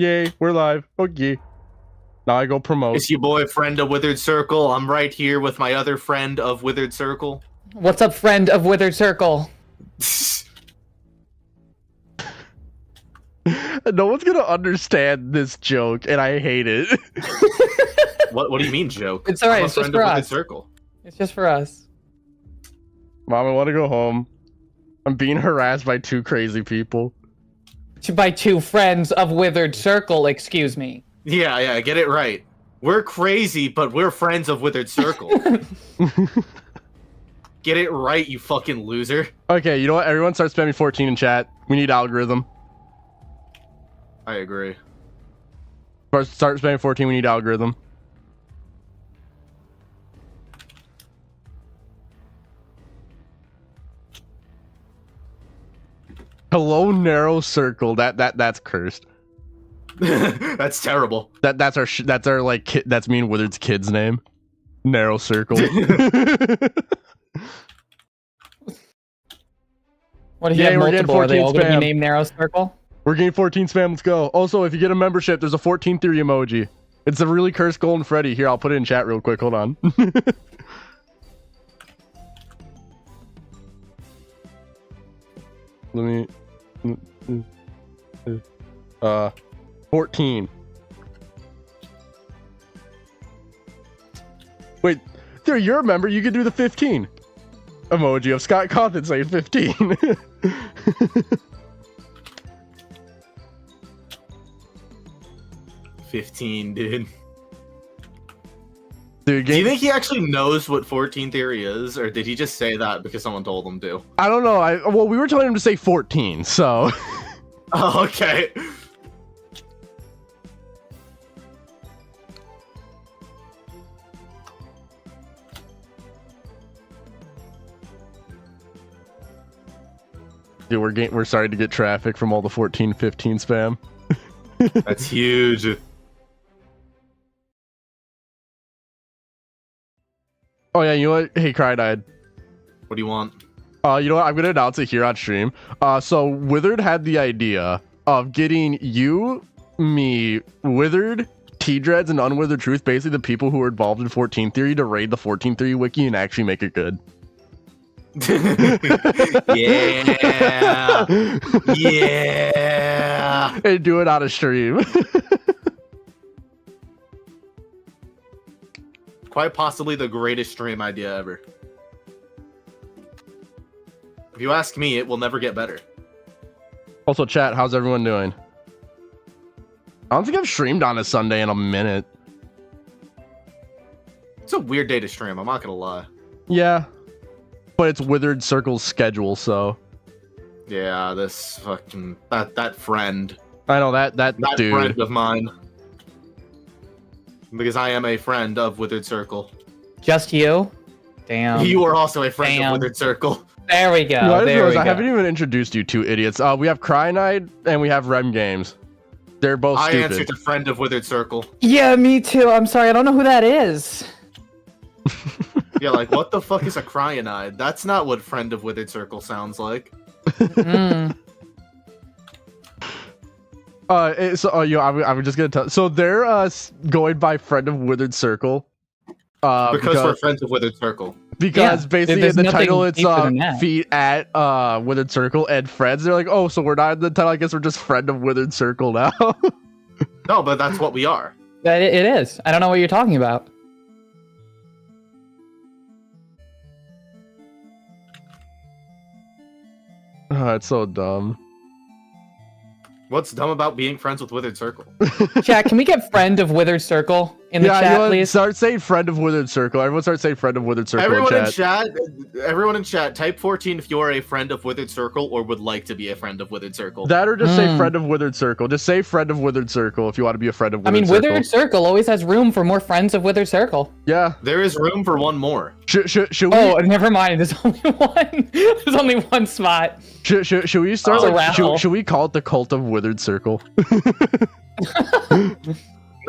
Yay, we're live. Okay. Now I go promote. It's your boy, friend of Withered Circle. I'm right here with my other friend of Withered Circle. What's up, friend of Withered Circle? No one's gonna understand this joke, and I hate it. What do you mean, joke? It's alright, I'm a it's just friend for of Withered us. Circle. It's just for us. Mom, I want to go home. I'm being harassed by two crazy people. By two friends of Withered Circle, excuse me. Yeah, get it right. We're crazy, but we're friends of Withered Circle. Get it right, you fucking loser. Okay, you know what? Everyone start spamming 14 in chat. We need algorithm. I agree. Start spamming 14, we need algorithm. Hello, narrow circle. That's cursed. That's terrible. That's our like that's me and Withered's kid's name. Narrow circle. What if you have multiple? Are they all going to be named Narrow Circle? We're getting 14 spam. Let's go. Also, if you get a membership, there's a 14 theory emoji. It's a really cursed golden Freddy. Here, I'll put it in chat real quick. Hold on. Let me. 14. Wait, there, you're a member. You could do the 15 emoji of Scott Cawthon saying 15. 15, dude. Dude, do you think he actually knows what 14 theory is, or did he just say that because someone told him to? I don't know. Well, we were telling him to say 14, so. Oh, okay. Dude, we're starting to get traffic from all the 14, 15 spam. That's huge. Oh yeah, you know what? Hey, Cry-Eyed. What do you want? You know what? I'm gonna announce it here on stream. So Withered had the idea of getting you, me, Withered, T-Dreads, and Unwithered Truth, basically the people who were involved in 14 Theory, to raid the 14 Theory wiki and actually make it good. Yeah. Yeah. And do it on a stream. Quite possibly the greatest stream idea ever. If you ask me, it will never get better. Also, chat, how's everyone doing? I don't think I've streamed on a Sunday in a minute. It's a weird day to stream, I'm not gonna lie. Yeah. But it's Withered Circle's schedule, so. Yeah, this fucking that friend. I know that dude. Friend of mine. Because I am a friend of Withered Circle. Just you? Damn. You are also a friend of Withered Circle. There we go. I haven't even introduced you two idiots. We have Cry-Eyed and we have Rem Games. They're both stupid. I answered to friend of Withered Circle. Yeah, me too. I'm sorry, I don't know who that is. Yeah, like, what the fuck is a Cry-Eyed? That's not what friend of Withered Circle sounds like. Mm. I was just gonna tell. So they're going by friend of Withered Circle. Because we're friends of Withered Circle. Because basically in the title it's feet at Withered Circle and friends. They're like, oh, so we're not in the title. I guess we're just friend of Withered Circle now. No, but that's what we are. It is. I don't know what you're talking about. Oh, it's so dumb. What's dumb about being friends with Withered Circle? Chat, can we get friend of Withered Circle in the chat, please? Start saying friend of Withered Circle. Everyone start saying friend of Withered Circle. Everyone in chat, type 14 if you're a friend of Withered Circle or would like to be a friend of Withered Circle. That or just say friend of Withered Circle. Just say friend of Withered Circle if you want to be a friend of Withered Circle. Withered Circle always has room for more friends of Withered Circle. Yeah. There is room for one more. Should we? Oh, never mind. There's only one. There's only one spot. Should we start? Should we call it the cult of Withered Circle?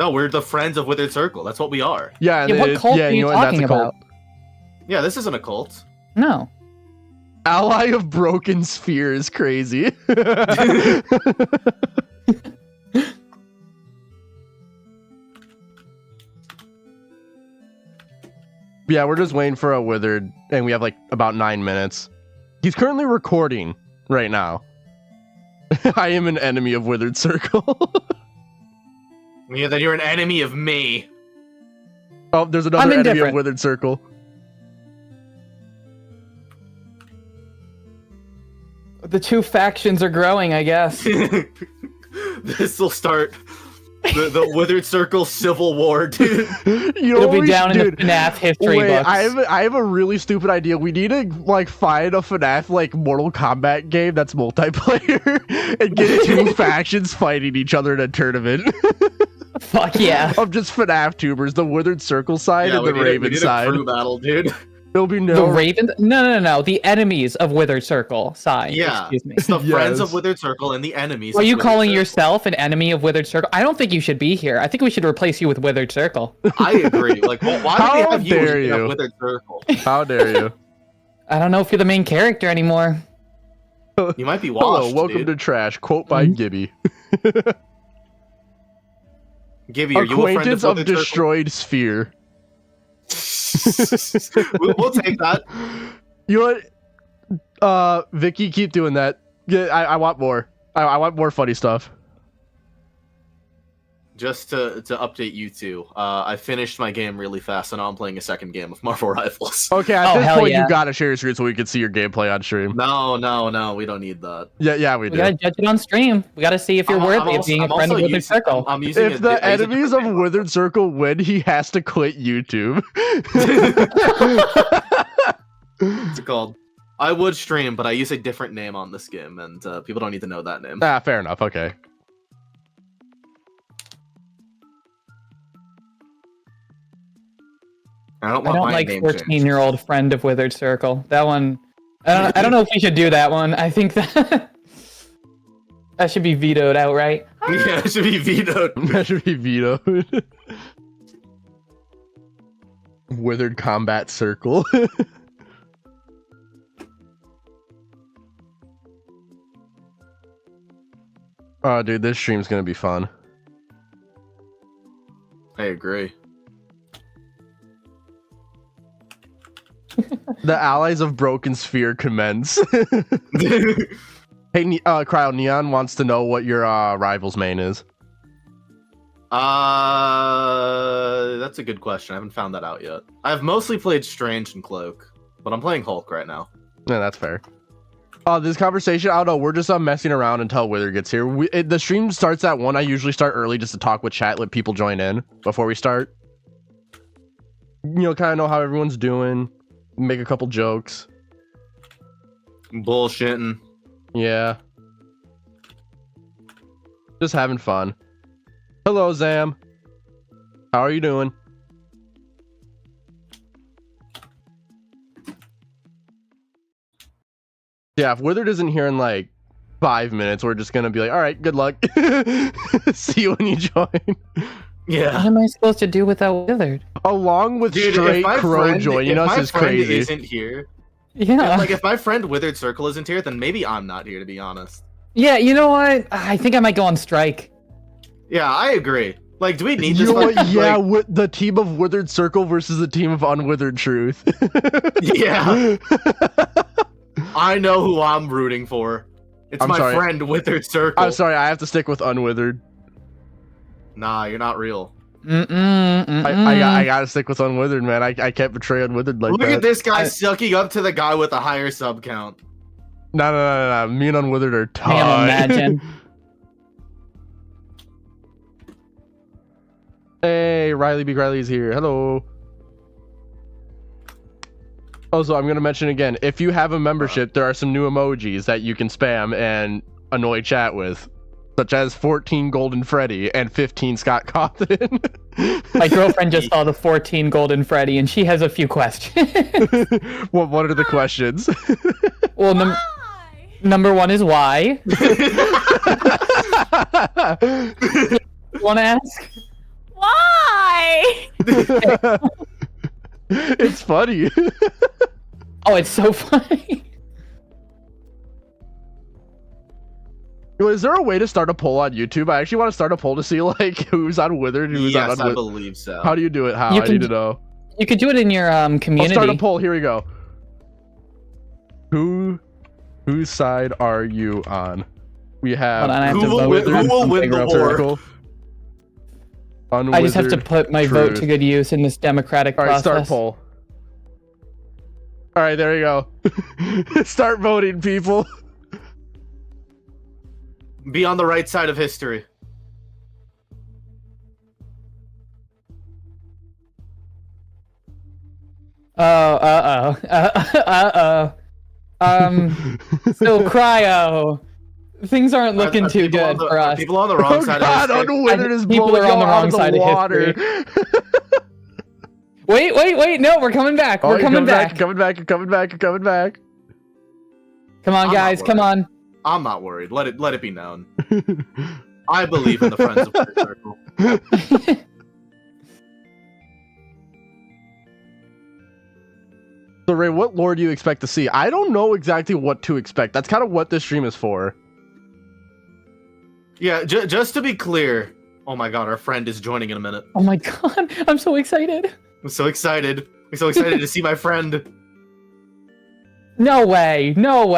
No, we're the friends of Withered Circle. That's what we are. Yeah. What cult are you talking about? Yeah, this isn't a cult. No. Ally of Broken Sphere is crazy. Yeah, we're just waiting for a Withered, and we have like about 9 minutes. He's currently recording right now. I am an enemy of Withered Circle. Yeah, then you're an enemy of me. Oh, there's another enemy of Withered Circle. The two factions are growing, I guess. This will start the Withered Circle Civil War, dude. It'll be down in the FNAF history books. I have a really stupid idea. We need to like find a FNAF like Mortal Kombat game that's multiplayer and get two factions fighting each other in a tournament. Fuck yeah. Of just FNAF tubers, the Withered Circle side and the Raven side. A crew battle, dude. There'll be no... The Raven? No. The enemies of Withered Circle side. Yeah. Excuse me. It's the friends of Withered Circle and the enemies. Are you calling yourself an enemy of Withered Circle? I don't think you should be here. I think we should replace you with Withered Circle. I agree. Like, well, why do we have you when you have Withered Circle? How dare you? I don't know if you're the main character anymore. You might be washed. Hello, welcome to Trash. Quote by Gibby. Gibby, are you a friend of Withered destroyed sphere? We'll take that. You know what? Vicky, keep doing that. Yeah, I want more. I want more funny stuff. Just to update you two, I finished my game really fast, and now I'm playing a second game of Marvel Rivals. Okay, at this point, you gotta share your screen so we can see your gameplay on stream. No, we don't need that. Yeah, we do. We gotta judge it on stream. We gotta see if you're worthy of being a friend of Withered Circle. If the enemies of Withered Circle win, he has to quit YouTube. What's it called? I would stream, but I use a different name on this game, and people don't need to know that name. Ah, fair enough. Okay. I don't like 14-year-old friend of Withered Circle. That one, I don't know if we should do that one. I think that that should be vetoed outright. Yeah, it should be vetoed. That should be vetoed. Withered Combat Circle. Oh, dude, this stream's gonna be fun. I agree. The allies of Broken Sphere commence. Hey, Cryo, Neon wants to know what your rival's main is. That's a good question. I haven't found that out yet. I've mostly played Strange and Cloak, but I'm playing Hulk right now. Yeah, that's fair. This conversation, I don't know, we're just messing around until Wither gets here. The stream starts at 1. I usually start early just to talk with chat, let people join in before we start. You know, kind of know how everyone's doing. Make a couple jokes. Bullshitting. Yeah. Just having fun. Hello, Zam. How are you doing? Yeah, if Withered isn't here in like 5 minutes, we're just gonna be like, all right, good luck. See you when you join. Yeah. What am I supposed to do without Withered? Along with straight Crow join, you know, this is crazy. Isn't here. Yeah. If my friend Withered Circle isn't here, then maybe I'm not here, to be honest. Yeah, you know what? I think I might go on strike. Yeah, I agree. Like, do we need this? You know what? Yeah, the team of Withered Circle versus the team of Unwithered Truth. Yeah. I know who I'm rooting for. It's my friend Withered Circle. I'm sorry, I have to stick with Unwithered. Nah, you're not real. I gotta stick with Unwithered, man. I can't betray Unwithered like that. Look at this guy sucking up to the guy with a higher sub count. No. Me and Unwithered are tied. Imagine. Hey, Riley B. Riley's here. Hello. Also, I'm going to mention again, if you have a membership, there are some new emojis that you can spam and annoy chat with, such as 14 Golden Freddy and 15 Scott Cawthon. My girlfriend just saw the 14 Golden Freddy, and she has a few questions. What are the questions? Well, number one is why? Want to ask? Why? It's funny. Oh, it's so funny. Is there a way to start a poll on YouTube? I actually want to start a poll to see like who's on Withered and who's on Unwithered. Yes, I believe so. How do you do it? How? I need to know. You could do it in your community. I'll start a poll. Here we go. Whose side are you on? We have Hold on, I have to Who will vote win- on who will something win the real war? quick. Circle. I just have to Unwithered put my vote to Truth. good use in this democratic All right, process. start poll. All right, there you go. Start voting, people. Be on the right side of history. Oh, so Cryo, things aren't looking too People on good the- for us. People on the wrong Oh side God, of history. Unwithered is People blowing are on the y'all out wrong of the side of water. Wait, no, we're coming back. Oh, We're you're coming back. Coming back. Come on, Come on, I'm guys, not come on. I'm not worried. Let it be known. I believe in the friends of Withered Circle. So Ray, what lore do you expect to see? I don't know exactly what to expect. That's kind of what this stream is for. Yeah, just to be clear. Oh my god, our friend is joining in a minute. Oh my god, I'm so excited. I'm so excited. I'm so excited to see my friend. No way. Oh,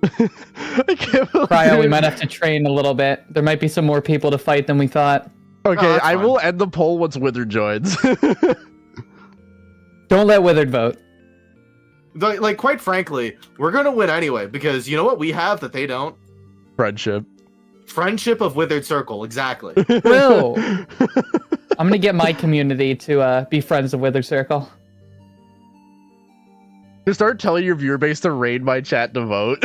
I can't believe Cryo, we it. might have to train a little bit. There might be some more people to fight than we thought. Okay, Oh, that's I fine. will end the poll once Withered joins. Don't let Withered vote. Like, quite frankly, we're gonna win anyway, because you know what we have that they don't? Friendship. Friendship of Withered Circle, exactly. Bro, I'm gonna get my community to be friends of Withered Circle. Just start telling your viewer base to raid my chat to vote.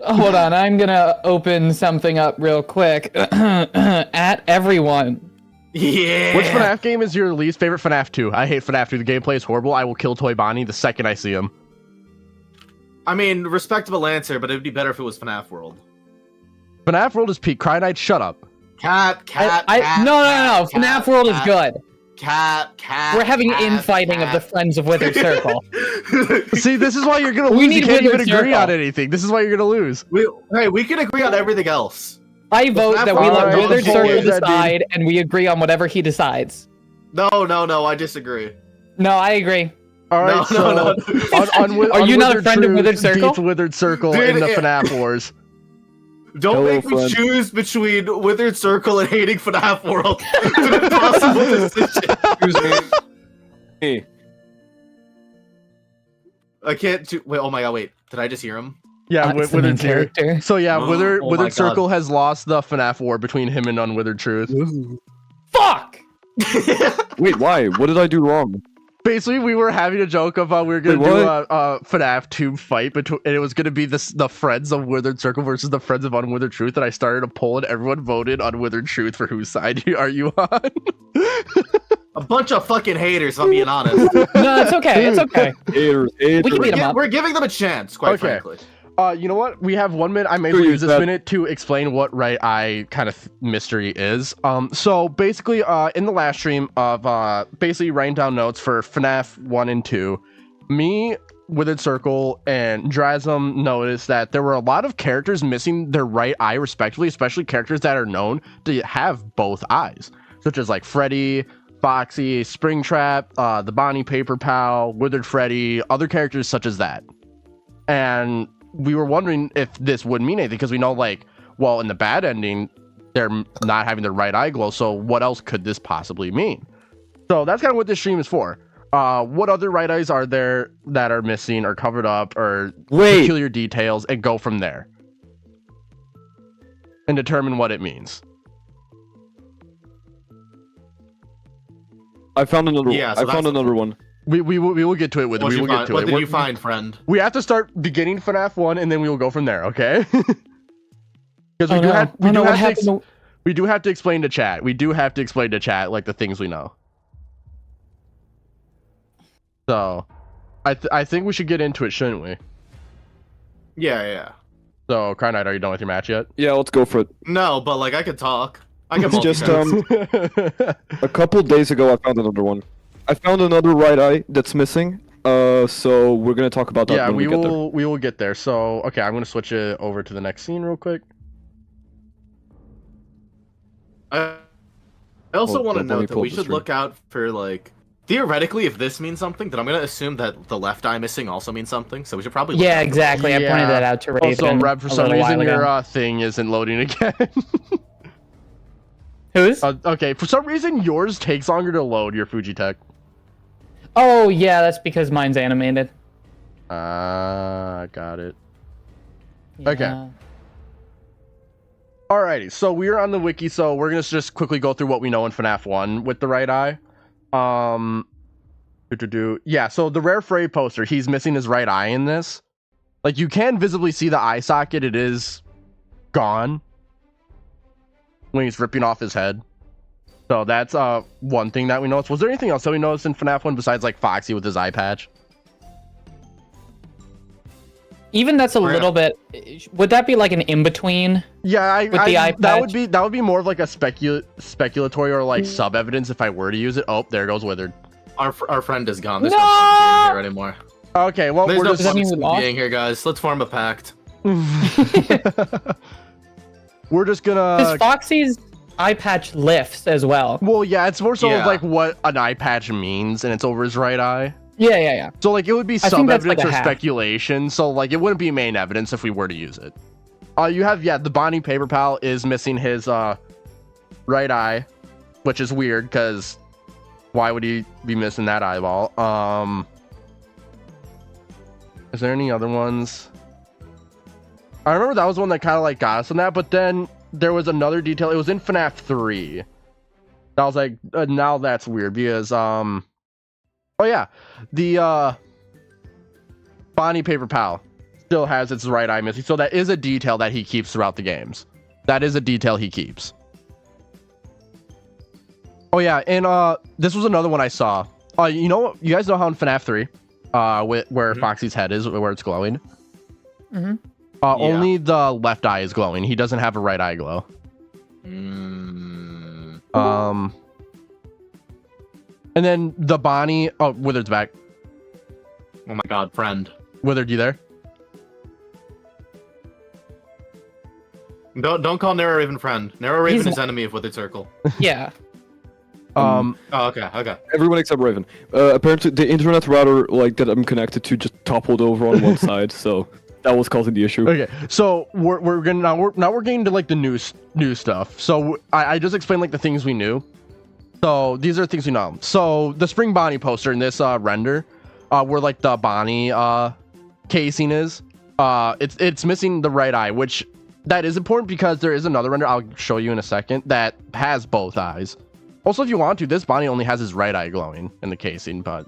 Hold on, I'm gonna open something up real quick. At everyone. Yeah. Which FNAF game is your least favorite? FNAF 2. I hate FNAF 2. The gameplay is horrible. I will kill Toy Bonnie the second I see him. I mean, respectable answer, but it'd be better if it was FNAF World. FNAF World is peak. Cry Night, shut up. Cat. No. FNAF World is good. Cat. We're having infighting of the friends of Withered Circle. See, this is why you're gonna We lose. You need can't even Withered agree Circle. on anything. This is why you're gonna lose. we can agree on everything else. I vote that we Alright, let Withered the poll Circle is ended. decide, and we agree on whatever he decides. No, I disagree. No, I agree. All right, No. Are you not a friend of Withered Circle? Beats Withered Circle Dude, in the it- FNAF wars. Don't Hello, make me friend. choose between Withered Circle and hating FNAF World. It's an impossible decision. Excuse me. Hey, I can't. Wait. Oh my god. Wait. Did I just hear him? Yeah, That's the main Withered's here. character. So yeah, Oh Withered my God. Circle has lost the FNAF war between him and Unwithered Truth. Fuck! wait, why? What did I do wrong? Basically, we were having a joke of we were gonna Wait, do what? a FNAF 2 fight between, and it was gonna be the friends of Withered Circle versus the friends of Unwithered Truth. And I started a poll, and everyone voted Unwithered Truth for whose side are you on? A bunch of fucking haters. If I'm being honest. No, it's okay. It's okay. Haters, haters. We can beat him up. We're giving them a chance. Quite Okay. frankly. You know what? We have 1 minute. I may as Sure, well use use this that. minute to explain what right eye kind of mystery is. So basically, in the last stream of basically writing down notes for FNAF 1 and 2, me, Withered Circle, and Drasm noticed that there were a lot of characters missing their right eye, respectively, especially characters that are known to have both eyes, such as like Freddy, Foxy, Springtrap, the Bonnie Paper Pal, Withered Freddy, other characters such as that. And we were wondering if this would mean anything, because we know, like, well, in the bad ending, they're not having their right eye glow, so what else could this possibly mean? So that's kind of what this stream is for. What other right eyes are there that are missing or covered up or Wait. peculiar details, and go from there and determine what it means. I found another. Yeah, so I found that's- another one. We will get to it with it. What We will get to What it. did We're- you find, friend? We have to start beginning FNAF 1, and then we will go from there, okay? Because we Oh do no. have Oh no, what happened to... we do have to explain to chat. We do have to explain to chat like the things we know. So, I think we should get into it, shouldn't we? Yeah. So, Cry Knight, are you done with your match yet? Yeah, let's go for it. No, but like I could talk. I can It's just multitask. a couple days ago I found another one. I found another right eye that's missing. So we're gonna talk about that Yeah, when we get there. we will get there. So, okay, I'm gonna switch it over to the next scene real quick. I I also Hold want to up, let me note that pull we up the should stream. look out for, like, theoretically, if this means something, then I'm going to assume that the left eye missing also means something, so we should probably look Yeah, out for exactly. I pointed Yeah. that out to Raven. Also, Rev, for a some little reason while your ago. thing isn't loading again. Whose? Okay, for some reason yours takes longer to load your Fujitech. Oh yeah, that's because mine's animated. Got it. Yeah. Okay. Alrighty, so we're on the wiki, so we're gonna just quickly go through what we know in FNAF 1 with the right eye. Yeah, so the rare Freddy poster, he's missing his right eye in this. Like, you can visibly see the eye socket, it is gone when he's ripping off his head. So that's one thing that we noticed. Was there anything else that we noticed in FNAF 1 besides, like, Foxy with his eye patch? Even that's a little bit. Would that be like an in between? Yeah, With the eye that patch? would be more of like a speculatory or like sub evidence if I were to use it. Oh, there goes Withered. Our friend is gone. There's No! no fun being here anymore. Okay, well There's we're no just that mean fun we lost? being here, guys. Let's form a pact. we're just Because gonna. Foxy's eye patch lifts as well. Well, yeah, it's more so Yeah. of like what an eye patch means, and it's over his right eye. Yeah. So like it would be think sub that's like evidence a or half. speculation. So like it wouldn't be main evidence if we were to use it. You have the Bonnie Paper Pal is missing his right eye, which is weird because why would he be missing that eyeball? Is there any other ones? I remember that was one that kind of like got us on that, but then there was another detail. It was in FNAF 3. I was like, now that's weird because oh yeah, the Bonnie Paper Pal still has its right eye missing, so that is a detail that he keeps throughout the games. That is a detail he keeps. Oh yeah, and this was another one I saw. You guys know how in FNAF 3, where Foxy's head is, where it's glowing. Mm-hmm. Only the left eye is glowing. He doesn't have a right eye glow. Mm. And then the Bonnie. Oh, Withered's back. Oh my god, friend. Withered, you there? Don't call Narrow Raven friend. Narrow Raven He's is enemy of Withered Circle. Yeah. Oh, okay. Everyone except Raven. Apparently, the internet router like that I'm connected to just toppled over on one side, so that was causing the issue. Okay, so we're gonna now we're getting to like the new stuff. So I just explained like the things we knew. So these are things we know. So the Spring Bonnie poster in this render, where like the Bonnie casing is, it's missing the right eye, which that is important because there is another render I'll show you in a second that has both eyes. Also, if you want to, this Bonnie only has his right eye glowing in the casing, but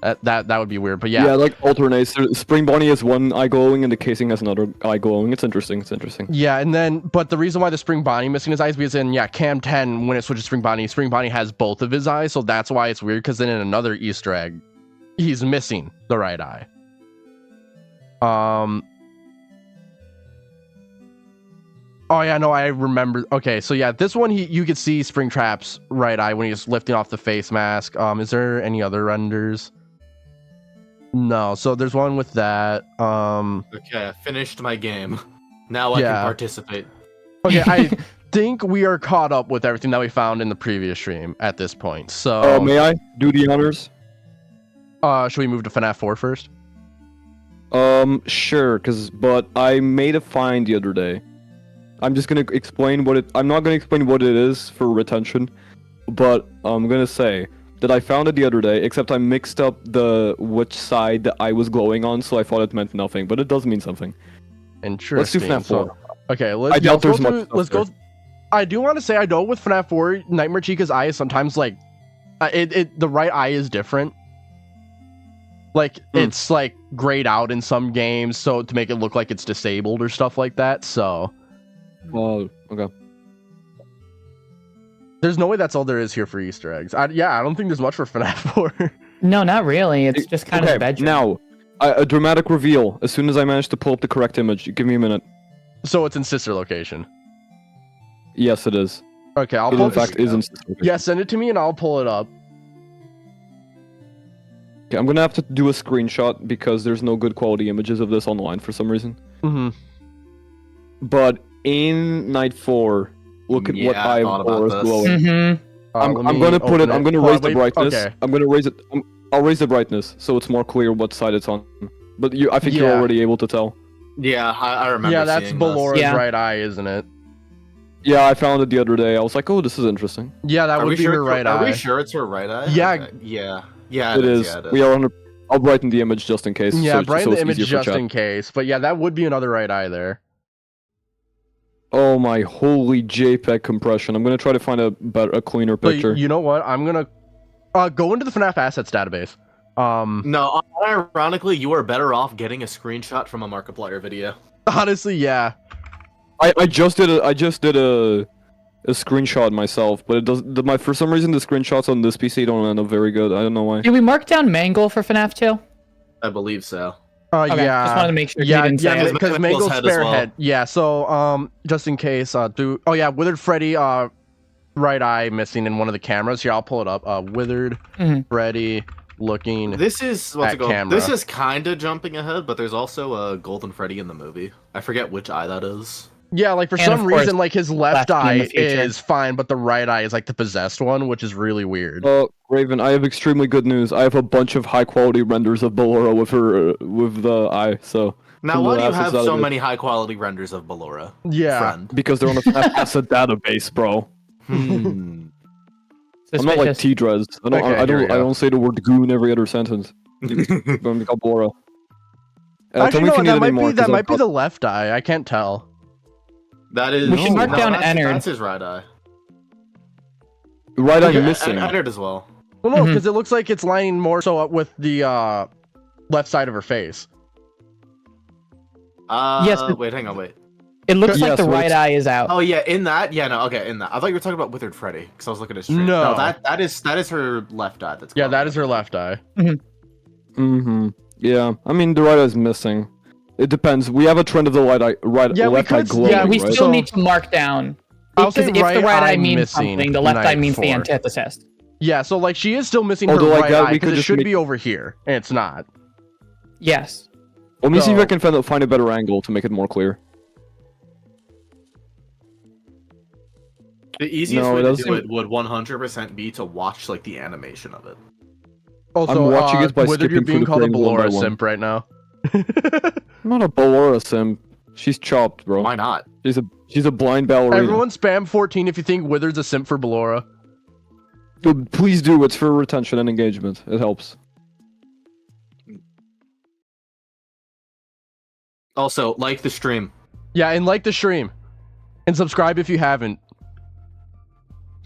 that would be weird. But Yeah, like alternates. Spring Bonnie has one eye glowing and the casing has another eye glowing. It's interesting. Yeah, and then, but the reason why the Spring Bonnie missing his eyes because in Cam 10 when it switches Spring Bonnie has both of his eyes, so that's why it's weird. Because then in another Easter egg, he's missing the right eye. Oh yeah, no, I remember. Okay, so yeah, this one you could see Springtrap's right eye when he's lifting off the face mask. Is there any other renders? No, so there's one with that. Okay, I finished my game. Now I can participate. Okay, I think we are caught up with everything that we found in the previous stream at this point. So May I do the honors? Should we move to FNAF 4 first? Sure, but I made a find the other day. I'm just gonna explain I'm not gonna explain what it is for retention, but I'm gonna say that I found it the other day, except I mixed up which side that I was glowing on, so I thought it meant nothing, but it does mean something. Interesting. Let's do FNAF 4. Okay, I doubt there's much stuff let's go. there. I do want to say I know with FNAF 4, Nightmare Chica's eye is sometimes like, the right eye is different. Like it's like grayed out in some games, so to make it look like it's disabled or stuff like that. So. Oh, okay. There's no way that's all there is here for Easter eggs. I don't think there's much for FNAF 4. No, not really. It's just kind of the bedroom. Now, a dramatic reveal. As soon as I manage to pull up the correct image, give me a minute. So it's in sister location. Yes, it is. Okay, I'll It pull in fact is in sister location. Yeah, send it to me and I'll pull it up. Okay, I'm gonna have to do a screenshot because there's no good quality images of this online for some reason. Mm-hmm. But in Night 4, look at what Yeah, I eye thought of about Ballora's this. glowing. Mm-hmm. I'm let me gonna put it. open I'm gonna Hold on, raise the wait, brightness. Okay. I'm gonna raise it. I'll raise the brightness so it's more clear what side it's on. But I think you're Yeah. already able to tell. Yeah, I remember. Yeah, that's seeing this. Ballora's Yeah. right eye, isn't it? Yeah, I found it the other day. I was like, oh, this is interesting. Yeah, that Are would we be sure her right eye. Are we sure it's her right eye? Yeah. Okay. Yeah. It is. Yeah, it is. We are on. I'll brighten the image just in case. Yeah, so, brighten so the it's image easier for just chat. in case. But yeah, that would be another right eye there. Oh my holy JPEG compression! I'm gonna try to find a cleaner So picture. you know what? I'm gonna go into the FNAF assets database. No, ironically, you are better off getting a screenshot from a Markiplier video. Honestly, yeah. I just did a screenshot myself, but it does. For some reason the screenshots on this PC don't end up very good. I don't know why. Did we mark down Mangle for FNAF 2? I believe so. Okay, Yeah. just wanted to make sure you Yeah, didn't say yeah, it. because Mangle's Mangle's head as spare well. head. Yeah, so just in case, Withered Freddy, right eye missing in one of the cameras. Here, I'll pull it up. Withered Mhm. Freddy looking. This is what's At it called? camera. This is kind of jumping ahead, but there's also a Golden Freddy in the movie. I forget which eye that is. Yeah, like for And some of course, reason, like his left Lefty in the eye future. is fine, but the right eye is like the possessed one, which is really weird. Raven, I have extremely good news. I have a bunch of high quality renders of Ballora with her with the eye. So Now, from why the do you assets have so database. many high quality renders of Ballora? Yeah. Friend. Because they're on a FNAF asset database, bro. Hmm. I'm not like Suspicious. T-Drez. I don't. Okay, I here we don't. I go. don't say the word goon every other sentence. I'm gonna call Ballora. Tell Actually, me if no, you need that any might more, be that 'cause might I've be got- the left eye. I can't tell. That is. We should mark down that's, Ennard. That's his right eye. right eye Okay, missing. Ennard as well. Well, no, Mhm. because it looks like it's lining more so up with the left side of her face. Yes, but- Wait, hang on, wait. It looks Yeah, like the so right it's- eye is out. Oh yeah, in that. Yeah, no, okay, in that. I thought you were talking about Withered Freddy because I was looking at stream. No. that is her left eye. That's Yeah, gone. that is her left eye. Mm-hmm. Yeah. I mean, the right eye's missing. It depends. We have a trend of the Yeah, we left eye could- glowing, yeah, we right? still So- need to mark down. I'll Because say if the right right eye eye means missing something, the left eye night means the 4. antithesis. Yeah, so like she is still missing Although, her like right that, eye we because could it just should make- be over here, and it's not. Yes. Let me see if So- I can find a better angle to make it more clear. The easiest No, way it to doesn't- do it would 100% be to watch like the animation of it. Also, I'm watching it by Withered, you're skipping being through called a the frames one by Ballora one. simp right now. I'm not a Ballora sim. She's chopped, bro. Why not? She's a blind ballerina. Everyone spam 14 if you think Withered's a simp for Ballora. Please do. It's for retention and engagement. It helps. Also, like the stream. Yeah, and like the stream. And subscribe if you haven't.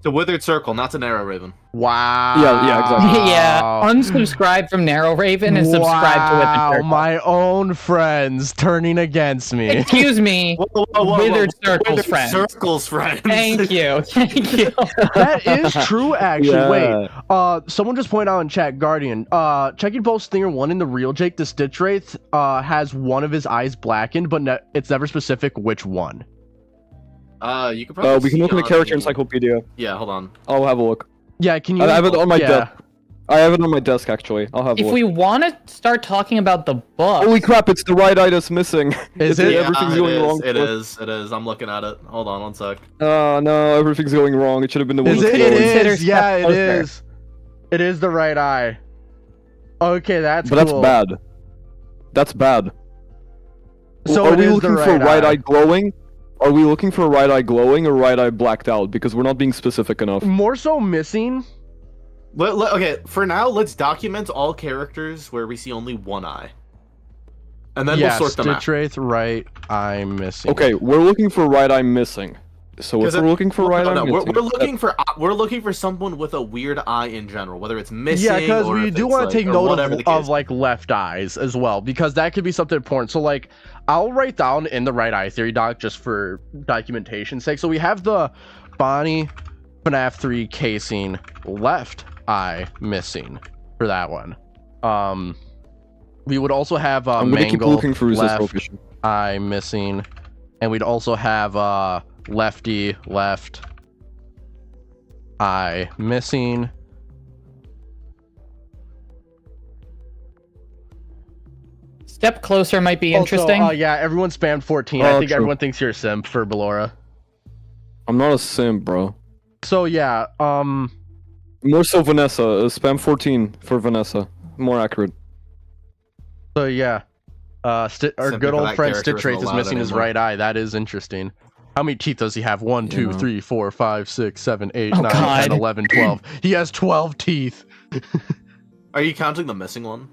The Withered Circle, not to Narrow Raven. Wow. Yeah, exactly. Yeah. Unsubscribe from Narrow Raven and subscribe to Wow, Withered Circle. my own friends turning against me. Excuse me. Withered Circle's Withered friends. Circle's friends. Thank you. Thank you. That is true, actually. Wait, Yeah. someone just pointed out in chat, Guardian. Checking both Stinger 1 and the real Jake, the Stitch Wraith has one of his eyes blackened, but it's never specific which one. You could probably We can see look in the on character encyclopedia. Yeah, hold on. I'll have a look. Yeah, can you? I have it on my yeah. desk. I have it on my desk, actually. I'll have a If look. we want to start talking about the book, Holy crap, it's the right eye that's missing. Is It's- it? Yeah, Everything's it going is, wrong. It is. I'm looking at it. Hold on one sec. No, everything's going wrong. It should have been the one Is that's it? glowing. It Consider is. Yeah, step it closer. is. It is the right eye. Okay, that's But that's cool. bad. That's bad. So are it we is looking the for right right eye. eye glowing? Are we looking for right eye glowing or right eye blacked out? Because we're not being specific enough. More so missing. Okay, for now, let's document all characters where we see only one eye. And then Yeah, we'll sort them out. Stitch Wraith, right eye missing. Okay, we're looking for right eye missing. So if 'Cause we're looking for right eye No, missing, we're looking for someone with a weird eye in general, whether it's missing. Yeah, because or we if do it's, want like, to take or note whatever the of case. like left eyes as well, because that could be something important. So like, I'll write down in the right eye theory doc just for documentation's sake. So we have the Bonnie FNAF 3 casing left eye missing for that one. We would also have I'm gonna keep Mangle looking for resist left location. eye missing, and we'd also have Lefty left eye missing. step closer might be Also, interesting. yeah, everyone spammed 14. I Oh, think true. everyone thinks you're a simp for Ballora. I'm not a simp, bro. So yeah, More so Vanessa. Spam 14 for Vanessa. More accurate. so yeah, our Simply good for old that friend character Stick isn't Trace is allowed missing his anymore. right eye. That is interesting. How many teeth does he have? 1, 2, Yeah. 3, 4, 5, 6, 7, 8, Oh, 9, God. 10, 11, 12. He has 12 teeth. Are you counting the missing one?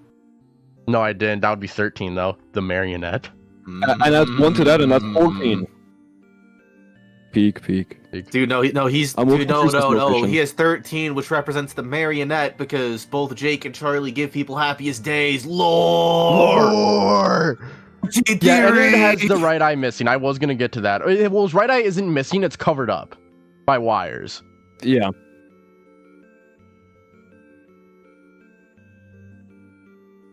No, I didn't. That would be 13 though. The marionette. And that's 1 to that, and that's 14. Peak. Dude, he's I'm dude, looking for some no. location. He has 13, which represents the marionette because both Jake and Charlie give people happiest days. Lore. Yeah, Ennard has the right eye missing. I was gonna get to that. Well, his right eye isn't missing. It's covered up by wires. Yeah.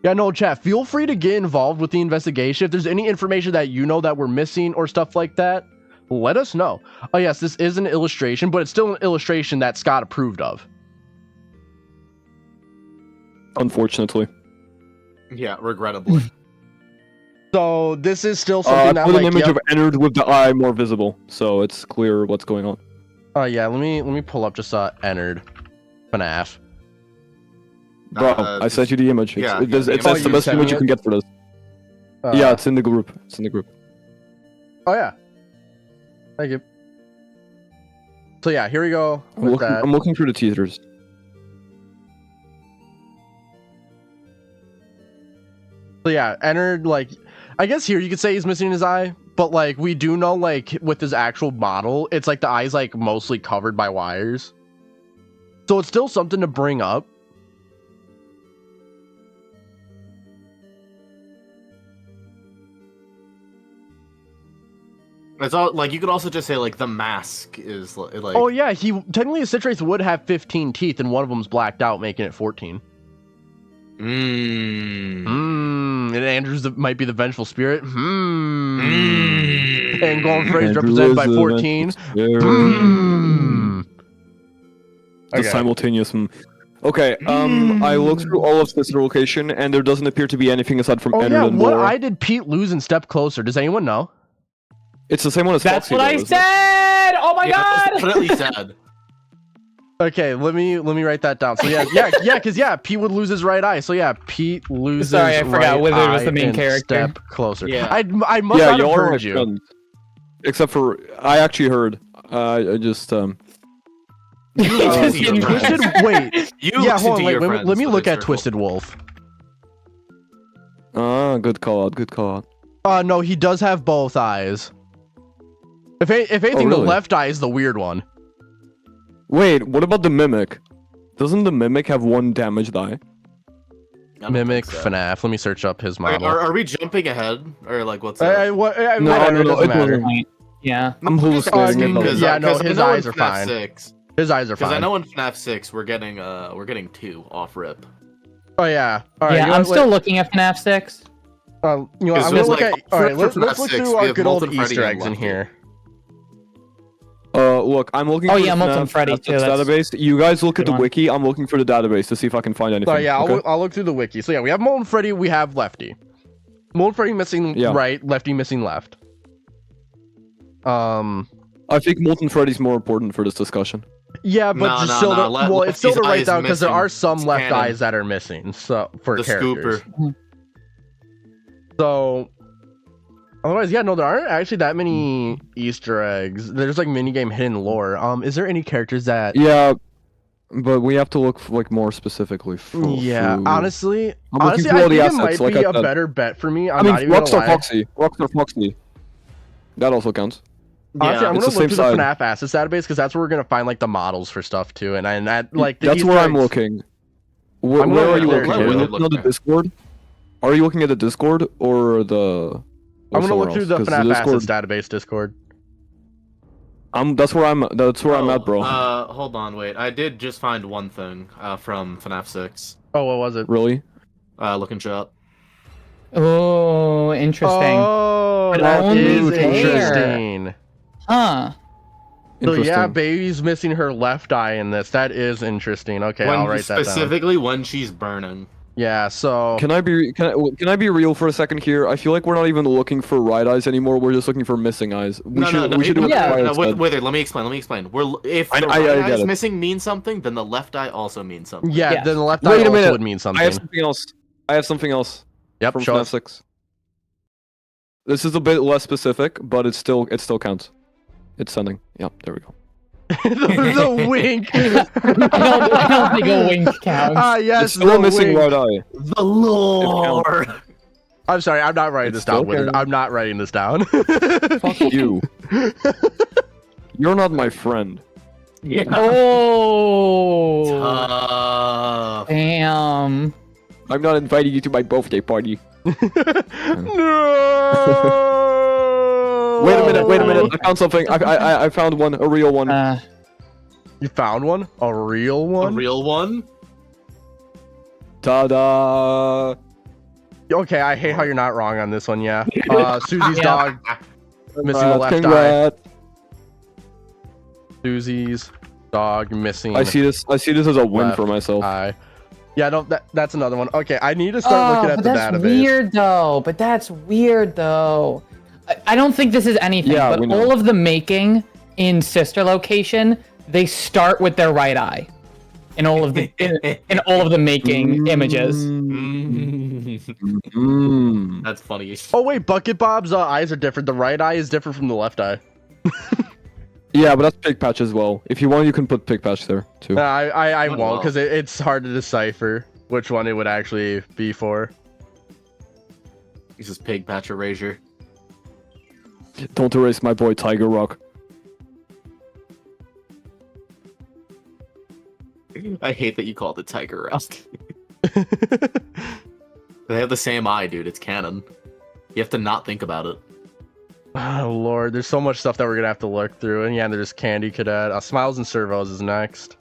Yeah, no, chat. Feel free to get involved with the investigation. If there's any information that you know that we're missing or stuff like that, let us know. Oh yes, this is an illustration, but it's still an illustration that Scott approved of. Unfortunately. Yeah, regrettably. So this is still something I that put an like, image yep. of Ennard with the eye more visible, so it's clear what's going on. Yeah, let me pull up just Ennard FNAF. Bro, I sent you the image. yeah, It's the that's image. the Oh, best you image sent you me can get for this. Yeah, it's in the group. It's in the group. Oh yeah. Thank you. So yeah, here we go with that. I'm looking through the teasers. So yeah, Ennard, like, I guess here you could say he's missing his eye, but like we do know, like with his actual model, it's like the eye's like mostly covered by wires. So it's still something to bring up. It's all like you could also just say like the mask is like. Oh yeah, he technically a Citrace would have 15 teeth, and one of them's blacked out, making it 14. And Andrews might be the vengeful spirit. And Golden Freddy's represented by 14. The simultaneous. Okay, I looked through all of this location, and there doesn't appear to be anything aside from Oh Ennard yeah, and what Ballora. eye did Pete lose and step closer? Does anyone know? It's the same one as That's Foxy, what though, I isn't it? said! Oh my yeah, god! it's definitely sad. Okay, let me write that down. So because Pete would lose his right eye. So yeah, Pete loses. Sorry, I forgot right Withered was eye the main and character. Step closer. Yeah. I must Yeah, not have y'all are my heard you. friends. Except for I actually heard. I just You just just didn't- Twisted. Wait. You Yeah, listen hold to on. Wait. your Let friends me for look this at circle. Twisted Wolf. good call out. No, he does have both eyes. If anything, the really? left eye is the weird one. Wait, what about the Mimic? Doesn't the Mimic have one damaged eye? I don't Mimic think so. FNAF. Let me search up his Are, model. are we jumping ahead or like what's No, up? whatever, no, it doesn't it matter. wasn't. Yeah. I'm hallucinating. Because yeah, no, I his know in eyes are FNAF fine. 6, His eyes are because fine. I know in FNAF 6 we're getting 2 off rip. Oh yeah. All right. Yeah, you know I'm what, still looking at FNAF 6. You know, Because I'm gonna there's, look like, at. All right, for let's FNAF look 6, through we our have good old Molten Freddy Easter and eggs in Lucky. here. Look, I'm looking Oh, for yeah, the Molten FNAF Freddy, too, that's database. You guys look at good the one. wiki. I'm looking for the database to see if I can find anything. So yeah, okay? I'll look through the wiki. So yeah, we have Molten Freddy, we have Lefty. Molten Freddy missing Yeah. right, Lefty missing left. I think Molten Freddy's more important for this discussion. Yeah, but No, just no, still, no, to, Le- well, it's still to Lefty's eye write is down because there missing. are some It's left canon. eyes that are missing. So for The characters. scooper. So otherwise, yeah, no, there aren't actually that many Easter eggs. There's like minigame hidden lore. Is there any characters that? Yeah, but we have to look like more specifically. Yeah, through- honestly, I'm looking honestly, through I all the think it assets, might like be I a said. better bet for me. I I'm mean, not even gonna Rockstar lie. Foxy. That also counts. Honestly, I'm It's gonna the look same through the side. FNAF assets database because that's where we're gonna find like the models for stuff too, and that like the That's Easter where I'm eggs- looking. Where, I'm where gonna are you look looking? there, Are you too. looking on the Discord? Are you looking at the Discord or the? Or I'm gonna somewhere look through else? the 'Cause FNAF Discord, assets database Discord. That's where I'm at, bro. Hold on, wait. I did just find one thing from FNAF 6. Oh, what was it? Really? Looking shop. Oh, interesting. Oh, But that only is there. interesting. Huh. So yeah, Interesting. baby's missing her left eye in this. That is interesting. Okay, When, I'll write that down. specifically when she's burning. Yeah, so Can I be real for a second here? I feel like we're not even looking for right eyes anymore. We're just looking for missing eyes. We should do what Ryan said. Wither, let me explain. If the I right eye get is it. missing means something, then the left eye also means something. yeah, Yes. then the left Wait eye a minute. also would mean something. I have something else. Yep, From show FNAF us. 6. This is a bit less specific, but it still counts. It's sending. Yeah, there we go. the wink. I don't think a wink counts. Ah, yes, It's still the a missing wink. right eye. The lore. I'm sorry, I'm not writing this down, still Withered. counts. I'm not writing this down. Fuck you. You're not my friend. Yeah. Oh. Tough. Damn. I'm not inviting you to my birthday party. No. Wait a minute. I found something. I found one, a real one. You found one? A real A one? real one? Ta-da! Okay, I hate how you're not wrong on this one, yeah. Susie's Yeah. dog missing the left eye. Congrats. Susie's dog missing I see this as a win for Left myself. eye. Yeah, no, that's another one. Okay, I need to start looking at but the that's database. weird though. I don't think this is anything, Yeah, but we know. all of the making in sister location, they start with their right eye. In all of the making images. Mm. That's funny. Oh wait, Bucket Bob's eyes are different. The right eye is different from the left eye. Yeah, but that's Pig Patch as well. If you want, you can put Pig Patch there too. No, I Oh, won't wow. because it's hard to decipher which one it would actually be for. This is Pig Patch Erasure. Don't erase my boy Tiger Rock. I hate that you called it Tiger Rock. They have the same eye, dude. It's canon. You have to not think about it. Oh lord, there's so much stuff that we're gonna have to look through. And yeah, there's Candy Cadet. Smiles and Servos is next.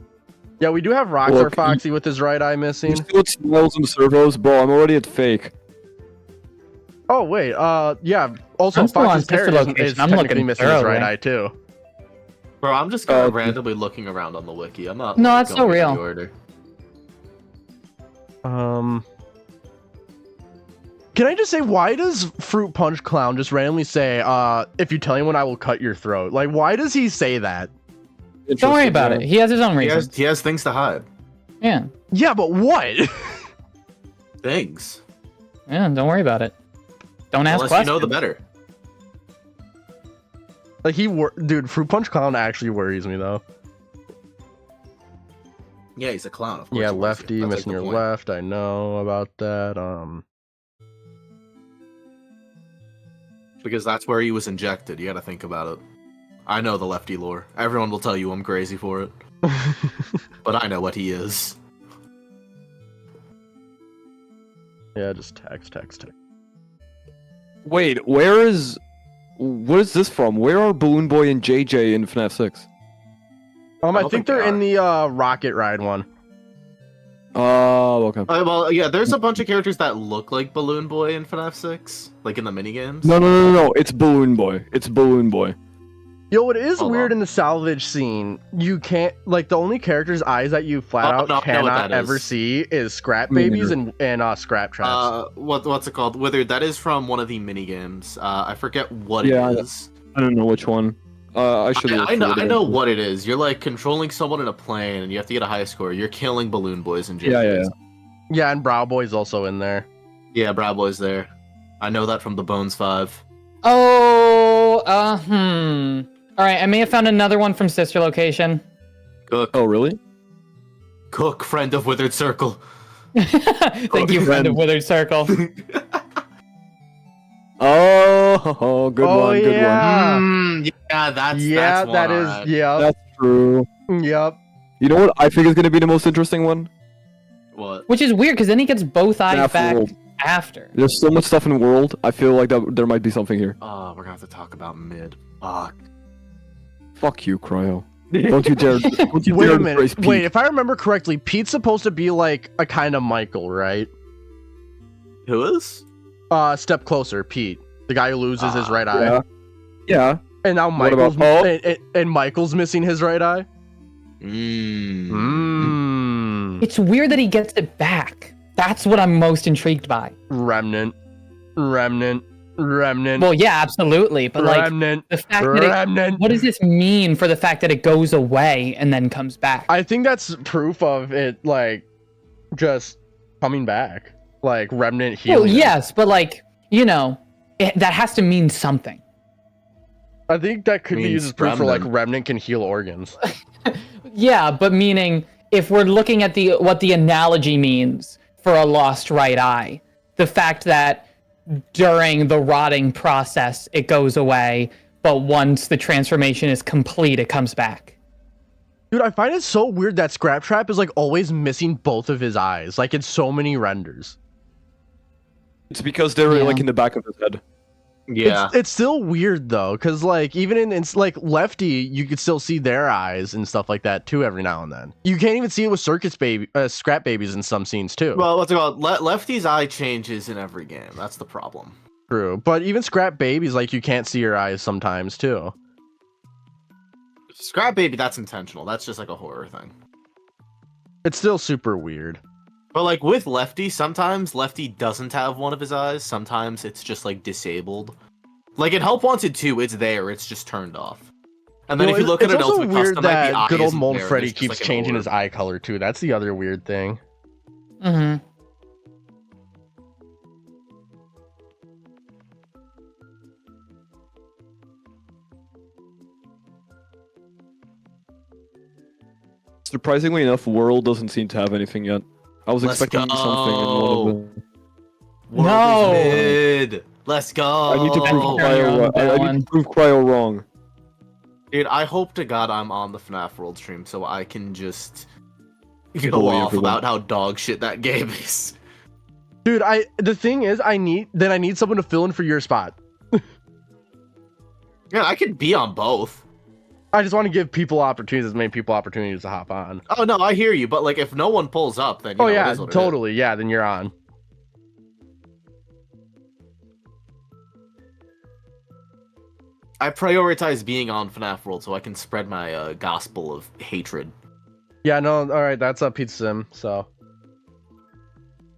Yeah, we do have Rockstar Look, Foxy with his right eye You missing. still with Smiles and Servos? Bro, I'm already at fake. Oh wait, yeah. Also, I'm still on Foxy's sister parrot is location. I'm technically looking missing his right thoroughly. eye too. Bro, I'm just kind of Okay. randomly looking around on the wiki. I'm not. No, like, that's so going in real. the order. Can I just say, why does Fruit Punch Clown just randomly say, if you tell anyone, I will cut your throat? Like, why does he say that? Don't worry about it. He has his own He reasons. has things to hide. Yeah. Yeah, but what? Things. Yeah, don't worry about it. Don't ask Unless questions. you know the better. Like, dude, Fruit Punch Clown actually worries me, though. Yeah, he's a clown. Of course Yeah, he wants lefty, you. That's, like, missing the your point. left. I know about that. Because that's where he was injected. You gotta think about it. I know the lefty lore. Everyone will tell you I'm crazy for it. But I know what he is. Yeah, just text. Wait, what is this from? Where are Balloon Boy and JJ in FNAF 6? I don't think think they're they in the Rocket Ride one. Oh, okay. Well, yeah, there's a bunch of characters that look like Balloon Boy in FNAF 6, like in the minigames. No. It's Balloon Boy. It's Balloon Boy. Yo, it is Hold weird on. in the salvage scene. You can't, like, the only character's eyes that you flat Oh, out no, I know what cannot that ever is. see is Scrap Me Babies and Scrap Traps. What's it called? Withered, that is from one of the minigames. I forget what Yeah, it is. I don't know which one. I should. I know what it is. You're like controlling someone in a plane, and you have to get a high score. You're killing balloon boys and Yeah. JJs. Yeah, and Brow Boy's also in there. Yeah, Brow Boy's there. I know that from the Bones 5. Oh, All right, I may have found another one from sister location. Cook, Oh, really? Cook, friend of Withered Circle. Thank you, friend of Withered Circle. Oh, good one. Good one. yeah. Yeah, that's Yeah, one, that is. alright. Yep. That's true. Yep. You know what I think is going to be the most interesting one? What? Which is weird because then he gets both eyes FNAF back World. after. There's so much stuff in World. I feel like there might be something here. Oh, we're gonna have to talk about mid. Fuck. Fuck you, Cryo. Don't you dare! Don't you Wait dare a disgrace minute. Wait, Pete. if I remember correctly, Pete's supposed to be like a kind of Michael, right? Who is? Step closer, Pete, the guy who loses his right eye, Yeah. Yeah. and now What about Michael's Paul? and Michael's missing his right eye. Mmm. Mmm. It's weird that he gets it back. That's what I'm most intrigued by. Remnant. Well, yeah, absolutely, but like Remnant. the fact that what does this mean for the fact that it goes away and then comes back? I think that's proof of it, like, just coming back. Like, Remnant healing. Well, yes, but like, that has to mean something. I think that could be Means used as proof for, like, Remnant. Remnant can heal organs. Yeah, but meaning if we're looking at what the analogy means for a lost right eye, the fact that during the rotting process it goes away, but once the transformation is complete, it comes back. Dude, I find it so weird that Scrap Trap is, like, always missing both of his eyes. Like, in so many renders. It's because they're like in the back of his head. Yeah. It's still weird, though, because, like, even in like, Lefty, you could still see their eyes and stuff like that, too, every now and then. You can't even see it with Scrap Babies in some scenes, too. Well, what's it called? Lefty's eye changes in every game. That's the problem. True. But even Scrap Babies, like, you can't see your eyes sometimes, too. Scrap Baby, that's intentional. That's just like a horror thing. It's still super weird. But like with Lefty, sometimes Lefty doesn't have one of his eyes. Sometimes it's just like disabled. Like in Help Wanted 2, it's there. It's just turned off. And then if you look at an Ultimate weird Custom, the eye that good old isn't Mold there, Freddy it's just, keeps like, an changing orb. his eye color, too. That's the other weird thing. Mm-hmm. Surprisingly enough, World doesn't seem to have anything yet. I was Let's expecting something in one of them. World No! is mid. Let's go. I need to prove Oh. Cryo wrong. I need to prove Cryo wrong. Dude, I hope to God I'm on the FNAF World stream so I can just go Bully off everyone. about how dog shit that game is. Dude, the thing is, I need someone to fill in for your spot. Yeah, I could be on both. I just want to give people opportunities, as many people opportunities to hop on. Oh no, I hear you, but like if no one pulls up, then you know, Yeah, it is what it is. totally. Yeah, then you're on. I prioritize being on FNAF World so I can spread my gospel of hatred. Yeah, no, all right, that's a Pizza Sim. So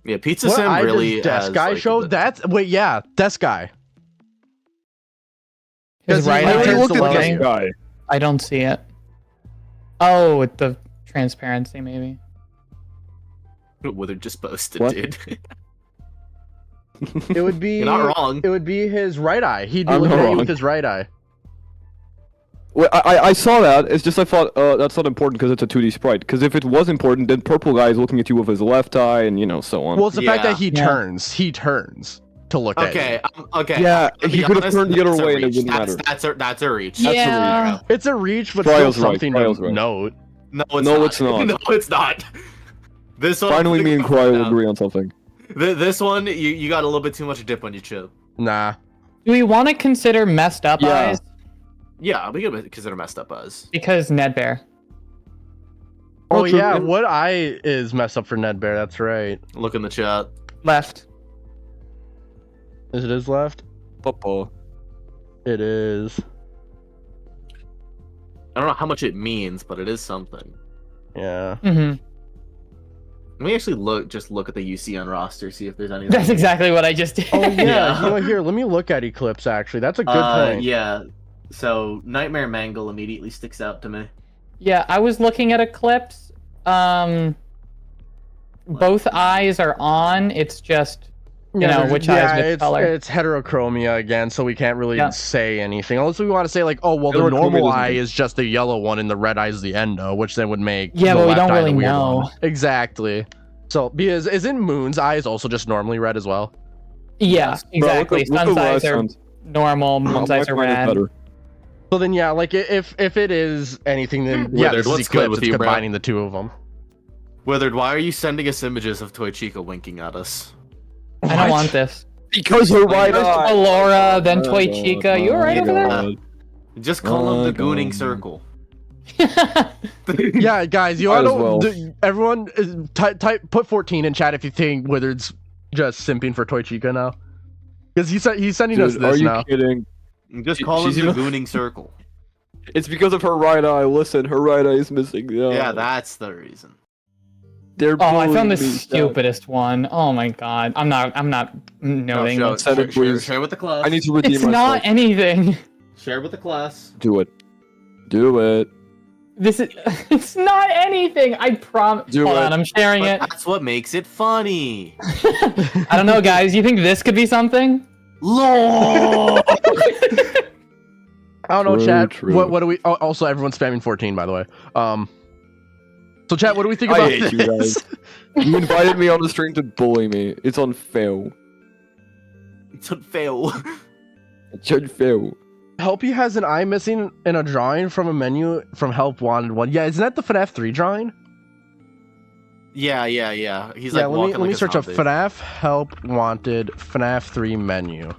Yeah, Pizza what Sim eye really does has, Guy like, show? the- That's wait, yeah, Desk Guy. His Because he right literally eye turns is to look at loading. you. Guy. I don't see it. Oh, with the transparency, maybe. Witherd just posted, What? dude. It would be You're not wrong. It would be his right eye. He'd be I'm looking not at you wrong. with his right eye. Well, I saw that. It's just I thought that's not important because it's a 2D sprite. Because if it was important, then Purple Guy is looking at you with his left eye, and so on. Well, it's the fact Yeah. that he turns. He turns to look at you. Okay, okay. Yeah, I'll he be could have honest, turned the other that's a way and it reach. wouldn't matter. That's a reach. That's a Yeah. reach. It's a reach, but Trial's still right, something Trial's to right. note. No, it's No, not. it's not. No, it's not. This one. Finally, me and Cryo will agree on something. This one, you got a little bit too much dip on your chip. Nah. Do we want to consider messed up Yeah. eyes? Yeah, we could consider messed up as. Because Ned Bear. Oh true. yeah, what eye is messed up for Ned Bear? That's right. Look in the chat. Left. Is it his left? Papa. It is. I don't know how much it means, but it is something. Yeah. Mm-hmm. Let me actually look at the UC on roster, see if there's anything. That's exactly what I just did. Oh yeah. Yeah. You know, here, let me look at Eclipse. Actually, that's a good point. Yeah. So Nightmare Mangle immediately sticks out to me. Yeah, I was looking at Eclipse. Both eyes are on. It's just there's- which eyes which it's, color. it's heterochromia again, so we can't really Yeah. say anything. Unless we want to say like, oh well, the Heterochromia normal doesn't eye make- is just the yellow one, and the red eye is the endo, which then would make Yeah, the but we left don't eye the really weird know. one. Exactly. So because isn't Moon's eyes also just normally red as well? Yeah, Yes. exactly. Bro, look Sun's at eyes are Wildstone's. normal. Moon's eyes are My plan is red. better. So then yeah, like if it is anything, then yeah, Withered, this is what's good Eclipse. with It's you, bro? combining the two of them. Withered, why are you sending us images of Toy Chica winking at us? I don't want this. Because her right First eye. Ballora, then Oh, Toy God. Chica. You alright Oh, over there? God. Just call him the Oh, gooning God. circle. Yeah, guys, you Might want as well. to everyone type put 14 in chat if you think Withered's just simping for Toy Chica now, because he's sending us Dude, are this you now. kidding? Just call him She's the even- gooning circle. It's because of her right eye. Listen, her right eye is missing. Yeah, that's the reason. They're Oh, I found bullying the me, stupidest one. Oh my god. I'm not noting show, this. Send it, please. share with the class. I need to redeem It's myself. not anything. Share with the class. Do it. Do it. This is it's not anything. I promise. Do Hold it. on, I'm sharing But it. that's what makes it funny. I don't know, guys. You think this could be something? LOL. I don't know, True, chat. true. What do we? Oh, also, everyone's spamming 14, by the way. So chat, what do we think I about hate this? you guys. You invited me on the stream to bully me. It's unfair. It's unfair. It's unfair. Helpy has an eye missing in a drawing from a menu from Help Wanted one. Yeah, isn't that the FNAF 3 drawing? Yeah. He's Yeah, like let walking me like a search up zombie. FNAF Help Wanted FNAF 3 menu.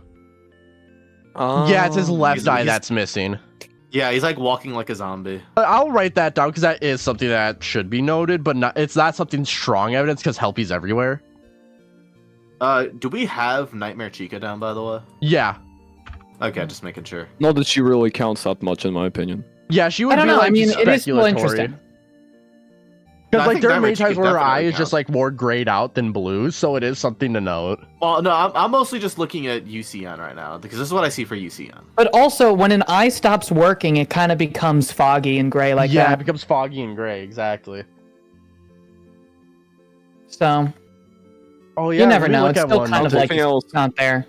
Yeah, it's his left eye he's- that's missing. Yeah, he's like walking like a zombie. I'll write that down because that is something that should be noted, but it's not something strong evidence because Helpy's everywhere. Do we have Nightmare Chica down, by the way? Yeah. Okay, just making sure. Not that she really counts that much, in my opinion. Yeah, she would I don't be know. like I mean, it is still speculatory. interesting. Because I like think there are Nightmare many times Chica where her eye definitely is just like more grayed out than blue, so it is something to note. Well, no, I'm mostly just looking at UCN right now because this is what I see for UCN. But also, when an eye stops working, it kind of becomes foggy and gray like yeah, it that. becomes foggy and gray, exactly. So Oh yeah, you never let me know. look It's at still one. kind of like Something else. it's not there.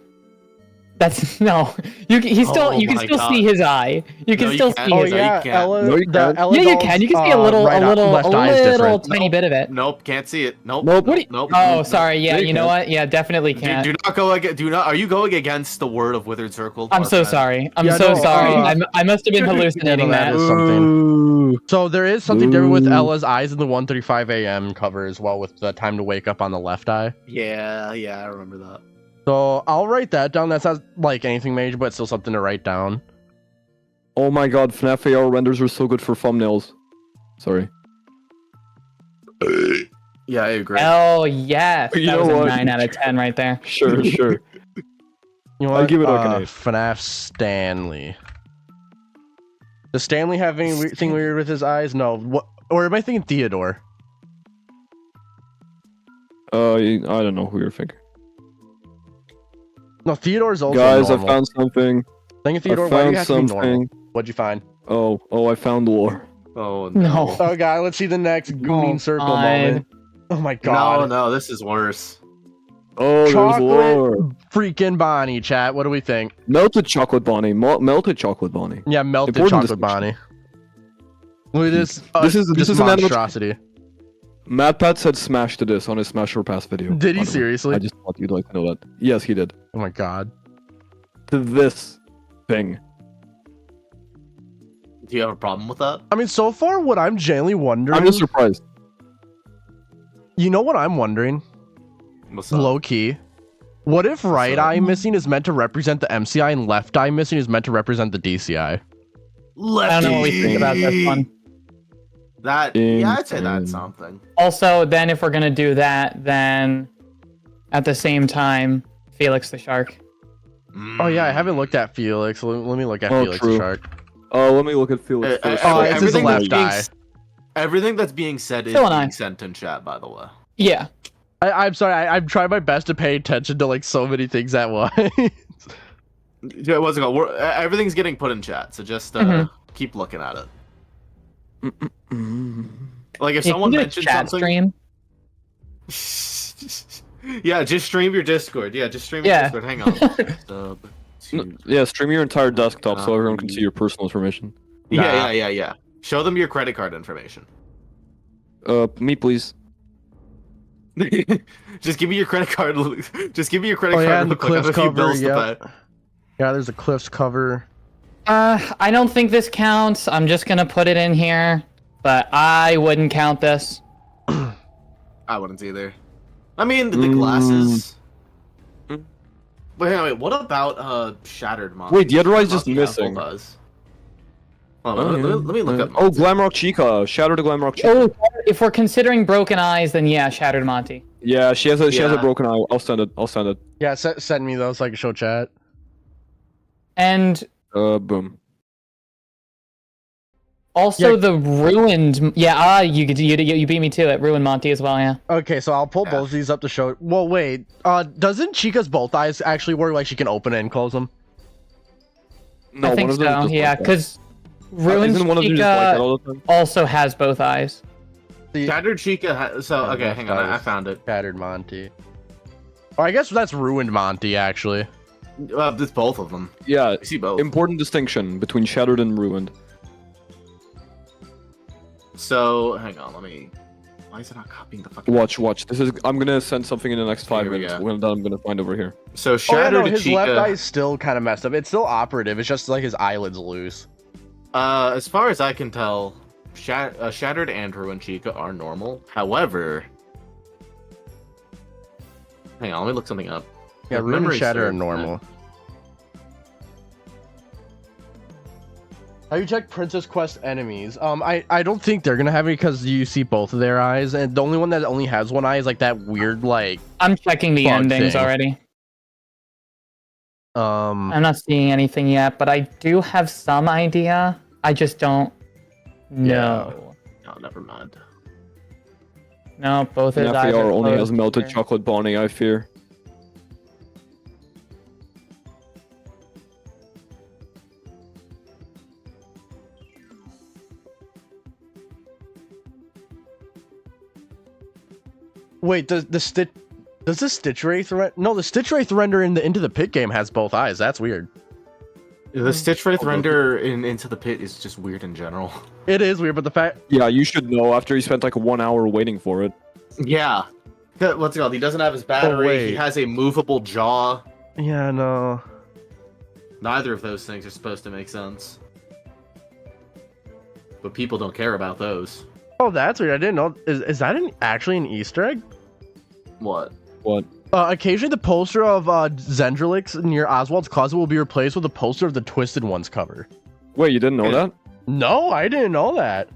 That's no. You Oh you can my still God. see his eye. You can No, you still can't. see Oh his eye. yeah, you can't. Ella, No, you the can't. Ella Yeah, you doll's, can. You can see a little, right eye- left eye is different. tiny bit of it. Nope, can't see it. Nope. Nope. What do you- Nope. Oh, nope, sorry. Yeah, You you know can. what? Yeah, definitely Do, can't. do not go against. Do not. Are you going against the word of Withered Circle? I'm so Parkman? sorry. I'm Yeah, so no, sorry. uh, I must have been hallucinating Yeah, no, that. is something. So there is something different with Ooh. Ella's eyes in the 1:35 a.m. cover as well, with the time to wake up on the left eye. Yeah, I remember that. So I'll write that down. That's not like anything major, but still something to write down. Oh my god, FNAF AR renders are so good for thumbnails. Sorry. Yeah, I agree. Oh yes, You that know was a what? 9 out of 10 right there. Sure, sure. You know I'll what? give it like an 8. FNAF Stanley. Does Stanley have anything weird with his eyes? No. What? Or am I thinking Theodore? I don't know who you're thinking. No, Theodore's also Guys, normal. I found something. Thinking Theodore, I why do you found have to be normal? something. What'd you find? Oh, I found lore. Oh No. Oh god, let's see the next Gooning Circle God. moment. Oh my god. No, this is worse. Oh, there's lore. Chocolate freaking Bonnie, chat. What do we think? Melted chocolate Bonnie. Melted chocolate Bonnie. Yeah, melted Important chocolate distinction. Bonnie. Look at this. This is an monstrosity. MadPat said smash to this on his Smash or Pass video. Did he by the way. seriously? I just thought you'd like to know that. Yes, he did. Oh my god. To this thing. Do you have a problem with that? I mean, so far, what I'm genuinely wondering. I'm just surprised. You know what I'm wondering? What's up? Low key. What if right up? eye missing is meant to represent the MCI and left eye missing is meant to represent the DCI? I don't know what we think about this one. That yeah, I'd say Insane. that's something. Also, then if we're gonna do that, then at the same time, Felix the Shark. Oh yeah, I haven't looked at Felix. Let me look at Oh, Felix true. the Shark. Oh, let me look at Felix first. Oh, it's his everything left that's eye. Everything that's being said is Still an eye. being sent in chat, by the way. Yeah. I'm sorry. I'm trying my best to pay attention to like so many things at once. Yeah, what's it called? Everything's getting put in chat, so just keep looking at it. Like if Hey, someone can you do a mentions chat something, stream. yeah, just stream your Discord. Yeah, just stream your Yeah. Discord. Hang on. Sub to- Yeah, stream your entire desktop so everyone can see your personal information. Yeah. Show them your credit card information. Me please. Just give me your credit card. Just give me your credit Oh card. yeah, and the real quick. I have Cliffs a few cover. bills to Yeah. pay. Yeah, there's a Cliffs cover. I don't think this counts. I'm just gonna put it in here, but I wouldn't count this. I wouldn't either. I mean, the glasses. Mm. Wait. What about Shattered Monster? Wait, the other eye's just Monster missing. does. Oh, let me look up. Oh, Glamrock Chica. Shadow to Glamrock Chica. Oh, if we're considering broken eyes, then yeah, Shattered Monty. Yeah, she has a Yeah. broken eye. I'll send it. Yeah, send me those so I can show chat. And Boom. Also, Yeah. the ruined. Yeah, you beat me to it. Ruined Monty as well. Yeah. Okay, so I'll pull both of these up to show. Well, wait. Doesn't Chica's both eyes actually work? Like she can open it and close them? No, I think one of them so. is just Yeah, like that. because ruined Isn't one of them just like that Chica all the time? also has both eyes. Shattered Chica. So Yeah, okay, both hang on. I eyes. found it. Shattered Monty. Oh, I guess that's ruined Monty actually. It's both of them. Yeah, I see both. important distinction between shattered and ruined. So hang on. Let me. Why is it not copying the fucking? Watch. This is. I'm gonna send something in the next 5 Here we minutes. go. When I'm gonna find over here. So Oh, yeah, Shattered no, his Chica. left eye is still kind of messed up. It's still operative. It's just like his eyelid's loose. As far as I can tell, Shattered and Ruined Chica are normal. However, hang on, let me look something up. Yeah, If ruined and memory shatter are serves, normal. Have you checked Princess Quest enemies? I don't think they're gonna have it because you see both of their eyes, and the only one that only has one eye is like that weird like I'm checking the Bug endings thing. already. um. I'm not seeing anything yet, but I do have some idea. I just don't know. No, never mind. No, both his eyes FNAF are only has closed melted here. chocolate Bonnie, I fear. Wait, does the Stitch Wraith no, the Stitch Wraith render in the Into the Pit game has both eyes. That's weird. The Stitch Wraith render in Into the Pit is just weird in general. It is weird, but the fact Yeah, you should know after he spent like 1 hour waiting for it. Yeah. What's it called? He doesn't have his battery. wait. He has a movable jaw. yeah, no. Neither of those things are supposed to make sense. But people don't care about those. Oh, that's weird. I didn't know. Is that actually an Easter egg? What? What? Occasionally, the poster of Zendrelix near Oswald's closet will be replaced with a poster of the Twisted Ones cover. Wait, you didn't know that? No, I didn't know that.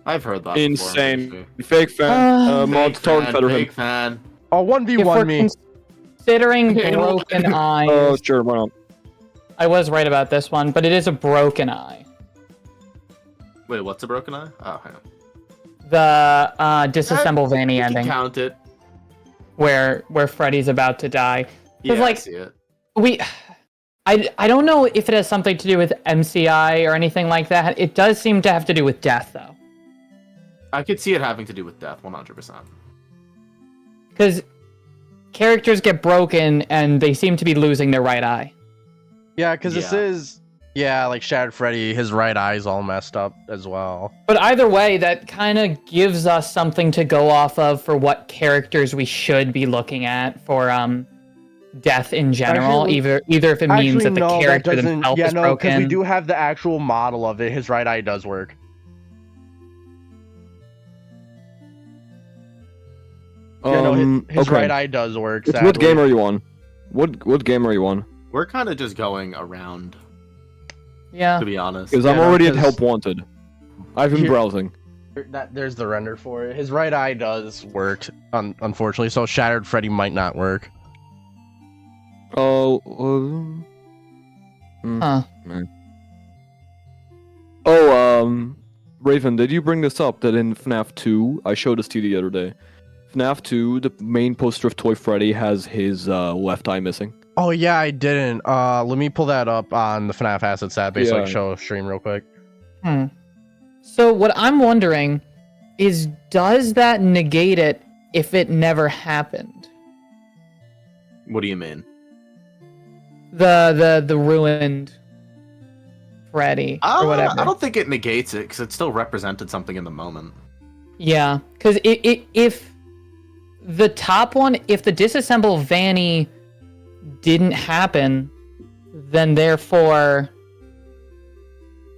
I've heard that Insane. before. Fake fan. Mod Fake Torrent fan, Feather him. fake fan. Oh, If we're 1v1 me. considering Okay, well- broken eyes, Oh, sure, why not? I was right about this one, but it is a broken eye. Wait, what's a broken eye? Oh, hang on. The disassemble Vanny You can ending, count it. where Freddy's about to die. Yeah, like- I see it. I don't know if it has something to do with MCI or anything like that. It does seem to have to do with death, though. I could see it having to do with death, 100%. Because characters get broken and they seem to be losing their right eye. Yeah, because this Yeah. is like Shattered Freddy. His right eye's all messed up as well. But either way, that kind of gives us something to go off of for what characters we should be looking at for death in general. Actually, either if it means that the no, character doesn't. themselves Yeah, is no, because broken. we do have the actual model of it. His right eye does work. Yeah, no, his okay. right eye does work. What Sadly. game are you on? What game are you on? We're kind of just going around, Yeah. to be honest. Because Yeah, I'm no, already at 'cause- Help Wanted. I've been Here- browsing. There's the render for it. His right eye does work, unfortunately. So Shattered Freddy might not work. Oh. Huh. Oh, Raven, did you bring this up that in FNAF 2, I showed this to you the other day. FNAF 2, the main poster of Toy Freddy has his left eye missing. Oh yeah, I didn't. Let me pull that up on the FNAF Assets app. Basically, Yeah. show stream real quick. So what I'm wondering is, does that negate it if it never happened? What do you mean? The ruined Freddy or whatever. I don't think it negates it, because it still represented something in the moment. Yeah, because if the top one, if the disassemble Vanny didn't happen, then therefore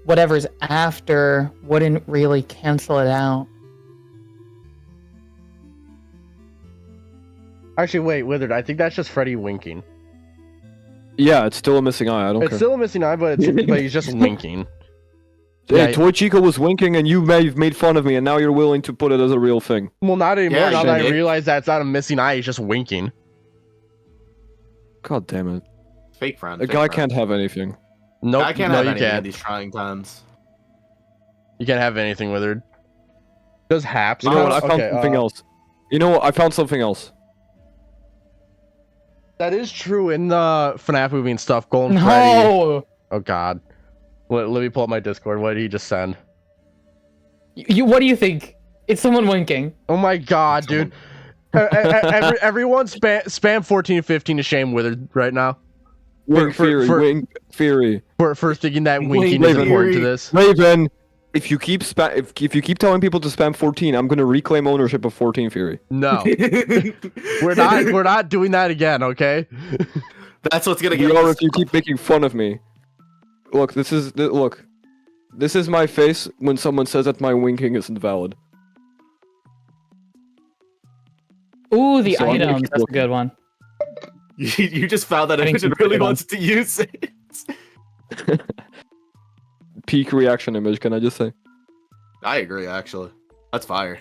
whatever's after wouldn't really cancel it out. Actually, wait, Withered. I think that's just Freddy winking. Yeah, it's still a missing eye. I don't It's care. still a missing eye, but he's just winking. Hey, Yeah, Toy Chico was winking and you made fun of me, and now you're willing to put it as a real thing. Well, not anymore. Yeah, now that I Nick. realize that's not a missing eye, he's just winking. God damn it. Fake friend. A fake guy friend. can't have anything. Nope. I can't no, have you anything in can't. these trying times. You can't have anything withered. Does Haps? You know what? I count? found something else. You know what? I found something else. That is true in the FNAF movie and stuff. Golden Freddy. No. Oh God. Let me pull up my Discord. What did he just send? What do you think? It's someone winking. Oh my God, dude. Everyone spam 1415 to shame withered right now. Wink Fury. Wink Fury. For thinking that winking Wait, is important to Fury. this. Raven, if you keep if you keep telling people to spam 14, I'm gonna reclaim ownership of 14 Fury. No, we're not doing that again. Okay. That's what's gonna get. You are if you keep making fun of me. Look, this is my face when someone says that my winking isn't valid. Ooh, the So I'm gonna items. keep That's a looking. good one. You just found that I image think and really you wants to use it. Peak reaction image, can I just say? I agree, actually. That's fire.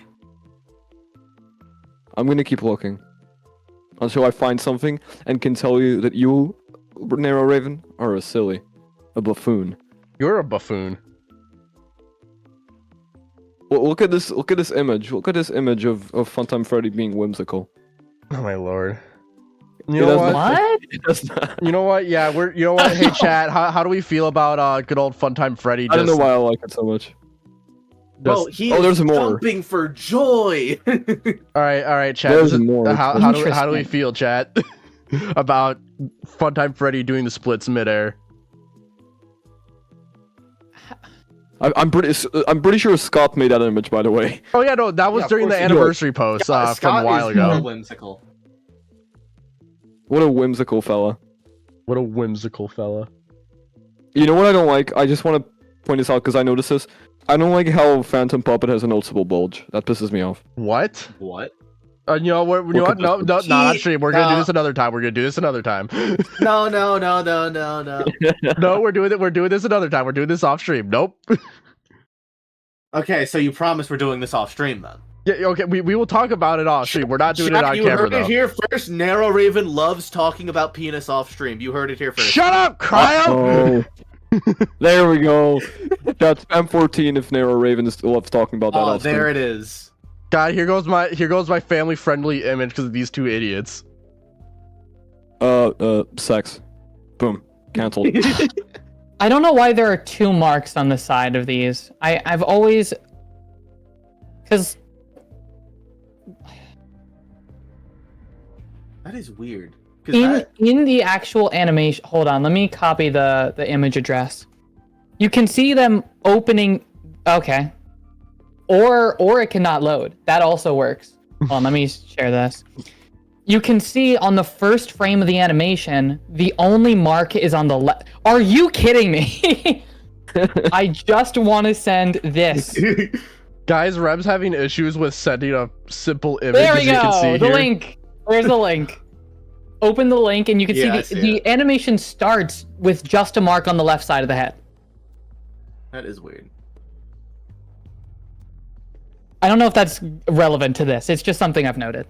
I'm gonna keep looking until I find something and can tell you that you, Narrow Raven, are a silly, a buffoon. You're a buffoon. Well, look at this image. Look at this image of Funtime Freddy being whimsical. Oh my lord. It You know does what? What? It does not. You know what? Yeah, you know what? Hey, chat. How do we feel about good old Funtime Freddy? I don't know why I like it so much. Bro, he Oh, is there's more. jumping for joy. All right, chat. There's This is- more. How do we Interesting. feel, chat? About Funtime Freddy doing the splits midair? I'm pretty sure Scott made that image, by the way. Oh yeah, no, that was Yeah, of during the course he did. anniversary post from a Scott while is ago. more whimsical. What a whimsical fella. What a whimsical fella. You know what I don't like? I just want to point this out because I noticed this. I don't like how Phantom Puppet has a noticeable bulge. That pisses me off. What? What? You know what? You know Look what? at No, this. no, no, not stream. We're gonna do No. this another time. We're gonna do this another time. No. No, we're doing it. We're doing this another time. We're doing this off stream. Nope. Okay, so you promise we're doing this off stream then? Yeah, okay. We will talk about it off stream. We're not doing it on you camera heard though. it here first. Narrow Raven loves talking about penis off stream. You heard it here first. Shut up, Cryo. Oh, there we go. That's M14 if Narrow Raven still loves talking about that. Oh, off screen. there it is. God, here goes my family friendly image because of these two idiots. Sex. Boom. Cancelled. I don't know why there are 2 marks on the side of these. I've always, because That is weird. 'Cause in the actual animation, hold on, let me copy the image address. You can see them opening. Okay, or it cannot load. That also works. Hold on, let me share this. You can see on the first frame of the animation, the only mark is on the left. Are you kidding me? I just want to send this. Guys, Reb's having issues with sending a simple image. There as we you can see go. The here. link. Where's the link? Open the link and you can Yeah, I see see the it. animation starts with just a mark on the left side of the head. That is weird. I don't know if that's relevant to this. It's just something I've noted.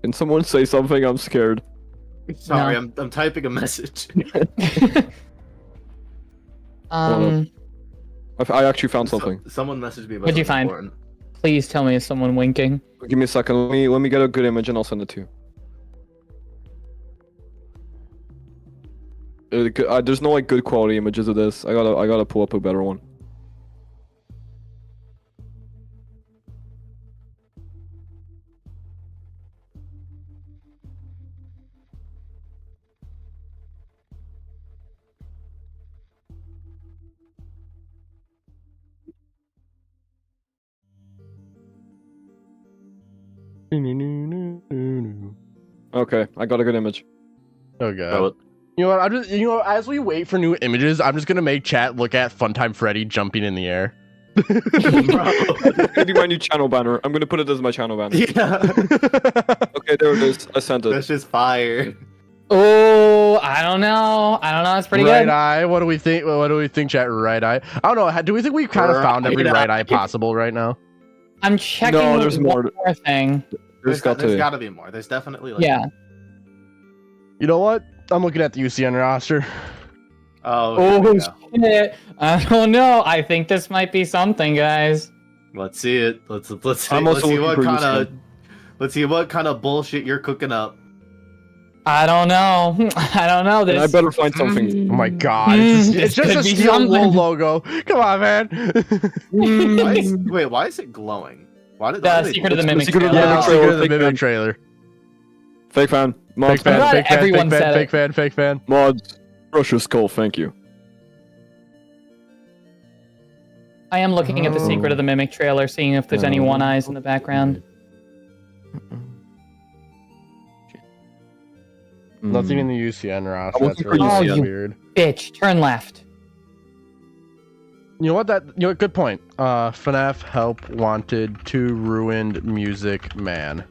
Can someone say something? I'm scared. Sorry, No. I'm typing a message. um, I actually found something. Someone messaged me about What'd you something find? important. please tell me it's someone winking. Give me a second. Let me get a good image and I'll send it to you. There's no like good quality images of this. I gotta pull up a better one. Okay, I got a good image. Oh god. You know what? I'm just as we wait for new images, I'm just gonna make chat look at Funtime Freddy jumping in the air. It's gonna be my new channel banner. I'm gonna put it as my channel banner. Yeah, Okay, there it is. I sent it. that's just fire. Oh, Oh, I don't know. It's pretty right good. eye. What do we think? What do we think, chat? Right eye. I don't know. Do we think we've kind of found every right eye possible right now? I'm checking No, there's one more. more thing. There's got there's to. got to be more. There's definitely like. Yeah. You know what? I'm looking at the UCN roster. Oh. Oh, Here we go. shit. I don't know. I think this might be something, guys. Let's see it. Let's see. I'm Let's also see looking what for kind of. UCN. Let's see what kind of bullshit you're cooking up. I don't know. I don't know. And I This. better find something. Oh my god! It's This just could a be steel wool something. logo. Come on, man. Wait, why is it glowing? Why did The they Secret of the glow? Mimic Secret of the trailer. Mimic Secret of the Fake Mimic fan. trailer. Fake fan. Fake Mods. fan. glad Fake fan. everyone Fake fan. said Fake it. fan. Fake fan. Mods. Crush your skull. Thank you. I am looking at the Secret of the Mimic trailer, seeing if there's any one eyes in the background. Nothing in the UCN roster. I'm That's looking for really UCN. weird. Bitch, turn left. You know what? Good point. FNAF help wanted to ruined Music Man.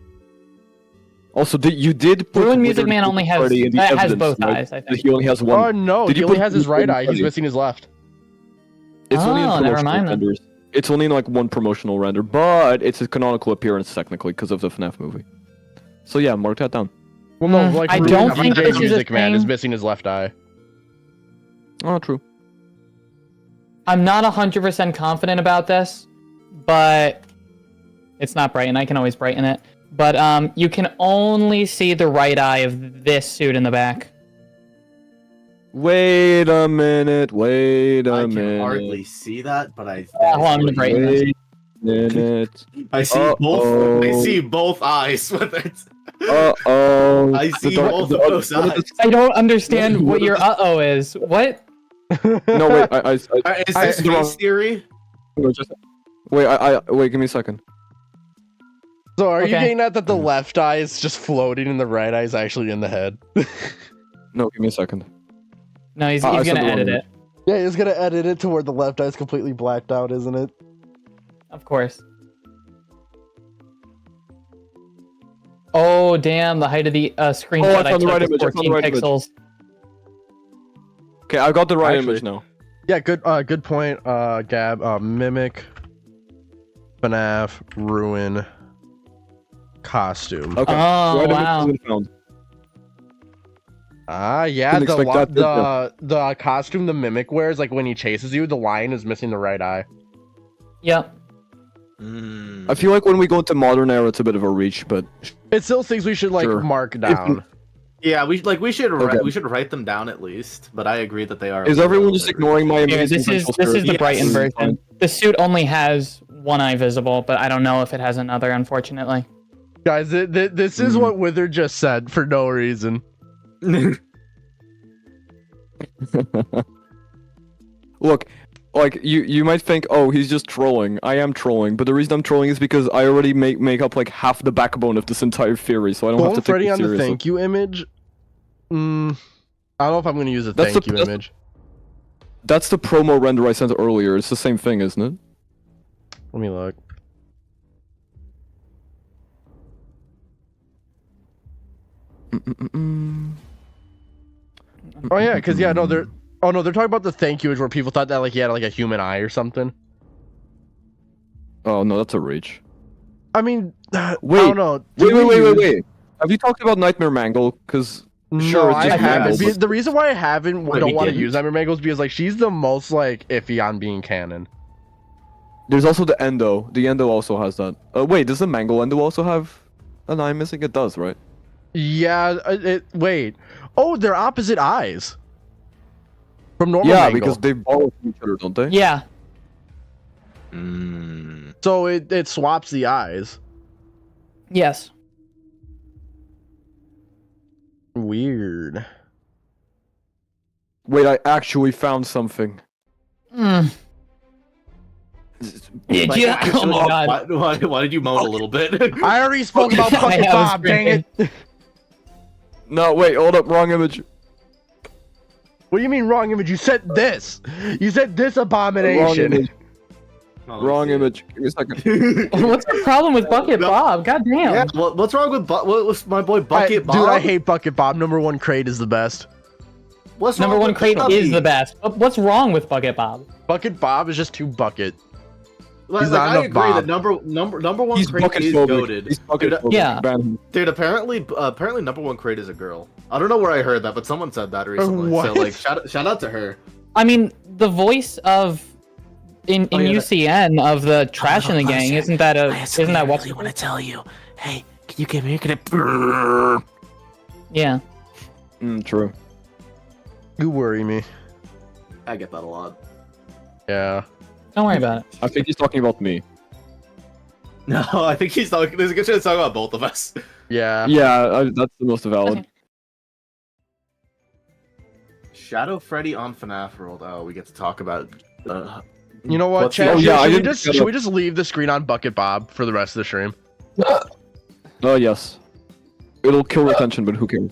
Also, you did put Ruined Music Withered Man only has Freddy in the has evidence, both right? eyes, I That think. he only has one. Oh no, Did he you only put has his right Withered eye. He's Freddy? missing his left. It's only in Oh, never promotional mind then. renders. It's only in like one promotional render, but it's a canonical appearance technically because of the FNAF movie. So yeah, mark that down. Well, no, like I ruined don't think DJ this is a Music Man is thing. missing his left eye. Oh, true. I'm not 100% confident about this, but it's not bright, and I can always brighten it. But you can only see the right eye of this suit in the back. Wait a minute. Wait a I can minute. hardly see that, but I. Hold on, I'm gonna brighten this. Wait a minute. I see both. I see both eyes with it. Uh-oh. I see both of those eyes. I don't understand what your uh-oh is. What? No, wait. I Is this the wrong- face theory? wait. Give me a second. So are you Okay. getting at that the left eye is just floating and the right eye is actually in the head? No, give me a second. No, he's I gonna said the wrong edit one. it. Yeah, he's gonna edit it to where the left eye is completely blacked out, isn't it? Of course. Oh, damn, the height of the screenshot Oh, I I found the took right is image, I found 14 the right image. pixels. Okay, I got the right Actually- image now. Yeah, good point, Gab. Mimic, FNAF, Ruin, Costume. Okay. Oh, right wow. image has been found. Yeah, Didn't expect that, the costume the Mimic wears, like when he chases you, the lion is missing the right eye. Yep. I feel like when we go into modern era, it's a bit of a reach, but It's still things we should like Sure. mark down. Yeah, we should Okay. we should write them down at least. But I agree that they are. is everyone just ignoring my Here, amazing this is visual the spirit? Brighton Yes. version. The suit only has one eye visible, but I don't know if it has another, unfortunately. Guys, this is what Wither just said for no reason. Look, like you might think, oh, he's just trolling. I am trolling, but the reason I'm trolling is because I already make up like half the backbone of this entire theory, so I don't have to Bone take Freddy it on the seriously. thank you image. I don't know if I'm gonna use a That's thank the- you that's- image. That's the promo render I sent earlier. It's the same thing, isn't it? Let me look. Oh yeah, because they're talking about the thank you image where people thought that like he had like a human eye or something. Oh no, that's a reach. I mean, I Wait, don't know. Did we use- wait. Have you talked about Nightmare Mangle? Because No, Sure, it's I just haven't. Mangle, The reason why I haven't, Wait, don't we want to didn't? use Nightmare Mangle is because like she's the most like iffy on being canon. there's also the Endo. The Endo also has that. Wait, does the Mangle Endo also have an eye missing? It does, right? Yeah. Wait. Oh, they're opposite eyes. From normal Yeah, Mangle. because they borrow from each other, don't they? Yeah. So it swaps the eyes. Yes. Weird. Wait, I actually found something. Mm. Did Like, you? actually, Oh my god. why did you moan a little bit? I already spoke about I fucking have a Bob. Dang it. No, wait, hold up, wrong image. What do you mean wrong image? You said this. You said this Wrong abomination. image. Oh, Wrong let's image. Give me a second. see it. What's the problem with Bucket Bob? God damn. Yeah, what's wrong with what was my boy Bucket Bob? Dude, I hate Bucket Bob. #1 crate is the best. What's Number wrong one with crate Duckie? is the best. What's wrong with Bucket Bob? Bucket Bob is just too bucket. Like, He's like, not I enough agree Bob. that number one He's crate bucket is phobic. goated. He's bucket phobic. Yeah. Ban him. Dude, apparently number one crate is a girl. I don't know where I heard that, but someone said that recently. What? So like, shout out to her. I mean, the voice of in Oh, yeah, UCN of the trash in the gang isn't that what? want to tell you. Hey, can you give me Yeah. True. You worry me. I get that a lot. Yeah. Don't worry about it. I think he's talking about me. No, I think he's talking. There's a good chance to talk about both of us. Yeah. Yeah, that's the most valid. Shadow Freddy on FNAF World. Oh, we get to talk about. You know what, What's the- Chad? Oh, yeah, I should, we didn't just, shut should up. we just leave the screen on Bucket Bob for the rest of the stream? Oh yes. It'll kill retention, but who cares?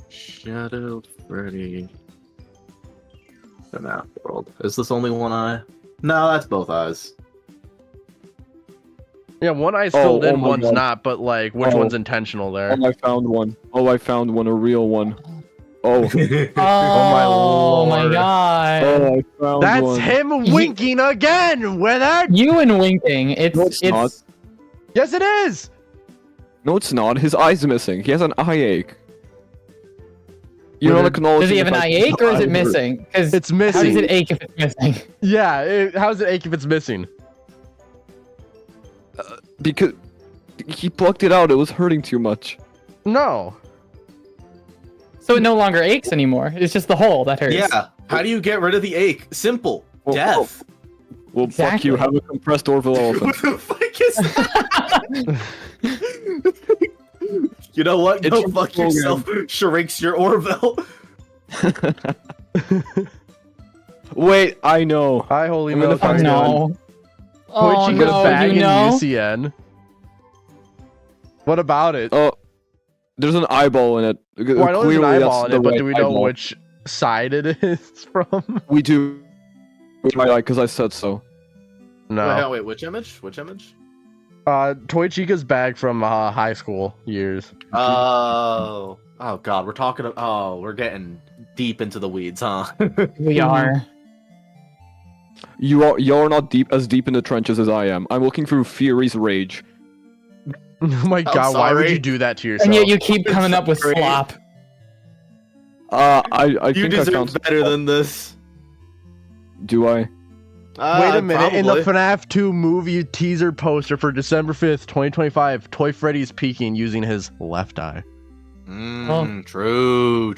Shadow Freddy. FNAF World. Is this only one eye? No, that's both eyes. Yeah, one eye's Oh, filled in, oh my one's God. not, but like, which Oh. one's intentional there? Oh, I found one. Oh, I found one. A real one. Oh. Oh my lord. god. Oh, I found That's one. him winking again, Wizard! You and winking. No, it's not. Yes, it is! No, it's not. His eye's missing. He has an eye ache. You're Whether- not acknowledging. Does he have the an fact eye that ache or is his it eye hurt. missing? Because It's how does missing. it ache if it's missing? Yeah, how does it ache if it's missing? Because he plucked it out. It was hurting too much. No. So it no longer aches anymore. It's just the hole that hurts. Yeah. How do you get rid of the ache? Simple. Well, Death. Well, fuck you. Exactly. Have a compressed Orville elephant. What the fuck is that? You know what? It's Go your fuck program. yourself. Shrinks your Orville. Wait, I know. Hi, holy I'm gonna milk. Oh find no. Oh Twitch, you got a bag no, you in know? UCN. What about it? Oh, there's an eyeball in it. Well, I know there's an Clearly, eyeball that's in it, the but right do we know eyeball. which side it is from? We do. Because I said so. No. Wait, which image? Which image? Toy Chica's bag from high school years. Oh god, we're getting deep into the weeds, huh? We are. You're not as deep in the trenches as I am. I'm looking through Fury's rage. Oh my god, why would sorry. you do that to yourself? And yet you keep coming up with Great. slop. I You think I deserve found. better than this. Do I? Wait a minute, in the Probably. FNAF 2 movie teaser poster for December 5th, 2025, Toy Freddy's peeking using his left eye. True.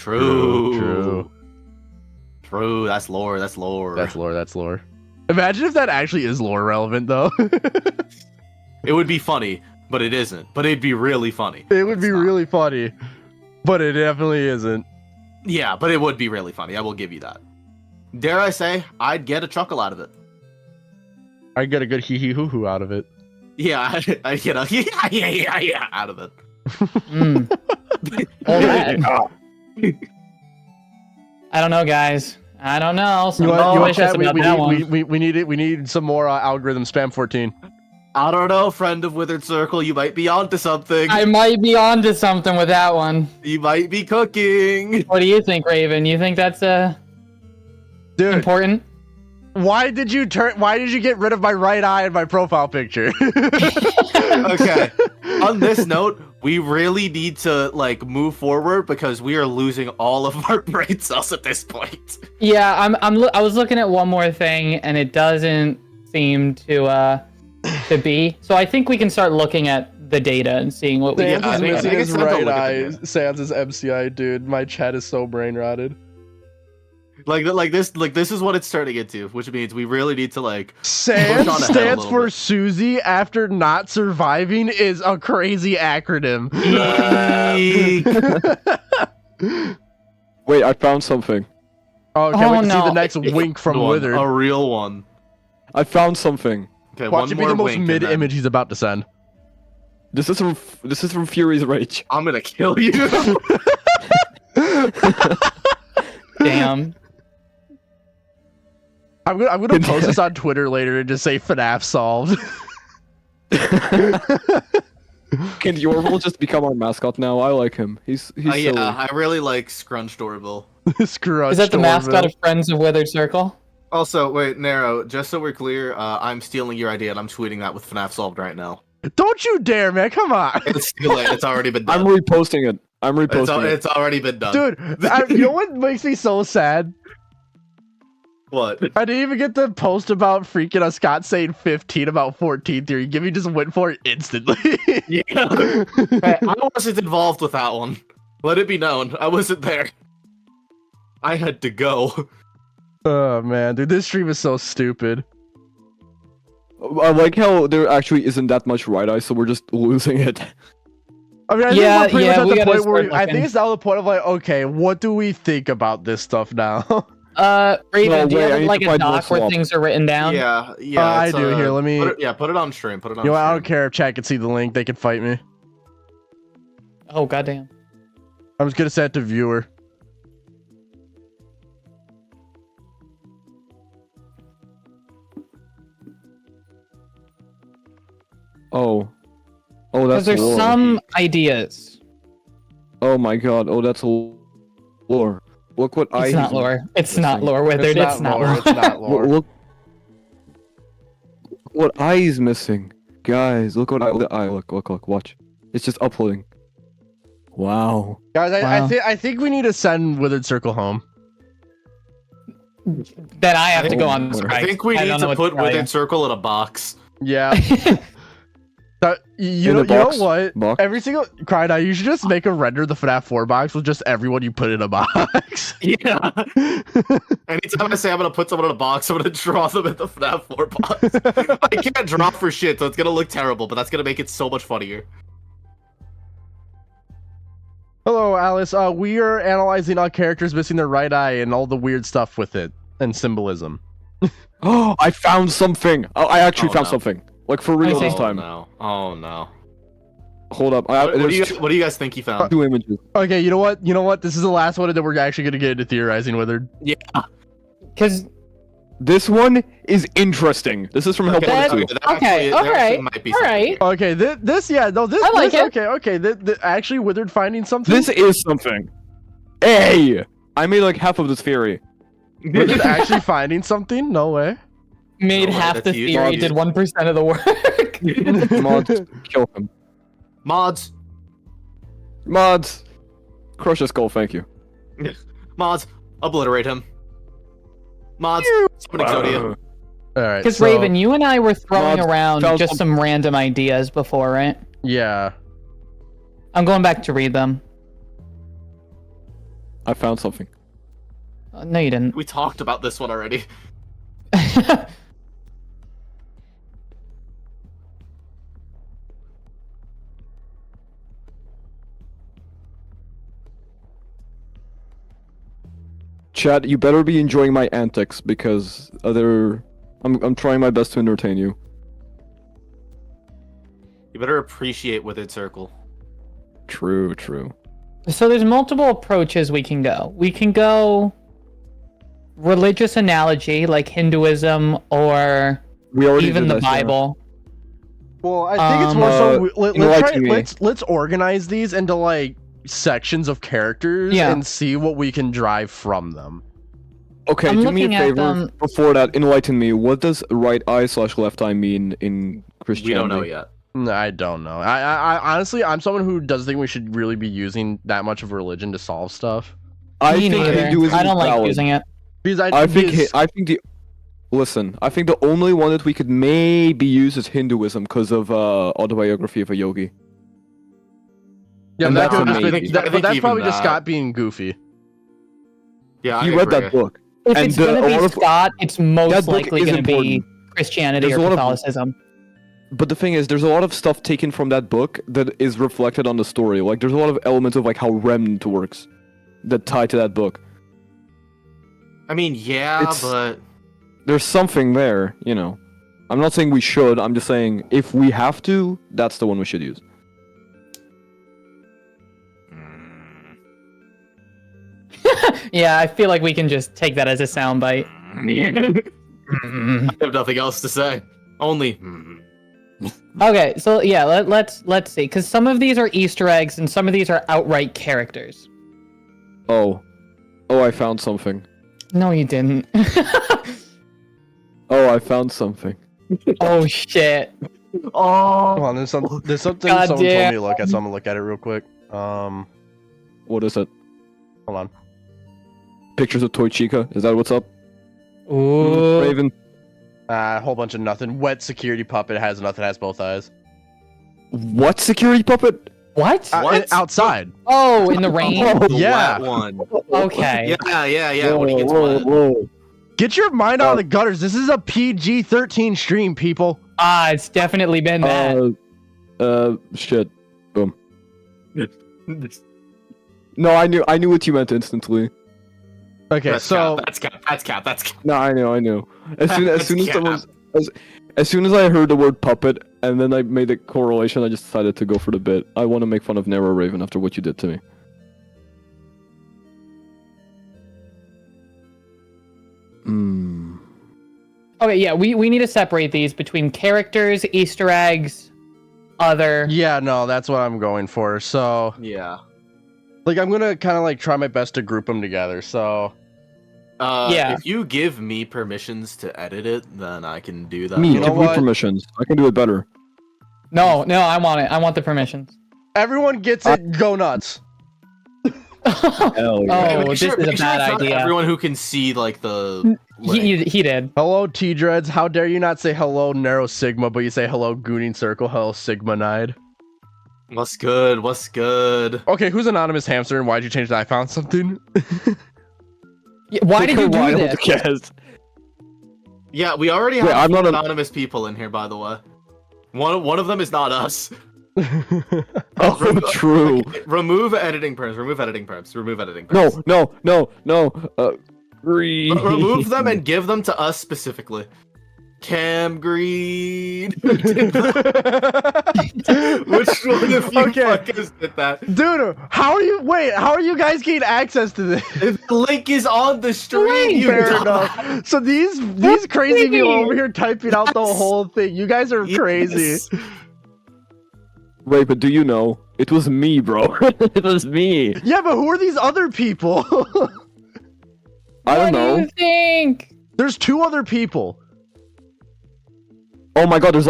That's lore. That's lore. Imagine if that actually is lore relevant, though. It would be funny, but it isn't. But it'd be really funny. It would be It's not. really funny, but it definitely isn't. Yeah, but it would be really funny. I will give you that. Dare I say, I'd get a chuckle out of it. I get a good hee hee hoo hoo out of it. Yeah, I'd get a yeah out of it. Mm. All that. I don't know, guys. I don't know. You want, Delicious chat? about that one. We need some more algorithm spam 14. I don't know, friend of Withered Circle. You might be onto something. I might be onto something with that one. You might be cooking. What do you think, Raven? You think that's Dude, important? why did you get rid of my right eye in my profile picture? Okay. On this note, we really need to like move forward because we are losing all of our brain cells at this point. Yeah, I was looking at one more thing, and it doesn't seem to be. So I think we can start looking at the data and seeing what we Sans Yeah, I is think- I missing think his it's time to right look at eye. the Sans is MCI, dude. My chat is so brain rotted. Like this is what it's turning into, which means we really need to like SANS Push on ahead a stands little for bit. Susie after not surviving is a crazy acronym. Wait, I found something. Oh, can't Oh, wait to see no. the next wink from One, Withered. a real one. I found something. Okay, Watch one it be more the most wink and mid then image he's about to send. This is from Fury's rage. I'm gonna kill you. Damn. I'm gonna post this on Twitter later and just say FNAF solved. Can the Orville just become our mascot now? I like him. He's silly. Yeah, I really like Scrunched Orville. Screw Is that the mascot of Friends of Withered Circle? Also, wait, Nero, just so we're clear, I'm stealing your idea and I'm tweeting that with FNAF solved right now. Don't you dare, man! Come on, It's too late. It's already been done. I'm reposting it. I'm reposting it. It's already been done. dude. You know what makes me so sad? What? I didn't even get the post about freaking Scott saying 15 about 14 theory. Gibby just went for it instantly. Yeah. Hey, I wasn't involved with that one. Let it be known. I wasn't there. I had to go. Oh man, dude, this stream is so stupid. I like how there actually isn't that much right eye, so we're just losing it. I mean, I Yeah, think we're pretty yeah, much we at the gotta point where start I think looking. it's now the point of like, okay, what do we think about this stuff now? Raven, No, do you wait, I have need like to a find more doc where swap. things are written down? Yeah. I it's, do. Here, let me- put it on stream. Put it on You know what, stream. I don't care if chat can see the link. They can fight me. Oh, goddamn. I'm just gonna set it to viewer. Oh, Because that's there's lore. some ideas. Oh my god. Oh, that's lore. Look what It's not lore. It's not lore, Withered. It's not lore. It's not lore. Look what eye is missing, guys. Look what eye. Look. Watch. It's just uploading. Wow. Guys, Wow. I think we need to send Withered Circle home. Then I have to go on I strike. I think we don't need know to what put tell you. Withered Circle in a box. Yeah. You In know, the box? you know what? Box? Every single Cry you should just make a render of the FNAF 4 box with just everyone you put in a box. Yeah. Anytime I say I'm gonna put someone in a box, I'm gonna draw them in the FNAF 4 box. I can't draw for shit, so it's gonna look terrible, but that's gonna make it so much funnier. Hello, Alice. We are analyzing all characters missing their right eye and all the weird stuff with it and symbolism. Oh, I found something. Oh, I actually Oh, found no. something. Like for real see. this time. No. Oh no. Hold up. What do There's you guys think you found? 2 images. Okay, you know what? You know what? This is the last one that we're actually gonna get into theorizing, Withered. Yeah. Because This one is interesting. This is from Help That- 2. okay, alright, alright. Okay, this yeah, no, this I like it. okay. Actually, Withered finding something. This is something. Hey! I made like half of this theory. Withered actually finding something? No way. made No way, half the that's huge. theory, did 1% of the work. Mods, kill him. Mods. Mods, crush his skull, thank you. Mods. Obliterate him. Mods. Summon Exodia. All right. Because so, Raven, you and I were throwing Mods around found just some random ideas before, right? Yeah. I'm going back to read them. I found something. No, you didn't. We talked about this one already. Chad, you better be enjoying my antics because I'm trying my best to entertain you. You better appreciate Withered Circle. True. So there's multiple approaches we can go. We can go religious analogy like Hinduism or We already even did the that, yeah. Bible. Well, I think it's more so. enlighten me. Let's organize these into like sections of characters Yeah. and see what we can drive from them. Okay, I'm do me a looking at favor. them- Before that, enlighten me. What does right eye / left eye mean in Christianity? We don't know yet. No, I don't know. I honestly, I'm someone who doesn't think we should really be using that much of religion to solve stuff. I Me think neither. Hinduism I don't is like valid. using it. Because I think because- listen. I think the only one that we could maybe use is Hinduism because of autobiography of a yogi. yeah, and that that's could just amazing. be, that, I but think that's even probably just that- Scott being goofy. Yeah, I You read agree. that book. If And it's the- going a to lot be of- Scott, it's That most book likely is going to be important. Christianity There's or a lot of- Catholicism. But the thing is, there's a lot of stuff taken from that book that is reflected on the story. Like, there's a lot of elements of like how Remnant works that tie to that book. I mean, yeah, It's- but There's something there, you know. I'm not saying we should. I'm just saying if we have to, that's the one we should use. Yeah, I feel like we can just take that as a soundbite. I have nothing else to say. Only. Okay, so yeah, let's see, because some of these are Easter eggs and some of these are outright characters. Oh, I found something. No, you didn't. Oh, I found something. Oh shit. Hold on, there's something God someone told me damn. to look at, so I'm gonna look at it real quick. What is it? Hold on. Pictures of Toy Chica? Is that what's up? Ooh. Raven. A whole bunch of nothing. Wet security puppet has nothing. Has both eyes. What security puppet? What? What? Outside. Oh, in the rain. Oh, The Yeah. wet one. Okay. Yeah. When he gets wet. Get your mind out of the gutters. This is a PG-13 stream, people. It's definitely been that. Shit. Boom. No, I knew what you meant instantly. Okay, That's so cap. That's cap. No, I knew. As soon as Yeah. someone, as soon as I heard the word puppet, and then I made the correlation, I just decided to go for the bit. I want to make fun of Nero Raven after what you did to me. Okay, yeah, we need to separate these between characters, Easter eggs, other. yeah, no, that's what I'm going for. So, Yeah. like, I'm gonna kind of like try my best to group them together. So, Yeah. If you give me permissions to edit it, then I can do that. Me, you know give me what? permissions. I can do it better. No, I want it. I want the permissions. everyone gets it. Go nuts. Hell yeah. Oh, this is a Make sure bad it's not idea. Everyone who can see like the. link. He did. Hello, T-Dreads. How dare you not say hello, Narrow Sigma, but you say hello, Gooning Circle. Hello, Sigma Nide. What's good? What's good? Okay, who's Anonymous Hamster and why'd you change that? I found something. Yeah, why did you do Wild this? guess. Yeah, we already Wait, have I'm not anonymous people in here, by the way. One of them is not us. Oh, true. Remove editing perms. Remove editing perms. Remove editing perms. No. Green. Remove them and give them to us specifically. Cam Green. Which one of you Okay. fuckers did that? Dude, how are you guys getting access to this? The link is on the stream. You Fair dumbass. enough. So these crazy people over here typing out the whole thing. You guys are crazy. Yes. Wait, but do you know? It was me, bro. It was me. Yeah, but who are these other people? I don't What do know. you think? There's two other people. Oh my god, there's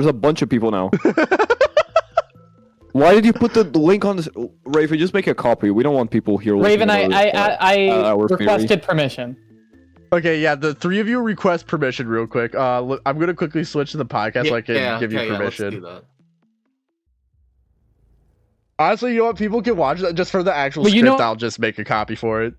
a bunch of people now. Why did you put the link on this? Raven, just make a copy. We don't want people here. Raven, looking at our theory. requested permission. Okay, yeah, the three of you request permission real quick. I'm gonna quickly switch to the podcast so I can give you let's do permission. that. Honestly, you know what? People can watch that just for the actual Well, you script. know- I'll just make a copy for it.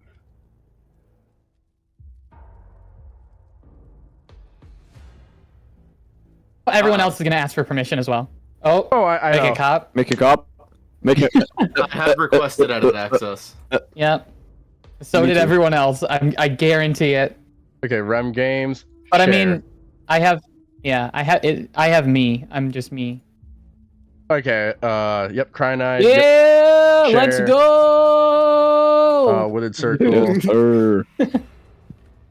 Everyone else is gonna ask for permission as well. Oh, Oh, I make know. a cop. Make a cop. Make it. I have requested edit access. Yep. So Me did too. everyone else. I guarantee it. Okay, Rem Games. But I share. mean, I have me. I'm just me. Okay, yep, Cry Night. Yeah, Yep, let's share. go. Wooded Circle. Sir.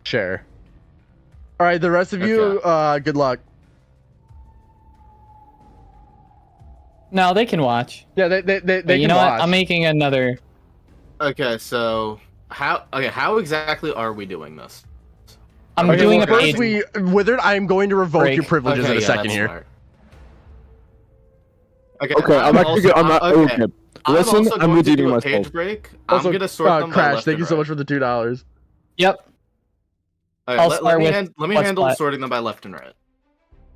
Share. All right, the rest of you, good luck. No, they can watch. Yeah, they But can you know watch. what? I'm making another. Okay, so how exactly are we doing this? I'm Okay, doing well, a first page. Withered, I am going to revoke Break. your privileges in a second that's here. smart. Okay, I'm actually. I'm not. Okay. Listen, also I'm going to redeeming do a myself. page break. Also, I'm gonna sort them by Crash, left thank and you so right. much for the $2. Yep. Alright, I'll let start me, with let me what's handle what. sorting them by left and right.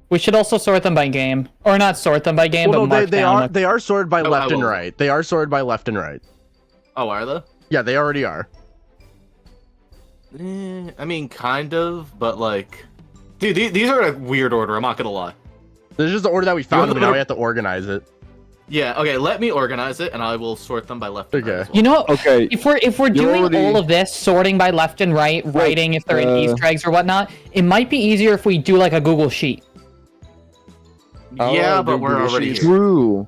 We should also sort them by game, or not sort them by game, Well, but no, mark they down. are they are sorted by Oh, left I and will. right. They are sorted by left and right. Oh, are they? Yeah, they already are. I mean, kind of, but like, dude, these are in a weird order. I'm not gonna lie. This is just the order that we found want them, and the now order- we have to organize it. Yeah. Okay. Let me organize it, and I will sort them by left. And right Okay. as well. You know, Okay. if we're You doing already- all of this, sorting by left and right, writing if they're in Easter eggs or whatnot, it might be easier if we do like a Google Sheet. Yeah, Oh, but dude, we're Google already Sheets. here. True.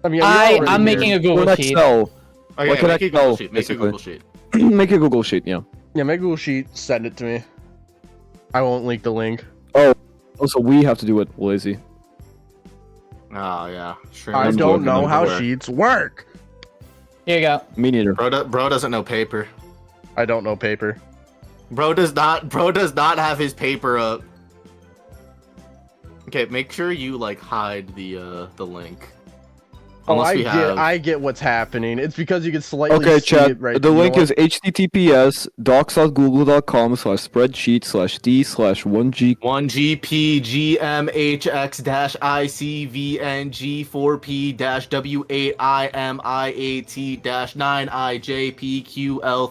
I mean, yeah, we're already I'm here. making a Or Google an Sheet. Excel. Okay, Like an make a Google Excel, sheet. Make a basically. Google sheet. Make a Google sheet. Yeah. Yeah, make a Google Sheet. Send it to me. I won't link the link. Also, we have to do it, lazy. Oh yeah. Sure. I I'm don't joking, know I'm how joking. sheets work. Here you go. Me neither. Bro doesn't know paper. I don't know paper. Bro does not have his paper up. Okay, make sure you like hide the link. Oh, Unless we have. I get what's happening. It's because you can slightly Okay, see chat. it right. The you know link what? is https://docs.google.com/spreadsheet/d/1g.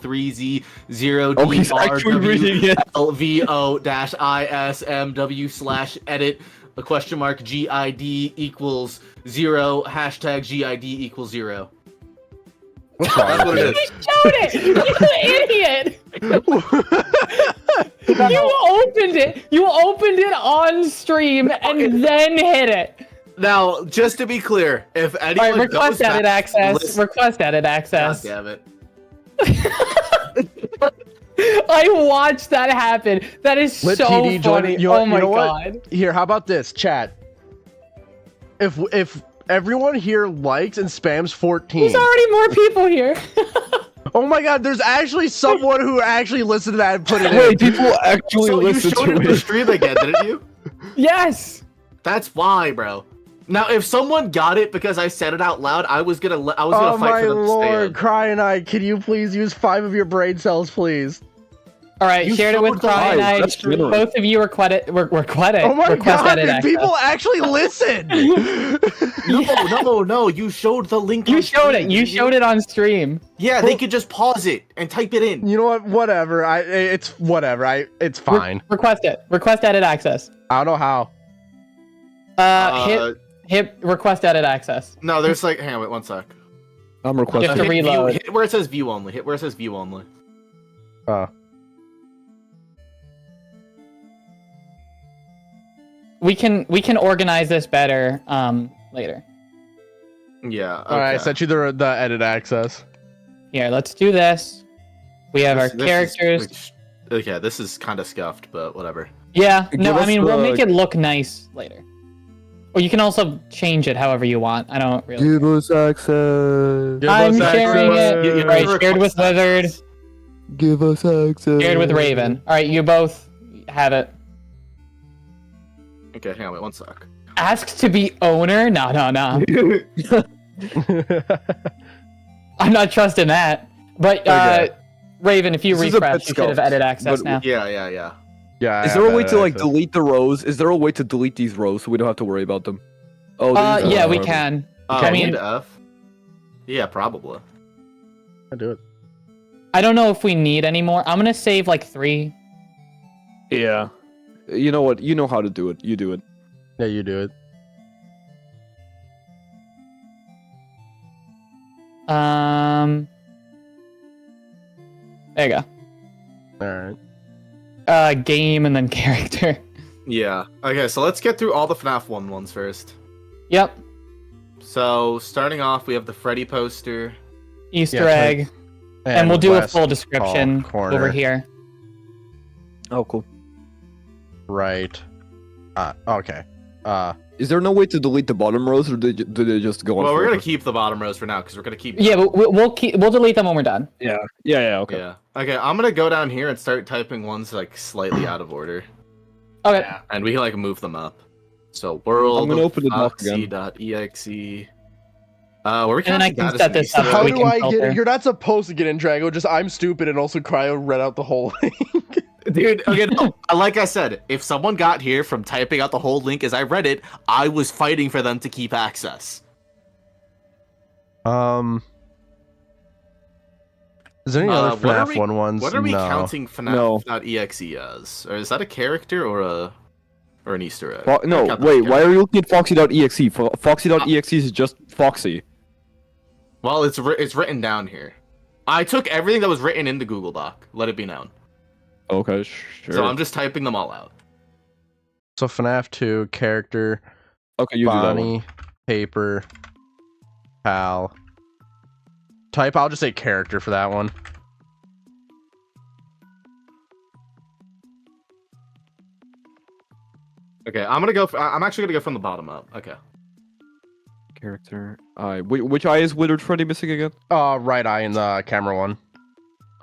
1GPGMHX-ICVNG4P-W8IMIAT-9IJPQL3Z0 Oh, he's actually reading it. LVO-ISMW/edit a question mark GID equals 0 hashtag GID equals 0. What's wrong That's what with it you? is. Showed it. You idiot. You opened it. You opened it on stream and then hit it. Now, just to be clear, if All anyone right, request goes edit back, access. listen- Request edit God access. damn it. I watched that happen. That is Let so TD join funny. it. You know- Oh my you know what? god. Here, how about this, chat? If everyone here likes and spams 14. There's already more people here. Oh my god, there's actually someone who actually listened to that and put it Wait, in. people actually So you listen showed to it in the it. stream again, didn't you? Yes. That's why, bro. Now, if someone got it because I said it out loud, I was gonna Oh fight my for them to stay lord, in. Cryonite, can you please use 5 of your brain cells, please? All right, You shared it with showed the live, Cyanide. that's generous. Both of you request Oh my god, edit did access. people actually listen? No, you showed the link. You on showed stream, it. You didn't showed it on stream. Yeah, they could just pause it and type it in. You know what? Whatever. It's whatever. It's fine. Request it. Request edit access. I don't know how. Hit request edit access. No, there's like, hang on, wait, one sec. I'm Just requesting. to Hit reload. hit where it says view only. Hit where it says view only. Oh. We can organize this better later. Yeah. Okay. Alright, I sent you the edit access. Here, let's do this. We have our This is- characters. okay, this is kind of scuffed, but whatever. Yeah, Give no, I us mean we'll the- make it look nice later. Or you can also change it however you want. I don't really. Give us access. Give I'm us sharing access. it. You- All right, you shared with request Wizard. access. Give us access. Shared with Raven. All right, you both have it. Okay, hang on, wait, one sec. Asked to be owner? No. I'm not trusting that. But Okay. Raven, if you This is a bit refresh, you should have scuffed, edit access but now. Yeah. Yeah. I Is there have a way edit to like access. delete the rows? Is there a way to delete these rows so we don't have to worry about them? Oh, these Yeah, are- we can. I I mean- mean, F. Yeah, probably. I do it. I don't know if we need any more. I'm gonna save like 3. Yeah. You know what? You know how to do it. You do it. Yeah, you do it. There you Alright. go. Game and then character. Yeah. Okay, so let's get through all the FNAF 1 ones first. Yep. So, starting off, we have the Freddy poster. Easter Yeah, egg. And we'll do a west full description corner. over here. Oh, cool. Right. Okay. Is there no way to delete the bottom rows, or do they just go on? Well, we're gonna forever? keep the bottom rows for now, because we're gonna keep... Yeah, but we'll delete them when we're done. Yeah. Okay. Yeah. Okay, I'm gonna go down here and start typing ones, like, slightly out of order. Okay. And we can, like, move them up. So, world I'm gonna open the doc again. Foxy.exe. Where we And then I counting can that as set an this Easter up egg? so How we do can I filter. get it? You're not supposed to get in Drago, just I'm stupid and also Cryo read out the whole link. Dude, okay, no, like I said, if someone got here from typing out the whole link as I read it, I was fighting for them to keep access. Is there any other what are FNAF we- 1 ones? What are we No. counting No. FNAF.exe as? Or is that a character or an Easter egg? No, I count that wait. as Why are you looking at Foxy.exe? Foxy.exe is just Foxy. Well, it's written down here. I took everything that was written in the Google Doc. Let it be known. Okay, sure. So I'm just typing them all out. So FNAF 2, character, Okay, you do that one. Bonnie, paper, pal. Type, I'll just say character for that one. Okay, I'm actually gonna go from the bottom up. Okay. Character eye. Which eye is Withered Freddy missing again? Right eye in the camera one.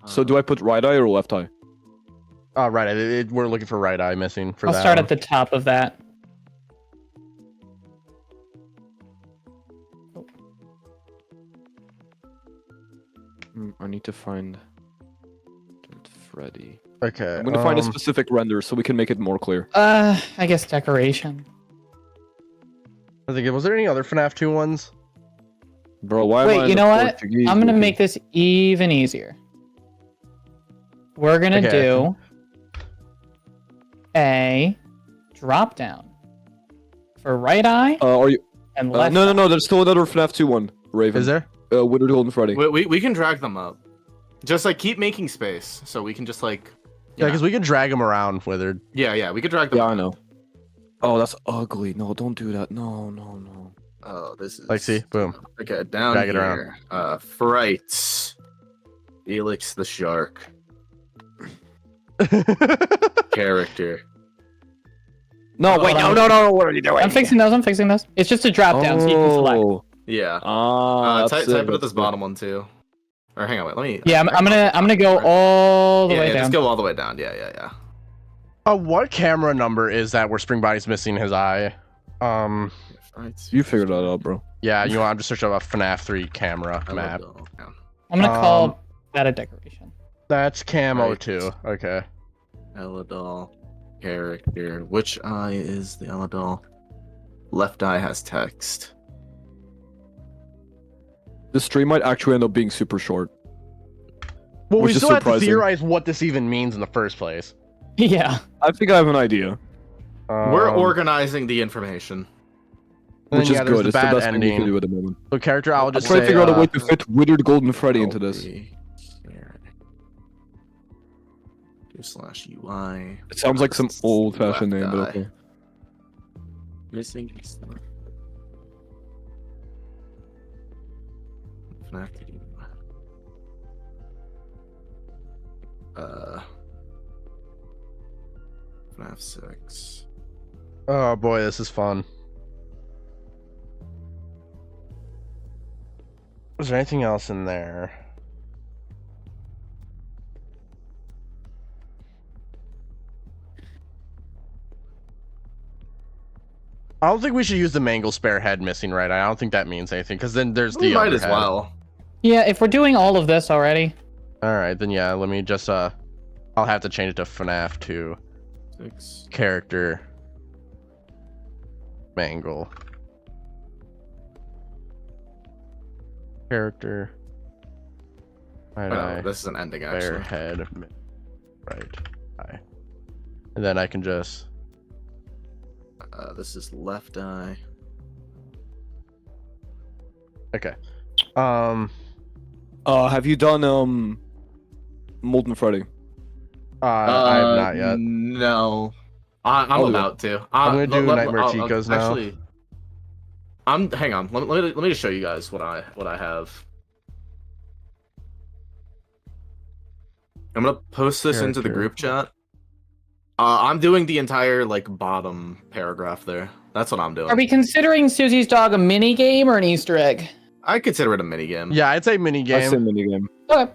So do I put right eye or left eye? Right eye. We're looking for right eye missing for I'll that start one. at the top of that. I need to find Freddy. Okay. I'm gonna find a specific render so we can make it more clear. I guess decoration. I think was there any other FNAF 2 ones? Bro, why am I Wait, in you the know what? Portuguese I'm gonna looking? make this even easier. We're gonna Okay. do a drop down for right eye Are you? and left. No, no, eye. no. There's still another FNAF 2 one. Raven. Is there? Withered Golden Freddy. We can drag them up. Just like keep making space, so we can just like. Yeah, know. because we can drag them around, Withered. Yeah, we could drag them. Yeah, up. I know. Oh, that's ugly. No, don't do that. No. Oh, this is. Like, see, boom. Okay, down Drag it here. Fright. Felix the shark. Character. No, wait, no. What are you doing? I'm fixing those. It's just a drop down, so you can select. Oh. Yeah. That's Type it at that's this bottom one too. Or hang on, wait. Let me. Yeah, I'm gonna go all the way down. Just go all the way down. Yeah. What camera number is that where Spring Body's missing his eye? You figured that out, bro. Yeah, you know, I'm just searching up a FNAF 3 camera map. I'm gonna call that a decoration. That's camo Right. too. Okay. Eladol character. Which eye is the Eladol? Left eye has text. This stream might actually end up being super short. Well, we Which is still have to surprising. theorize what this even means in the first place. Yeah. I think I have an idea, We're Um, organizing the information. then, which yeah, is there's good. the It's the bad best thing we ending. can do at the moment. So character, I'll I'm just trying to say, figure out a way to fit Withered Golden Freddy into this. /UI. It sounds like some old-fashioned name, but Left eye. okay. Missing stuff. FNAF. FNAF 6. Oh boy, this is fun. Was there anything else in there? I don't think we should use the mangle spare head missing right. I don't think that means anything because then there's We the might other as head. well. Yeah, if we're doing all of this already. All right, then yeah, let me just I'll have to change it to FNAF 2 6. character mangle character right Oh, eye this is an ending spare actually. head right eye, and then I can just This is left eye. okay. Have you done Molten Freddy? I have not yet. No, I'm Oh, about to. I'm gonna do Nightmare Chico's now. Actually, hang on. Let me just show you guys what I have. I'm gonna post this into the Character. group chat. I'm doing the entire like bottom paragraph there. That's what I'm doing. Are we considering Susie's dog a mini game or an Easter egg? I consider it a minigame. Yeah, I'd say mini I say game. minigame. Okay.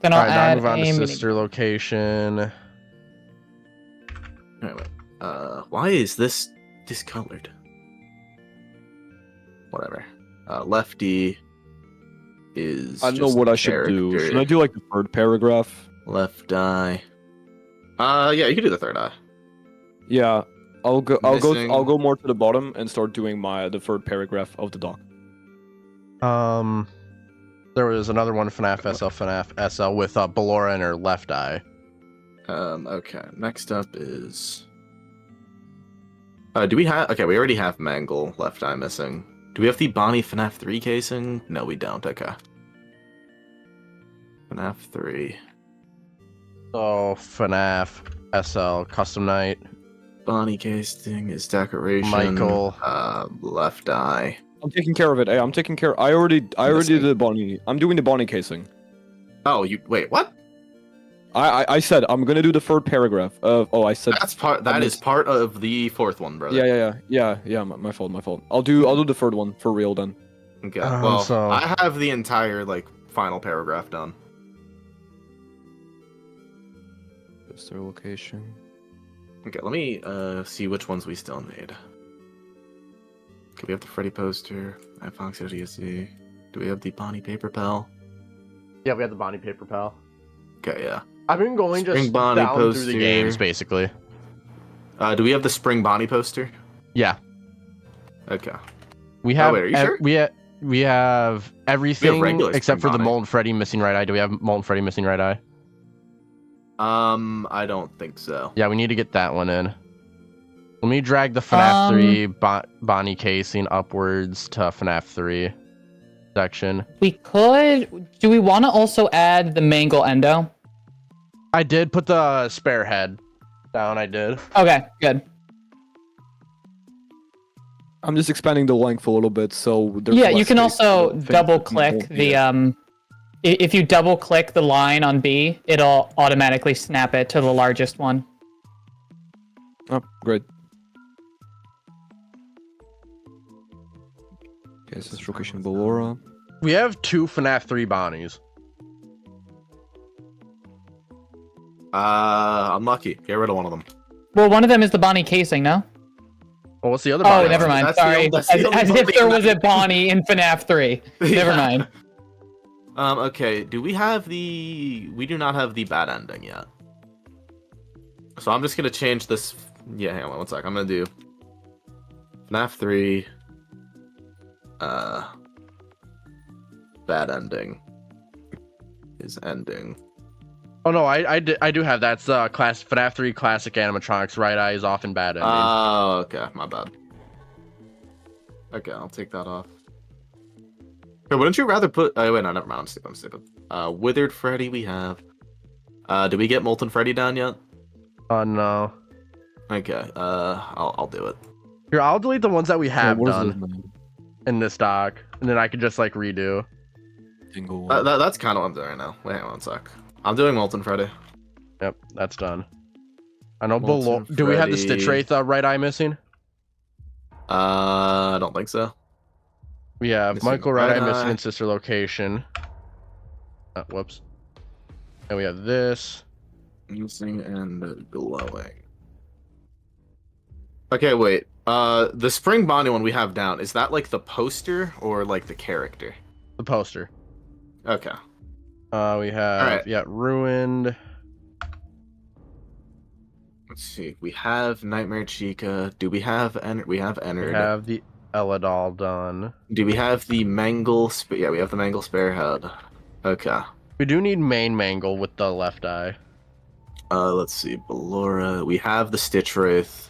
Then All I'll right, now I add move on a to mini sister location. Anyway, why is this discolored? Whatever. Lefty is. I don't know just what I should do. character. Should I do like the third paragraph? Left eye. Yeah, you can do the third eye. Yeah, I'll Missing. go more to the bottom and start doing the third paragraph of the doc. There was another one FNAF SL with Ballora in her left eye. Okay. Next up is. Do we have? Okay, we already have Mangle left eye missing. Do we have the Bonnie FNAF 3 casing? No, we don't. Okay. FNAF 3. So FNAF SL Custom Night. Bonnie casing is decoration. Michael. Left eye. I'm taking care of it. Hey, I'm taking care. I already did the Bonnie. I'm doing the Bonnie casing. Oh, you wait. What? I said I'm gonna do the third paragraph. I said That is part of the fourth one, brother. yeah. My fault. I'll do the third one for real then. Okay. Well, I have the entire like final paragraph done. Poster location. Okay, let me see which ones we still need. Okay, we have the Freddy poster. I have Fox ODSC. Do we have the Bonnie Paper Pal? Yeah, we have the Bonnie Paper Pal. Okay, yeah. I've been going Spring just Bonnie down poster. through the games, basically. Do we have the Spring Bonnie poster? Yeah. Okay. We have. wait, are you sure? We have everything regular except Spring for the Bonnie. Molten Freddy missing right eye. Do we have Molten Freddy missing right eye? I don't think so. Yeah, we need to get that one in. Let me drag the FNAF 3 Bonnie casing upwards to FNAF 3 section. We could. Do we want to also add the Mangle Endo? I did put the spare head down. I did. Okay, good. I'm just expanding the length a little bit, so there's Yeah, you less can space also for things double to click move. the if you double click the line on B, it'll automatically snap it to the largest one. Oh, great. Okay, this is location Ballora. We have 2 FNAF 3 Bonnies. Unlucky. Get rid of one of them. Well, one of them is the Bonnie casing, no? Well, what's the other Oh, Bonnie? never mind. That's the Sorry. only- that's the only As if Bonnie there in was that- a Bonnie in FNAF 3. Never Yeah. mind. Okay, do we have the... We do not have the bad ending yet. So I'm just gonna change this... Yeah, hang on one sec. I'm gonna do... FNAF 3... Bad ending. Is ending. Oh no, I do have that. It's class FNAF 3 classic animatronics. Right eye is often bad ending. Oh, okay. My bad. Okay, I'll take that off. Hey, wouldn't you rather put... Oh, wait, no, never mind. I'm stupid. Withered Freddy we have. Did we get Molten Freddy down yet? Oh no. Okay, I'll do it. Here, I'll delete the ones that we have what is done this name? in this doc, and then I can just like redo. Dingle. That's kind of what I'm doing right now. Wait, hang on one sec. I'm doing Molten Freddy. Yep, that's done. I know Molten below. Do we have the Freddy. Stitch Wraith right eye missing? I don't think so. We have Missing Michael right eye right missing eye. in sister location. Whoops. And we have this. Missing and glowing. Okay, wait. The Spring Bonnie one we have down, is that like the poster or like the character? The poster. Okay. We have Alright. yeah, ruined. Let's see. We have Nightmare Chica. Do we have we have We Ennard? have the Ella doll done. Do we have the Mangle yeah, we have the Mangle Sparehead. Okay. We do need main Mangle with the left eye. Let's see. Ballora. We have the Stitch Wraith.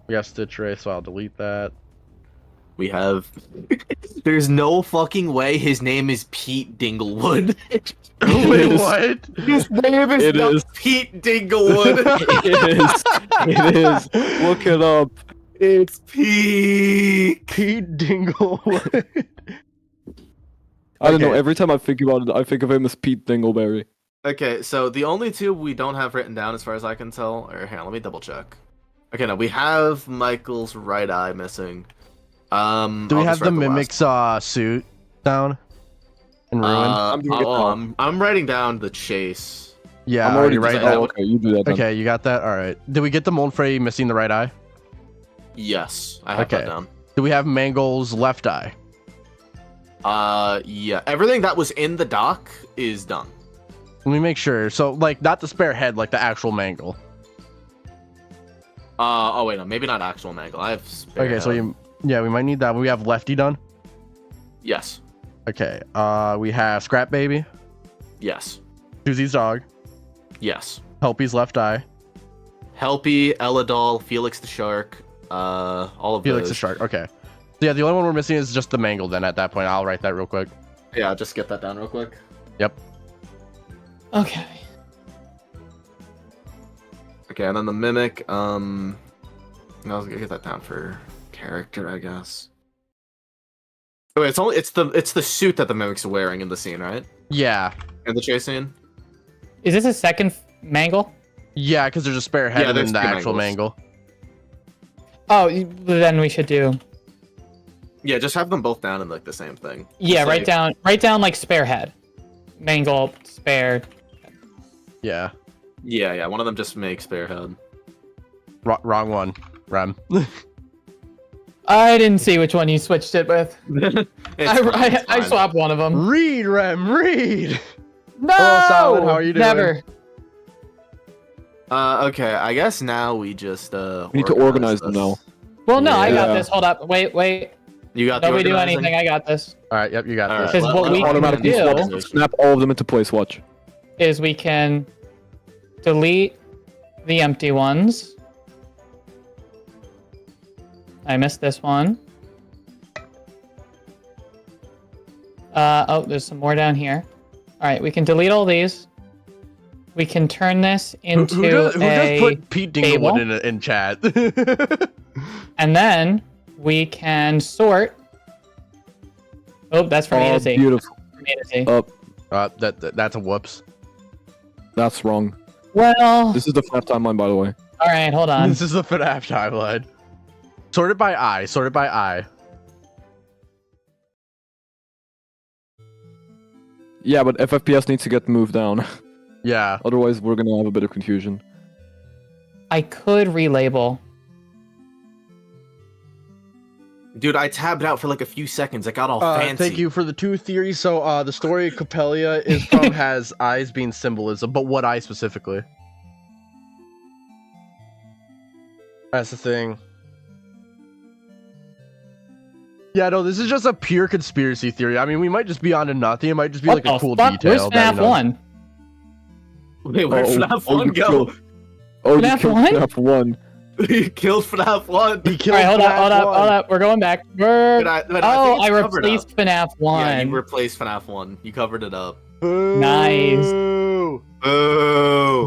We have Stitch Wraith, so I'll delete that. We have... There's no fucking way his name is Pete Dinglewood. Wait, what? His name is It not is. Pete Dinglewood. It is. It is. Look it up. It's Pete. Pete Dinglewood. I don't know. Okay. Every time I think about it, I think of him as Pete Dingleberry. Okay, so the only two we don't have written down as far as I can tell... Or, hang on, let me double check. Okay, no, we have Michael's right eye missing. Do we I'll have just the write last Mimic's suit down? In ruin? I'm doing it now. I'm writing down the chase. Yeah, I'm are already you right designing- now? Oh, okay, you do that then. Okay, you got that? Alright. Did we get the Molten Freddy missing the right eye? Yes, I have Okay. that down. Do we have Mangle's left eye? Yeah, everything that was in the dock is done. Let me make sure. So, like, not the spare head, like the actual Mangle. Oh wait, no, maybe not actual Mangle. I have spare Okay, so head. yeah, we might need that. We have Lefty done. Yes, Okay. We have Scrap Baby, yes, Susie's dog, yes. Helpy's left eye, Helpy, Eladol, Felix the Shark, all of Felix those. the Shark. Okay. So yeah, the only one we're missing is just the Mangle. Then at that point, I'll write that real quick. Yeah, just get that down real quick. Yep. Okay. Okay, and then the Mimic, I was gonna get that down for character, I guess. Oh, wait, it's the suit that the Mimic's wearing in the scene, right? Yeah. In the chase scene? Is this a second mangle? Yeah, because there's a spare head Yeah, and there's then the two actual mangles. mangle. Oh, then we should do. Yeah, just have them both down in like the same thing. Yeah, Just say- write down like spare head, mangle, spare. Yeah. Yeah, one of them just makes spare head. Wrong one, Rem. I didn't see which one you switched it with. I I swapped one of them. Read, Rem, read! No, Hello, Solomon, how are you doing? Never. Okay, I guess now we just We need to organize them this. now. Well, no, I got Yeah. this. Hold up. Wait. You got the Nobody do organizing? anything. I got this. All right, yep, you got All this. right, Because what we can automatically do Snap all of them into place. Watch. is we can delete the empty ones. I missed this one. Oh, there's some more down here. All right, we can delete all these. We can turn this into who just a put Pete table. Dinglewood in chat? And then we can sort. Oh, that's from A Oh, to Z. beautiful. From A to Z. That's a whoops. That's wrong. Well, This is the FNAF timeline, by the way. all right, hold on. This is the FNAF timeline. Sorted by eye. Sorted by eye. Yeah, but FFPS needs to get moved down. Yeah. Otherwise, we're gonna have a bit of confusion. I could relabel. Dude, I tabbed out for like a few seconds. I got all fancy. Thank you for the two theories. So, the story of Copelia is from has eyes being symbolism, but what eye specifically? That's the thing. Yeah, no, this is just a pure conspiracy theory. I mean, we might just be onto nothing. It might just be What like a the cool fuck? detail. Where's that, FNAF you know- 1? Wait, where'd FNAF 1 you go? killed- Oh, you FNAF killed 1? FNAF 1. You killed FNAF 1. He All killed right, hold FNAF 1. up. We're going back. But I think Oh, it's I covered replaced up. FNAF 1. Yeah, you replaced FNAF 1. You covered it up. Boo. Nice. Boo!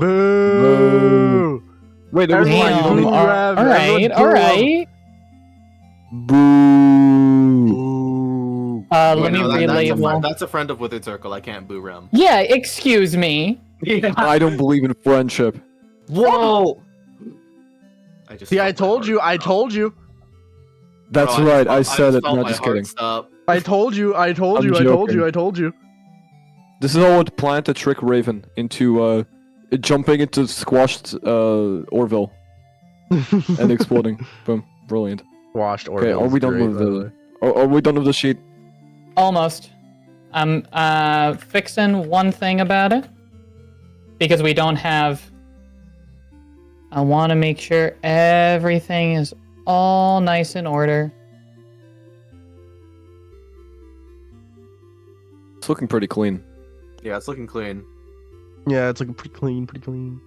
Boo. Wait, there was Everyone, one. you Damn. don't need All Rev. right, all right. Boo. Let Wait, me no, relabel. that's a friend of Withered Circle. I can't boo Rem. Yeah, excuse me. Yeah. I don't believe in friendship. Whoa! See, I told you. I told you. That's Bro, right. I just said it. felt Not my just heart kidding. stop. I told you. I told I'm you. I told you. joking. I told you. This is how I'd plan to trick Raven into jumping into squashed Orville and exploding. Boom. Brilliant. Washed or Okay, are we done with the? Are we done with the sheet? Almost. I'm fixing one thing about it because we don't have. I want to make sure everything is all nice in order. It's looking pretty clean. Yeah, it's looking clean. Yeah, it's looking pretty clean. Pretty clean.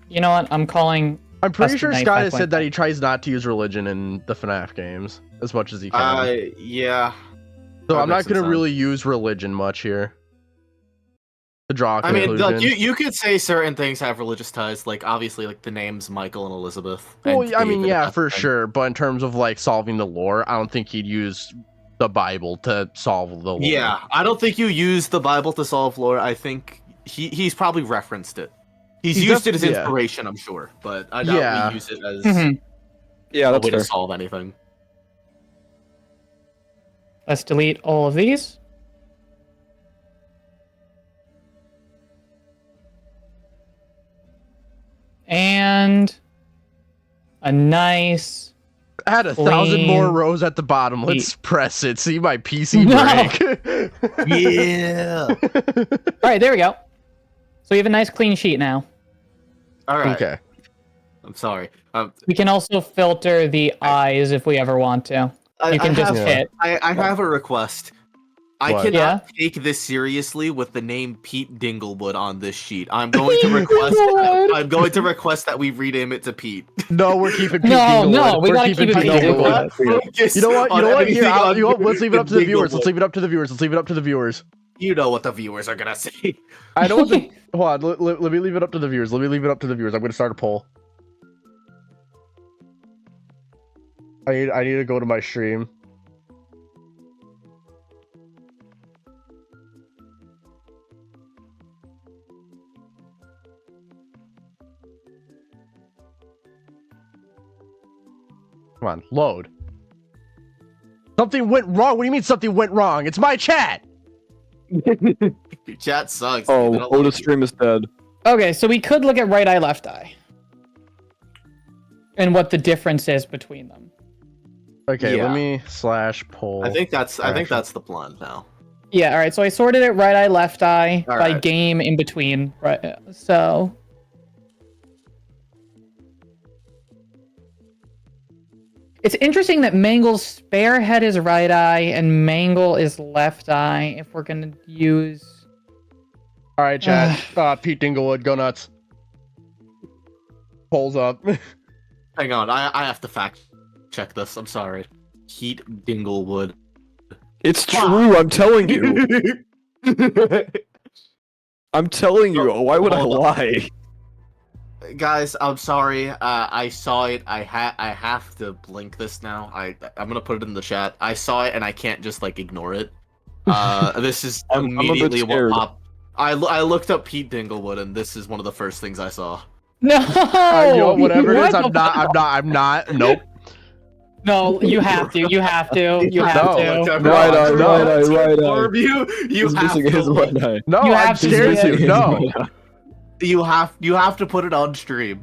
You know what? I'm calling. I'm pretty Custom sure Night Scott has 5.5. said that he tries not to use religion in the FNAF games as much as he can. Yeah. So that I'm not makes gonna sense. really use religion much here. To draw a I mean, conclusion. like, you could say certain things have religious ties, like obviously, like the names Michael and Elizabeth. Well, and I mean, David, yeah, that for thing. sure. But in terms of like solving the lore, I don't think he'd use the Bible to solve the lore. Yeah, I don't think you use the Bible to solve lore. I think he's probably referenced it. He's used it as yeah. inspiration, I'm sure, but I doubt Yeah. we use it as Mhm. Yeah, a that's way to fair. solve anything. Let's delete all of these. And a nice. Add 1,000 more Clean. rows at the bottom. Let's Neat. press it. See my PC No. break. Yeah. All right, there we go. So we have a nice clean sheet now. All right. Okay. I'm sorry. We can also filter the eyes if we ever want to. You can just have, hit. I have a request. I What? cannot take this seriously with the name Pete Dinglewood on this sheet. I'm going to request. Dinglewood. I'm going to request that we rename it to Pete. No, we're keeping Pete No, Dinglewood. no, we We're gotta keeping keep it Pete Pete Dinglewood. Focus You know what? on You know what? anything Here, on you know what? Let's leave it up to the viewers. Dinglewood. Let's leave it up to the viewers. Let's leave it up to the viewers. You know what the viewers are gonna say. I know what the. Hold on. Let me leave it up to the viewers. Let me leave it up to the viewers. I'm going to start a poll. I need to go to my stream. Come on, load. Something went wrong. What do you mean something went wrong? It's my chat. Your chat sucks. Oh, They don't the like stream is dead. Okay, so we could look at right eye, left eye. And what the difference is between them. Okay, Yeah. let me /poll. I think that's the plan now. Yeah, all right. So I sorted it right eye, left eye All by right. game in between. Right. So it's interesting that Mangle's spare head is right eye and Mangle is left eye. If we're gonna use, All right, chat. Pete Dinglewood, go nuts. Polls up. Hang on, I have to fact check this. I'm sorry. Pete Dinglewood. It's true. I'm telling you. I'm telling you. Why would I Hold on. lie? Guys, I'm sorry. I saw it. I have to blink this now. I'm gonna put it in the chat. I saw it and I can't just like ignore it. This is I'm a bit immediately what scared. popped. I looked up Pete Dinglewood and this is one of the first things I saw. no, You know, whatever it is, What I'm the not. Nope. No, you have to. You have to. You have No. to. Right eye, right eye, right eye. Inform you He's have missing to his look. right eye. No, You I'm have to scared see it. to. No. You have to put it on stream.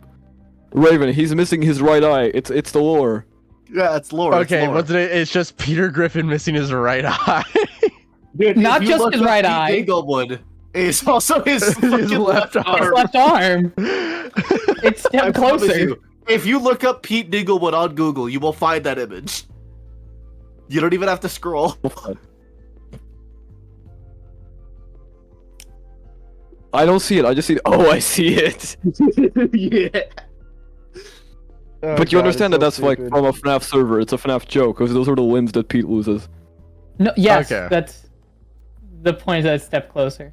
Raven, he's missing his right eye. It's the lore. Yeah, it's lore. it's Okay, lore. what's it? It's just Peter Griffin missing his right eye. Dude, Not if you just look his up right Pete eye. Dinglewood is also his, fucking left left arm. His arm. left arm. It's I step promise closer. you, if you look up Pete Dinglewood on Google, you will find that image. You don't even have to scroll. I don't see it. I just see. Oh, I see it. Yeah. But you understand that that's like from a FNAF server. It's a FNAF joke because those are the limbs that Pete loses. No, yes, Okay. that's the point. Is that step closer.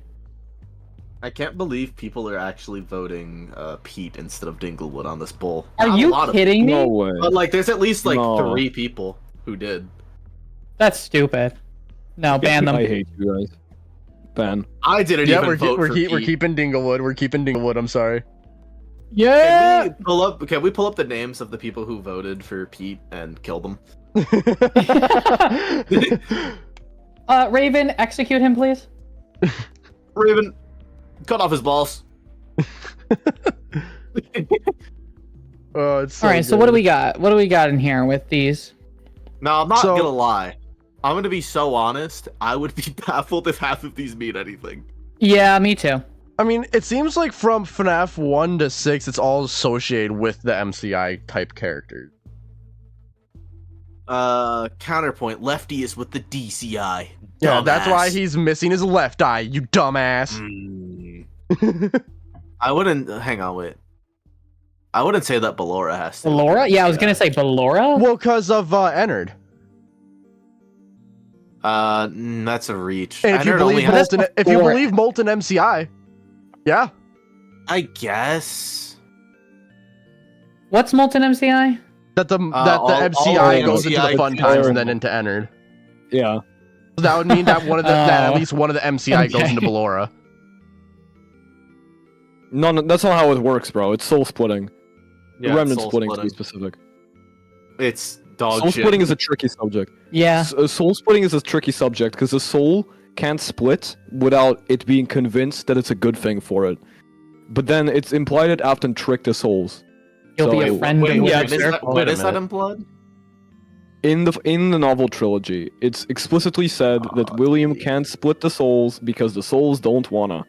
I can't believe people are actually voting Pete instead of Dinglewood on this poll. Are Not a you lot of kidding me? No way. But like, there's at least like No. 3 people who did. That's stupid. No, ban them. I hate you guys. Ban. I didn't Yeah, even we're vote for we're Pete. keeping Dinglewood. We're keeping Dinglewood. I'm sorry. Yeah. Can we pull up the names of the people who voted for Pete and kill them? Raven, execute him, please. Raven, cut off his balls. Oh, it's so All right. So what do good. we got? What do we got in here with these? No, I'm not So- gonna lie. I'm gonna be so honest. I would be baffled if half of these mean anything. Yeah, me too. I mean, it seems like from FNAF 1 to 6, it's all associated with the MCI type characters. Counterpoint. Lefty is with the DCI. Yeah, that's why Dumbass. he's missing his left eye, you dumbass. I wouldn't. Hang on, wait. I wouldn't say that Ballora has to. Ballora? Yeah, I was gonna say Ballora. Well, because of Ennard. That's a reach. And if you Ennard only believe has- Molten, if you before- believe Molten MCI, yeah. I guess. What's Molten MCI? That the all MCI goes into the MCI fun times and then into Ennard. Yeah. So that would mean that one of the that at least one of the MCI goes Okay. into Ballora. No, that's not how it works, bro. It's soul splitting. Yeah, Remnant soul splitting, to be specific. It's dog Soul shit. splitting is a tricky subject. Yeah. Soul splitting is a tricky subject because the soul can't split without it being convinced that it's a good thing for it. But then it's implied it often trick the souls. You'll be So- a friend Wait, of wait, your is that, circle. wait, a is that minute. implied? In the novel trilogy, it's explicitly said that William can't split the souls because the souls don't wanna,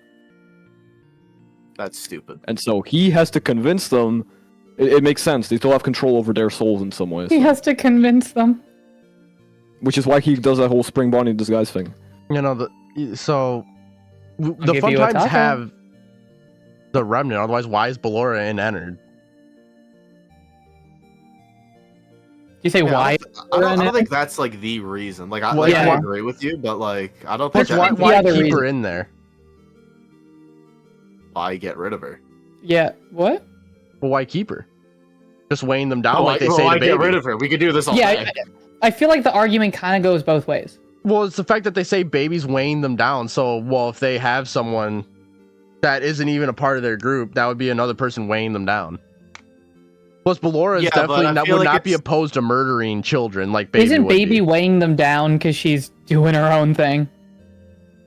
That's stupid. and so he has to convince them. It makes sense. They still have control over their souls in some ways, He has to convince them. which is why he does that whole Spring Bonnie disguise thing. You know the give fun you a times taco. have the Remnant. Otherwise, why is Ballora in Ennard? You say Yeah, why? I don't think that's like the reason. Like, Well, I yeah. agree with you, but like, I don't think Plus, why, the why other keep reason. her in there? why get rid of her. Yeah. What? Well, why keep her? Just weighing them down Oh, like they well, say why to get rid baby. of her? We could do this all Yeah. day. I feel like the argument kind of goes both ways. Well, it's the fact that they say baby's weighing them down. So, well, if they have someone that isn't even a part of their group, that would be another person weighing them down. Plus, Ballora is Yeah, but definitely I not, feel would like not be it's- opposed to murdering children like Baby Isn't would Baby be. weighing them down because she's doing her own thing?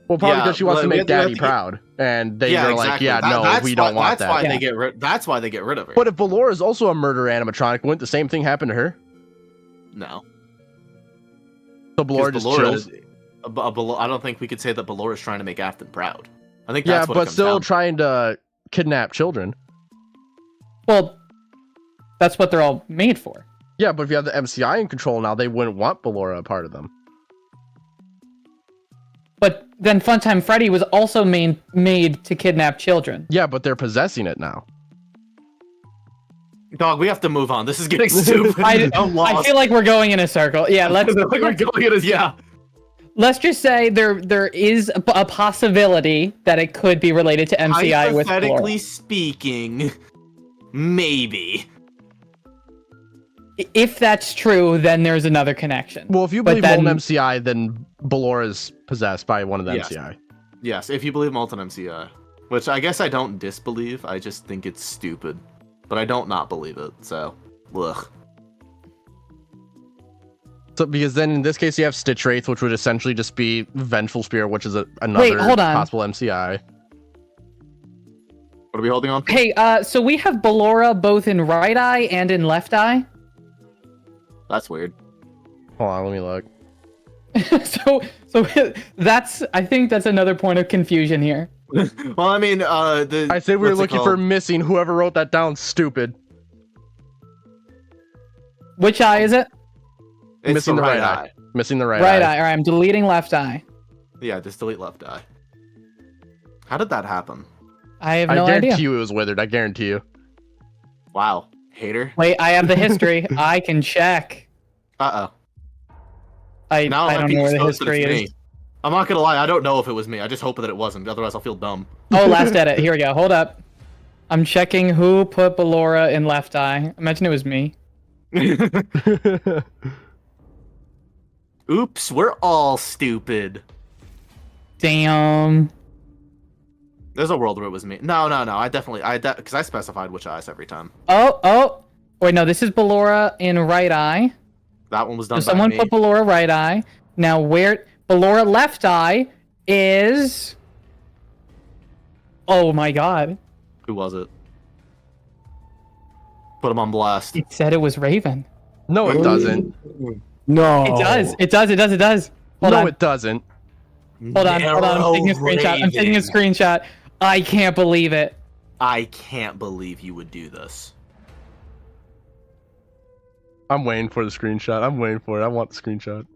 Well, probably Yeah, because she wants to but we make have to Daddy get- proud, and they Yeah, are like, exactly. yeah, no, That's we don't why, want that's why that. they get rid. That's why they get rid of her. But if Ballora is also a murder animatronic, wouldn't the same thing happen to her? no, So Ballora just Ballora chills. is- I don't think we could say that Ballora is trying to make Afton proud. I think Yeah, that's what it but comes still down to. trying to kidnap children. Well, that's what they're all made for. Yeah, but if you have the MCI in control now, they wouldn't want Ballora a part of them. But then Funtime Freddy was also made to kidnap children. Yeah, but they're possessing it now. Dog, we have to move on. This is getting stupid. I lost. feel like we're going in a circle. Yeah, let's Yeah. let's just say there is a possibility that it could be related to MCI with Hypothetically Ballora. speaking, maybe. If that's true, then there's another connection. Well, if you But believe then- Molten MCI, then Ballora is possessed by one of the Yes. MCI. Yes, if you believe Molten MCI. Which I guess I don't disbelieve, I just think it's stupid. But I don't not believe it, so... Ugh. So, because then in this case you have Stitch Wraith, which would essentially just be Vengeful Spear, which is another hold on. possible MCI. What are we holding on? Hey, so we have Ballora both in right eye and in left eye. That's weird. Hold on, let me look. so I think that's another point of confusion here. Well, I mean, I said we were looking for missing. Whoever wrote that down, stupid. Which eye is it? It's missing the right eye. Missing the right Right eye. eye. All right, I'm deleting left eye. Yeah, just delete left eye. How did that happen? I have I no guarantee idea. you it was withered. I guarantee you. Wow. Hater? Wait, I have the history. I can check. Uh-oh. I Now don't know where the exposed that it's history is. me. I'm not gonna lie, I don't know if it was me. I just hope that it wasn't, otherwise I'll feel dumb. Oh, last edit. Here we go. Hold up. I'm checking who put Ballora in left eye. Imagine it was me. Oops, we're all stupid. Damn. There's a world where it was me. No. Because I specified which eyes every time. Oh. Wait, no, this is Ballora in right eye. That one was done So by someone me. put Ballora right eye. Now where Ballora left eye is... Oh my god. Who was it? Put him on blast. It said it was Raven. No, it doesn't. No. It does. It does. Hold No, on. it doesn't. Hold on. I'm taking a screenshot. I'm taking a screenshot. I can't believe it. I can't believe you would do this. I'm waiting for the screenshot. I'm waiting for it. I want the screenshot.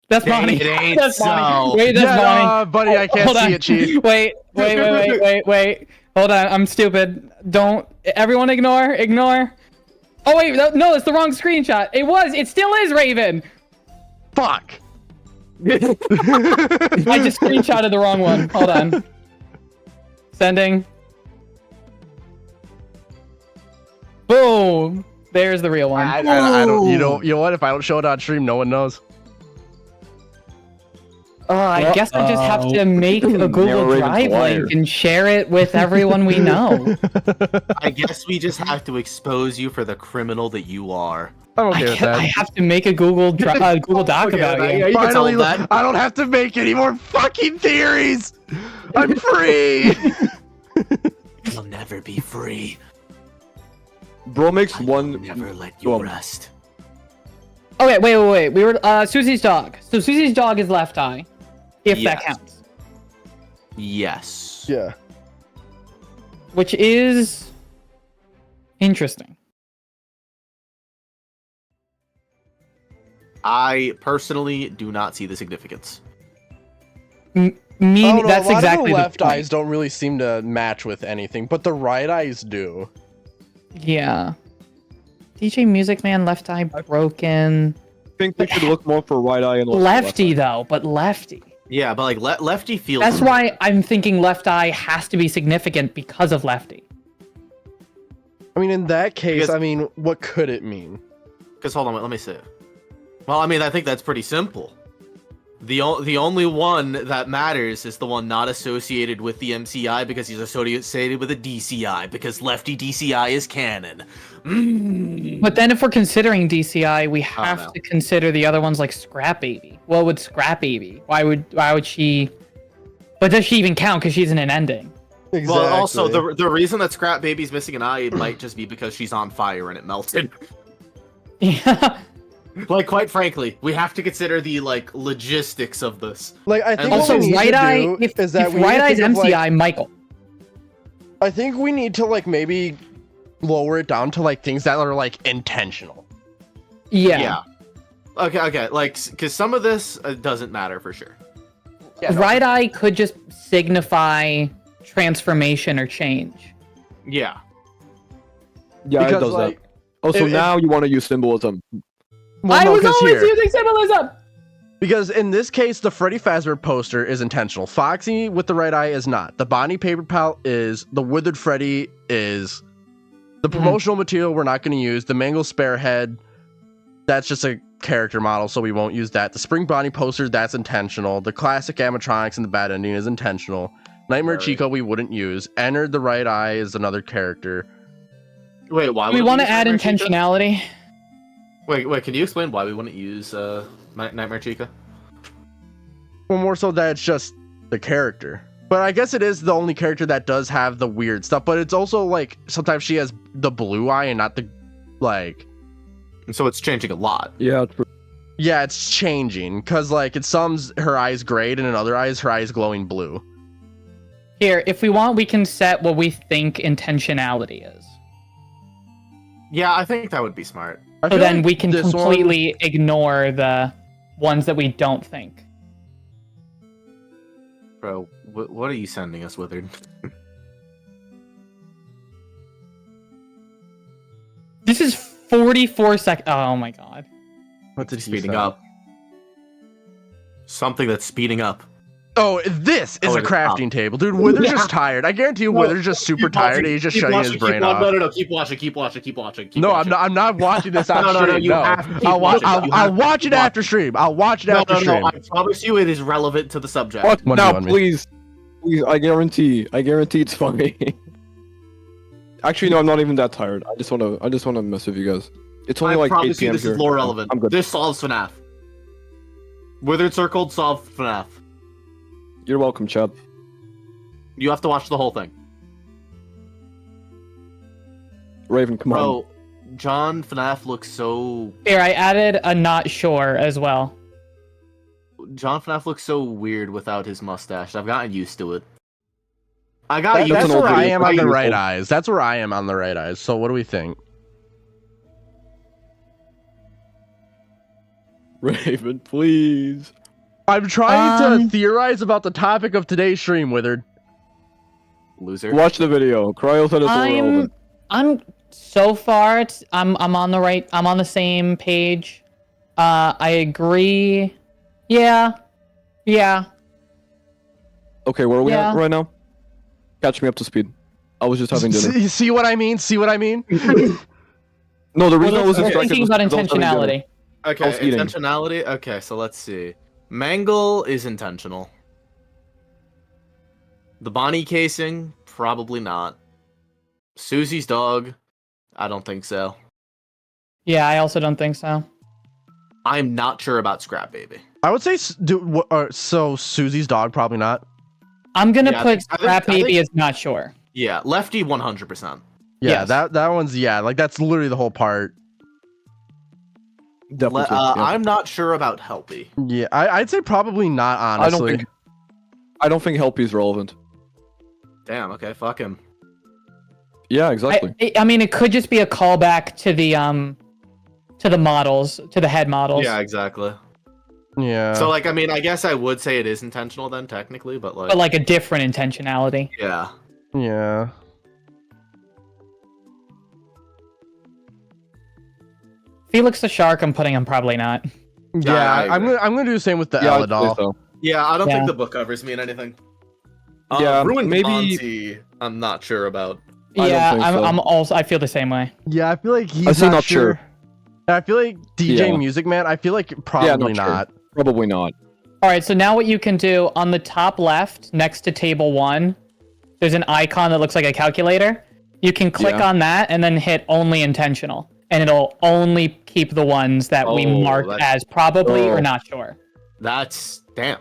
That's Bonnie. It ain't That's Bonnie. so. Wait, that's Yeah, Bonnie. buddy, I can't Hold see on. it, Chief. Wait. Hold on. I'm stupid. Don't. Everyone ignore. Oh, wait. No, it's the wrong screenshot. It still is Raven. Fuck. I just screenshotted the wrong one. Hold on. Sending. Boom. There's the real one. I don't. You know what? If I don't show it on stream, no one knows. I guess I just have to make a Google Raven's Drive a liar. link and share it with everyone we know. I guess we just have to expose you for the criminal that you are. I'm okay with I that. have to make a Google Doc Okay, about yeah, you. you can tell Finally, him that. I don't have to make any more fucking theories. I'm free. You'll never be free. Bro makes I'll one. never let Go you on. rest. Okay, wait. We were Susie's dog. So Susie's dog is left eye, if that Yes. counts. Yes. Yeah. Which is interesting. I personally do not see the significance. That's a lot exactly of the the left point. eyes don't really seem to match with anything, but the right eyes do. Yeah. DJ Music Man, left eye broken. I think we should look more for right eye and look for Lefty though, but lefty. Yeah, but like lefty feels. That's why I'm thinking left eye has to be significant because of lefty. I mean, in that case, Because- I mean, what could it mean? Because hold on, wait, let me see. Well, I mean, I think that's pretty simple. The only one that matters is the one not associated with the MCI because he's associated with a DCI because Lefty DCI is canon. But then if we're considering DCI, we have no. to consider the other ones like Scrap Baby. What would Scrap Baby? Why would she? But does she even count because she's in an ending? Exactly. Well, also the reason that Scrap Baby's missing an eye might just be because she's on fire and it melted. Yeah. Like, quite frankly, we have to consider the like logistics of this. Like, I think And Also, what we need Right to Eye. do If is that we need Right to Eye's think of, MCI, like, Michael. I think we need to like maybe lower it down to like things that are like intentional. Yeah. Okay. Like, because some of this doesn't matter for sure. Right Eye could just signify transformation or change. Yeah. Yeah, Because, it does like, that. Also, if- now you want to use symbolism. Well, I no, was 'cause always here- using symbolism. Because in this case, the Freddy Fazbear poster is intentional. Foxy with the right eye is not. The Bonnie paper pal is. The Withered Freddy is. The promotional material we're not going to use. The Mangled Spare Head, that's just a character model, so we won't use that. The Spring Bonnie poster, that's intentional. The classic animatronics and the bad ending is intentional. Nightmare Right. Chico we wouldn't use. Ennard the right eye is another character. Wait, why? We would want to use add Nightmare Chica? intentionality. Wait. Can you explain why we wouldn't use Nightmare Chica? Well, more so that it's just the character. But I guess it is the only character that does have the weird stuff. But it's also like sometimes she has the blue eye and not the like. And so it's changing a lot. Yeah, true. Yeah, it's changing because like in some her eyes grayed and in other eyes her eyes glowing blue. Here, if we want, we can set what we think intentionality is. Yeah, I think that would be smart. I So feel then like we can this one- completely ignore the ones that we don't think. Bro, what are you sending us, Withered? This is 44 seconds. Oh my god. What did he Speeding say? up. Something that's speeding up. Oh, this is Oh, a it's crafting table, dude. Wither's just tired. I guarantee you, Wither's just super tired. And he's just shutting his brain off. No, keep watching. No, I'm not watching this on No, stream. you have to keep I'll watching. You have I'll to watch keep it after stream. I'll watch it after stream. I promise you it is relevant to the subject. What? What do you No, want me? please. Please, I guarantee it's funny. Actually, no, I'm not even that tired. I just wanna mess with you guys. It's only I like 8 promise you p.m. this here. is lore relevant. I'm good. This solves FNAF. Withered Circled solved FNAF. You're welcome, Chad. You have to watch the whole thing. Raven, come on. Bro, John FNAF looks so... Here, I added a not sure as well. John FNAF looks so weird without his mustache. I've gotten used to it. I got That's used an to old where it. I video. am on the Old. right eyes. That's where I am on the right eyes. So what do we think? Raven, please. I'm trying to Um, theorize about the topic of today's stream, Withered. Loser. Watch the video. Cryo said it's irrelevant. I'm so far I'm on the right, I'm on the same page. I agree. Yeah. Okay, where are we Yeah. at right now? Catch me up to speed. I was just having dinner. See what I mean? See what I mean? No, the reason I was We're distracted thinking was about because I was having dinner. intentionality. I Okay, was eating. intentionality. Okay, so let's see. Mangle is intentional. The Bonnie casing, probably not. Susie's dog, I don't think so. Yeah, I also don't think so. I'm not sure about Scrap Baby. I would say so Susie's dog probably not. I'm gonna Yeah, I put think- Scrap I think- Baby as not sure. Yeah, Lefty 100%. Yeah, Yes. that one's like that's literally the whole part. Definitely. yeah. I'm not sure about Helpy. Yeah, I'd say probably not, honestly. I don't think Helpy is relevant. Damn, okay, fuck him. Yeah, exactly. I mean, it could just be a callback to the models, to the head models. Yeah, exactly. Yeah. So, like, I mean, I guess I would say it is intentional then, technically, but like, But like a different intentionality. yeah. yeah. Felix the Shark, I'm putting him probably not. Yeah, I I'm agree. gonna do the same with the Yeah, Ella I'd say doll. so. Yeah, I don't Yeah. think the book covers mean anything. Yeah, Ruined maybe- Monty, I'm not sure about. I don't Yeah, think I'm, so. I'm also, I feel the same way. Yeah, I feel like he's I'd say not not sure. sure. I feel like DJ Yeah. Music Man. I feel like probably not sure. not. Probably not. All right, so now what you can do on the top left, next to table 1, there's an icon that looks like a calculator. You can click on that and then hit only intentional, and it'll only keep the ones that we marked as probably or not sure. That's damn.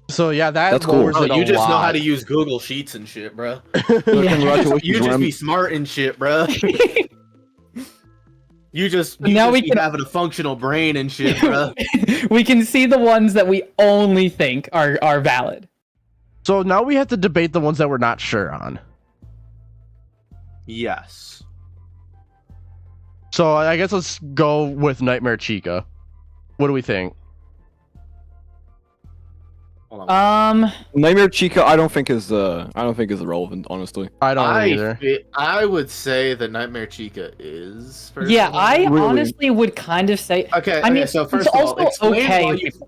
So yeah, That's lowers cool. it a You just know how lot. to use Google Sheets and shit, bro. Congratulations, You just Rem. be smart and shit, bro. You just Now we be can- having a functional brain and shit, bro. We can see the ones that we only think are valid. So now we have to debate the ones that we're not sure on. Yes. So I guess let's go with Nightmare Chica. What do we think? Hold on. Nightmare Chica, I don't think is relevant, honestly. I don't either. I would say that Nightmare Chica is. Yeah, I Really? honestly would kind of say. Okay, I mean, so it's first of all, also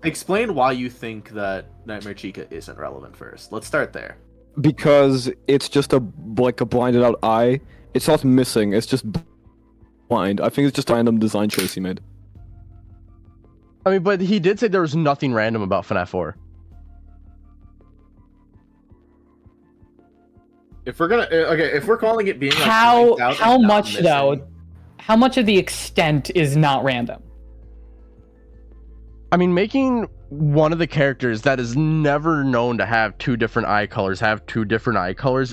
explain why you think that Nightmare Chica isn't relevant first. Let's start there. Because it's just a blinded out eye. It's not missing. It's just blind. I think it's just a random design choice he made. I mean, but he did say there was nothing random about FNAF 4. If we're gonna if we're calling it being like how blanked out how and not much missing, though? How much of the extent is not random? I mean, making one of the characters that is never known to have two different eye colors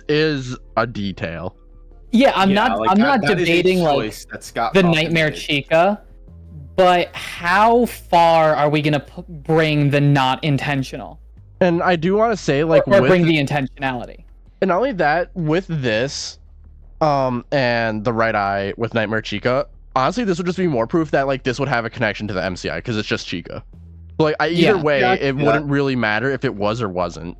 is a detail. Yeah, I'm Yeah, not. like I'm that- not that is a debating like choice that Scott the Kaufman Nightmare made. Chica, but how far are we gonna bring the not intentional, And I do want to say, like, or with bring the intentionality? and not only that, with this, and the right eye with Nightmare Chica, honestly, this would just be more proof that like this would have a connection to the MCI because it's just Chica. So, like, either way, it wouldn't really matter if it was or wasn't.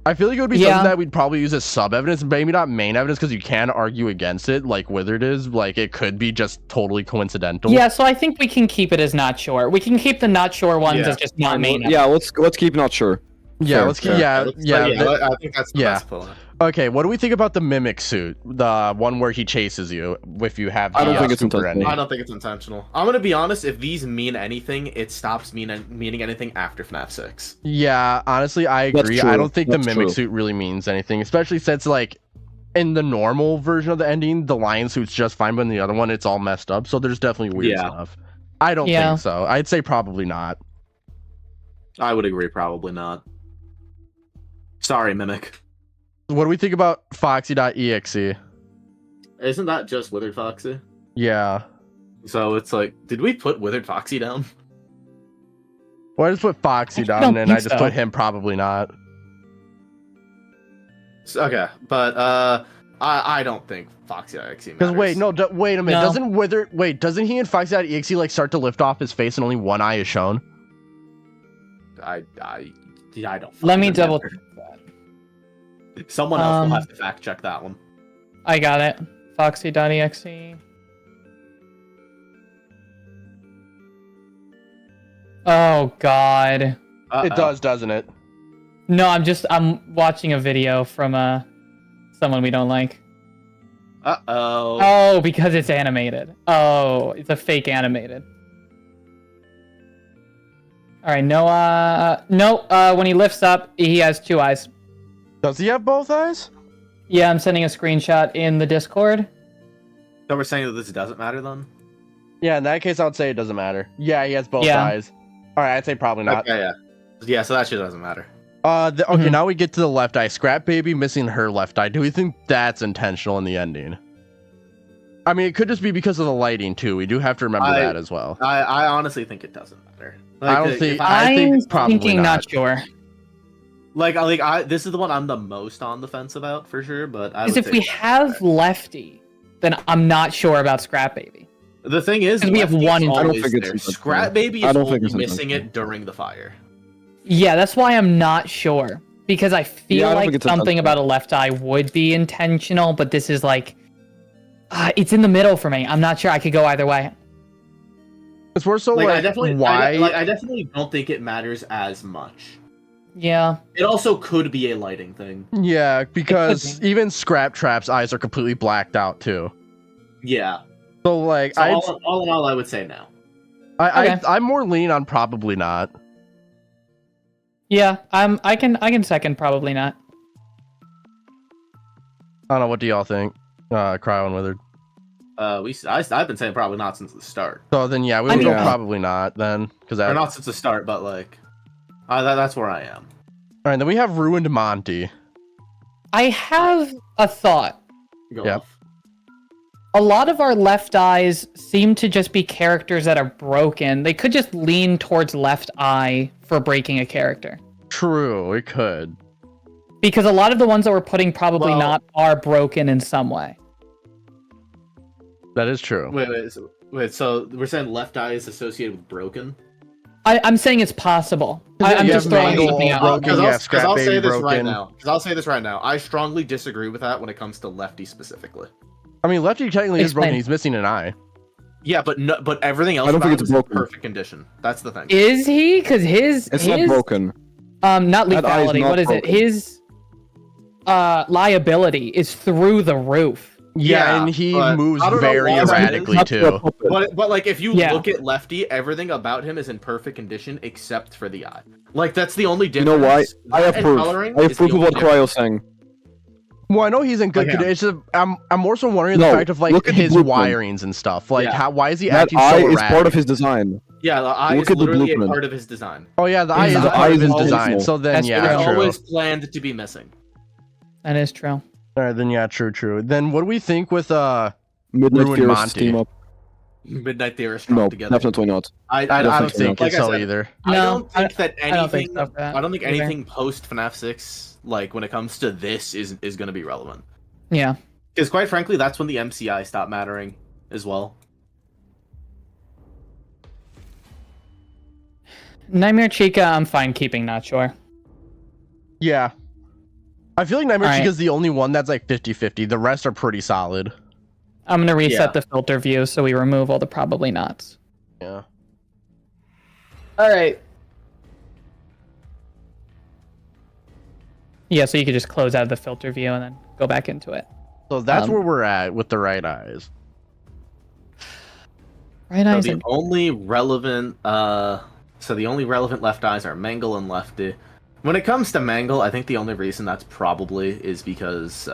I feel like it would be something that we'd probably use as sub evidence, maybe not main evidence, because you can argue against it, like Withered is. Like, it could be just totally coincidental. Yeah, so I think we can keep it as not sure. We can keep the not sure ones as just not main. Yeah, let's keep not sure. Yeah, Fair, let's keep. fair. Yeah. I think that's the Yeah. best plan. Okay, what do we think about the mimic suit? The one where he chases you if you have the I don't think it's super intentional. ending. I don't think it's intentional. I'm gonna be honest. If these mean anything, it stops meaning anything after FNAF 6. Yeah, honestly, I That's agree. true. I don't think That's the mimic true. suit really means anything, especially since, like, in the normal version of the ending, the lion suit's just fine, but in the other one, it's all messed up. So there's definitely weird Yeah. stuff. I don't think so. I'd say probably not. I would agree, probably not. Sorry, Mimic. What do we think about Foxy.exe? Isn't that just Withered Foxy? Yeah. So it's like, did we put Withered Foxy down? Well, I just put Foxy I down, don't and I think just so. put him probably not. Okay, but I don't think Foxy.exe matters. Because wait, no, wait a minute. No. Doesn't he and Foxy.exe like start to lift off his face and only one eye is shown? I don't. Let me fucking double remember. check that. Someone else will have to fact check that one. I got it. Foxy.exe. Oh God. It does, doesn't it? No, I'm watching a video from someone we don't like. Uh-oh. Oh, because it's animated. Oh, it's a fake animated. All right, no, when he lifts up, he has two eyes. Does he have both eyes? Yeah, I'm sending a screenshot in the Discord. So we're saying that this doesn't matter then? Yeah, in that case, I would say it doesn't matter. Yeah, he has both Yeah. eyes. All right, I'd say probably not. Okay, yeah. Yeah, so that shit doesn't matter. Okay, Mhm. now we get to the left eye. Scrap Baby missing her left eye. Do we think that's intentional in the ending? I mean, it could just be because of the lighting too. We do have to remember that as well. I honestly think it doesn't matter. I don't think. if I I'm think probably thinking not. sure. this is the one I'm the most on the fence about for sure, but I Because would if say we it's have okay. Lefty, then I'm not sure about Scrap Baby. The thing is, 'Cause we have Lefty's one in- I don't always think it's there. intentional. Scrap Baby I is don't think only it's missing intentional. it during the fire. Yeah, that's why I'm not sure. Because I feel Yeah, I don't like think it's something intentional. about a left eye would be intentional, but this is like, it's in the middle for me. I'm not sure. I could go either way. It's more so Like, like, I definitely, why? I definitely don't think it matters as much. Yeah. It also could be a lighting thing. Yeah, because be. even Scrap Trap's eyes are completely blacked out too. Yeah. So like, So all in all, I would say no. Okay. I'm more leaning on probably not. Yeah, I can second probably not. I don't know. What do y'all think? Cryo and Withered. I've been saying probably not since the start. So then, yeah, we would go probably not then, because Or not since the start, but like, that's where I am. All right, then we have Ruined Monty. I have a thought. Go Yep. off. A lot of our left eyes seem to just be characters that are broken. They could just lean towards left eye for breaking a character. True, it could. Because a lot of the ones that we're putting probably Well- not are broken in some way. That is true. Wait. So we're saying left eye is associated with broken? I'm saying it's possible. I'm you just have throwing Mangle something out. broken. Because yeah, I'll Scrap say Baby this right broken. now. Because I'll say this right now. I strongly disagree with that when it comes to lefty specifically. I mean, Lefty technically is broken. Explain. He's missing an eye. Yeah, but everything else I don't think about it's him is in broken. perfect condition. That's the thing. Is he? Because It's not broken. not That eye is lethality. not What is it? broken. His liability is through the roof. Yeah, and he but moves I don't know very why that erratically is. too. But like if you Yeah. look at lefty, everything about him is in perfect condition except for the eye. Like that's the only You difference. know why? I have And proof. coloring I have is the proof of only what difference. Cryo's saying. Well, I know he's in good Okay. condition. It's just, I'm more so wondering the No, fact of like look at the his blueprint. wirings and stuff. Like, Yeah. why is he That acting eye so is erratic? part of his design. Yeah, the eye Look is at the literally a blueprint. part of his design. Oh yeah, the eye is The part eye of his is design. intentional. So then, That's yeah, true. It's true. always planned to be missing. That is true. All right, then yeah, true. Then what do we think with Midnight Ruined Theorists Monty. team up. Midnight Theorists strung No, together. definitely not. I don't Definitely think not. it's Like I so said, either. I No, don't think that I don't think anything. so for that I don't think either. anything post FNAF 6, like when it comes to this, is going to be relevant. Yeah. Because quite frankly, that's when the MCI stopped mattering as well. Nightmare Chica, I'm fine keeping, not sure. Yeah. I feel like Nightmare All right. Chica is the only one that's like 50-50. The rest are pretty solid. I'm gonna reset Yeah. the filter view so we remove all the probably nots. Yeah. All right. Yeah, so you could just close out of the filter view and then go back into it. So that's Um, where we're at with the right eyes. Right So eyes. the only relevant, left eyes are Mangle and Lefty. When it comes to Mangle, I think the only reason that's probably is because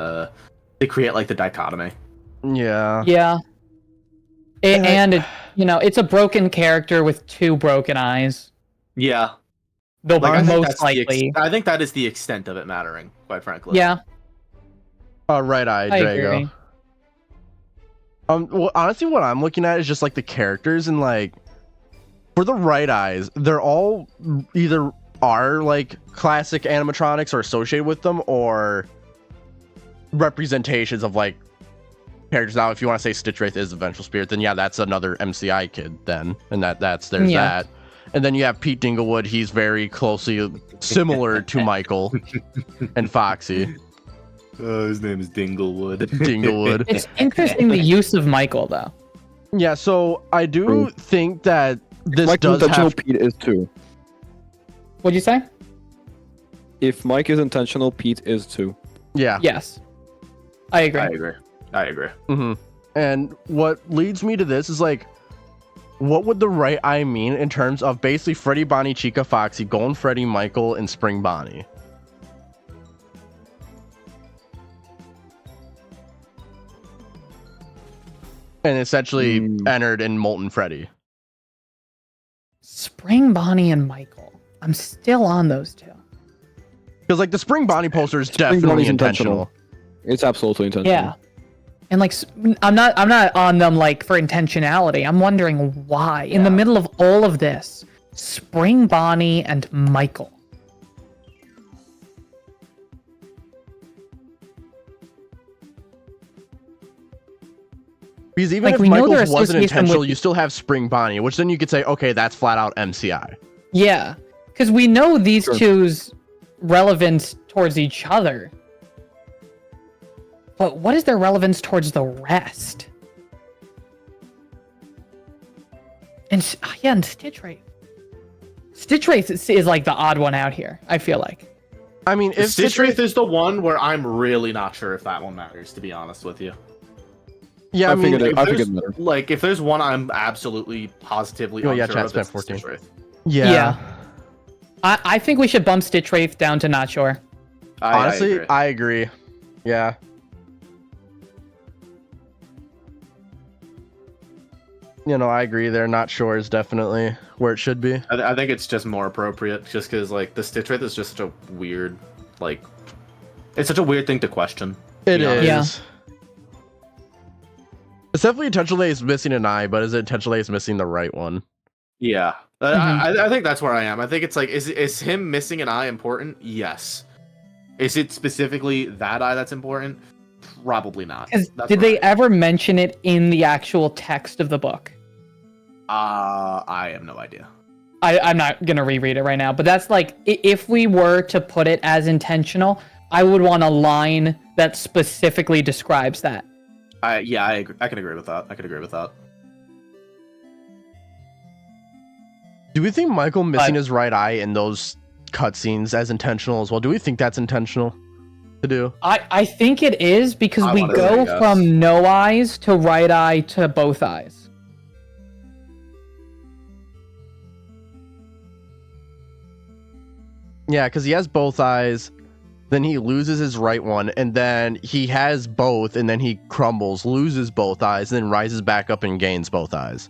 they create like the dichotomy. Yeah. Yeah. Yeah. And it, it's a broken character with two broken eyes. Yeah, They'll like I think most that's likely. I think that is the extent of it mattering, quite frankly. Yeah, Right eye, I Drago. agree. Well, honestly, what I'm looking at is just like the characters and like for the right eyes, they're all either are like classic animatronics or associated with them or representations of like characters. Now, if you want to say Stitch Wraith is the Vengeful Spirit, then yeah, that's another MCI kid then, and there's Yeah. that. And then you have Pete Dinglewood. He's very closely similar to Michael and Foxy His name is Dinglewood. Dinglewood. It's interesting the use of Michael though. Yeah, so I do True. think that this Mike does intentional, have. Pete is too. What'd you say? If Mike is intentional, Pete is too. Yeah. Yes, I agree. I agree. hmm And what leads me to this is like, what would the right eye mean in terms of basically Freddy, Bonnie, Chica, Foxy, Golden Freddy, Michael, and Spring Bonnie? And essentially Ennard and Molten Freddy. Spring Bonnie and Michael. I'm still on those two. Because like the Spring Bonnie poster is Spring definitely Bonnie's intentional. It's absolutely intentional. Yeah. And like I'm not on them like for intentionality. I'm wondering why in the middle of all of this, Spring Bonnie and Michael. Because even Like, if we know Michael's their wasn't association intentional, with- you still have Spring Bonnie, which then you could say, okay, that's flat out MCI. Yeah. Because we know these Sure. two's relevance towards each other. But what is their relevance towards the rest? And and Stitch Wraith. Stitch Wraith is like the odd one out here, I feel like. I mean, if Stitch Wraith is the one where I'm really not sure if that one matters, to be honest with you. yeah, I mean, I think there's- it matters. Like, if there's one I'm absolutely, positively Oh, yeah, unsure chat of, spent it's 14. Stitch Wraith. yeah. I think we should bump Stitch Wraith down to not sure. Honestly, agree. I agree. Yeah. I agree. They're not sure is definitely where it should be. I think it's just more appropriate, just because like the Stitch Wraith is just such a weird, like, it's such a weird thing to question. It Yeah. is. Yeah. It's definitely intentionally is missing an eye, but is it intentionally is missing the right one? Yeah, I think that's where I am. I think it's like, is him missing an eye important? Yes. Is it specifically that eye that's important? Probably not. Because That's did where they ever mention it in the actual text of the book? I have no idea. I'm not gonna reread it right now, but that's like, if we were to put it as intentional, I would want a line that specifically describes that. Yeah, I agree. I can agree with that. Do we think Michael missing his right eye in those cutscenes as intentional as well? Do we think that's intentional to do? I think it is, because I we wanna go say yes. from no eyes to right eye to both eyes. Yeah, because he has both eyes, then he loses his right one, and then he has both, and then he crumbles, loses both eyes, then rises back up and gains both eyes.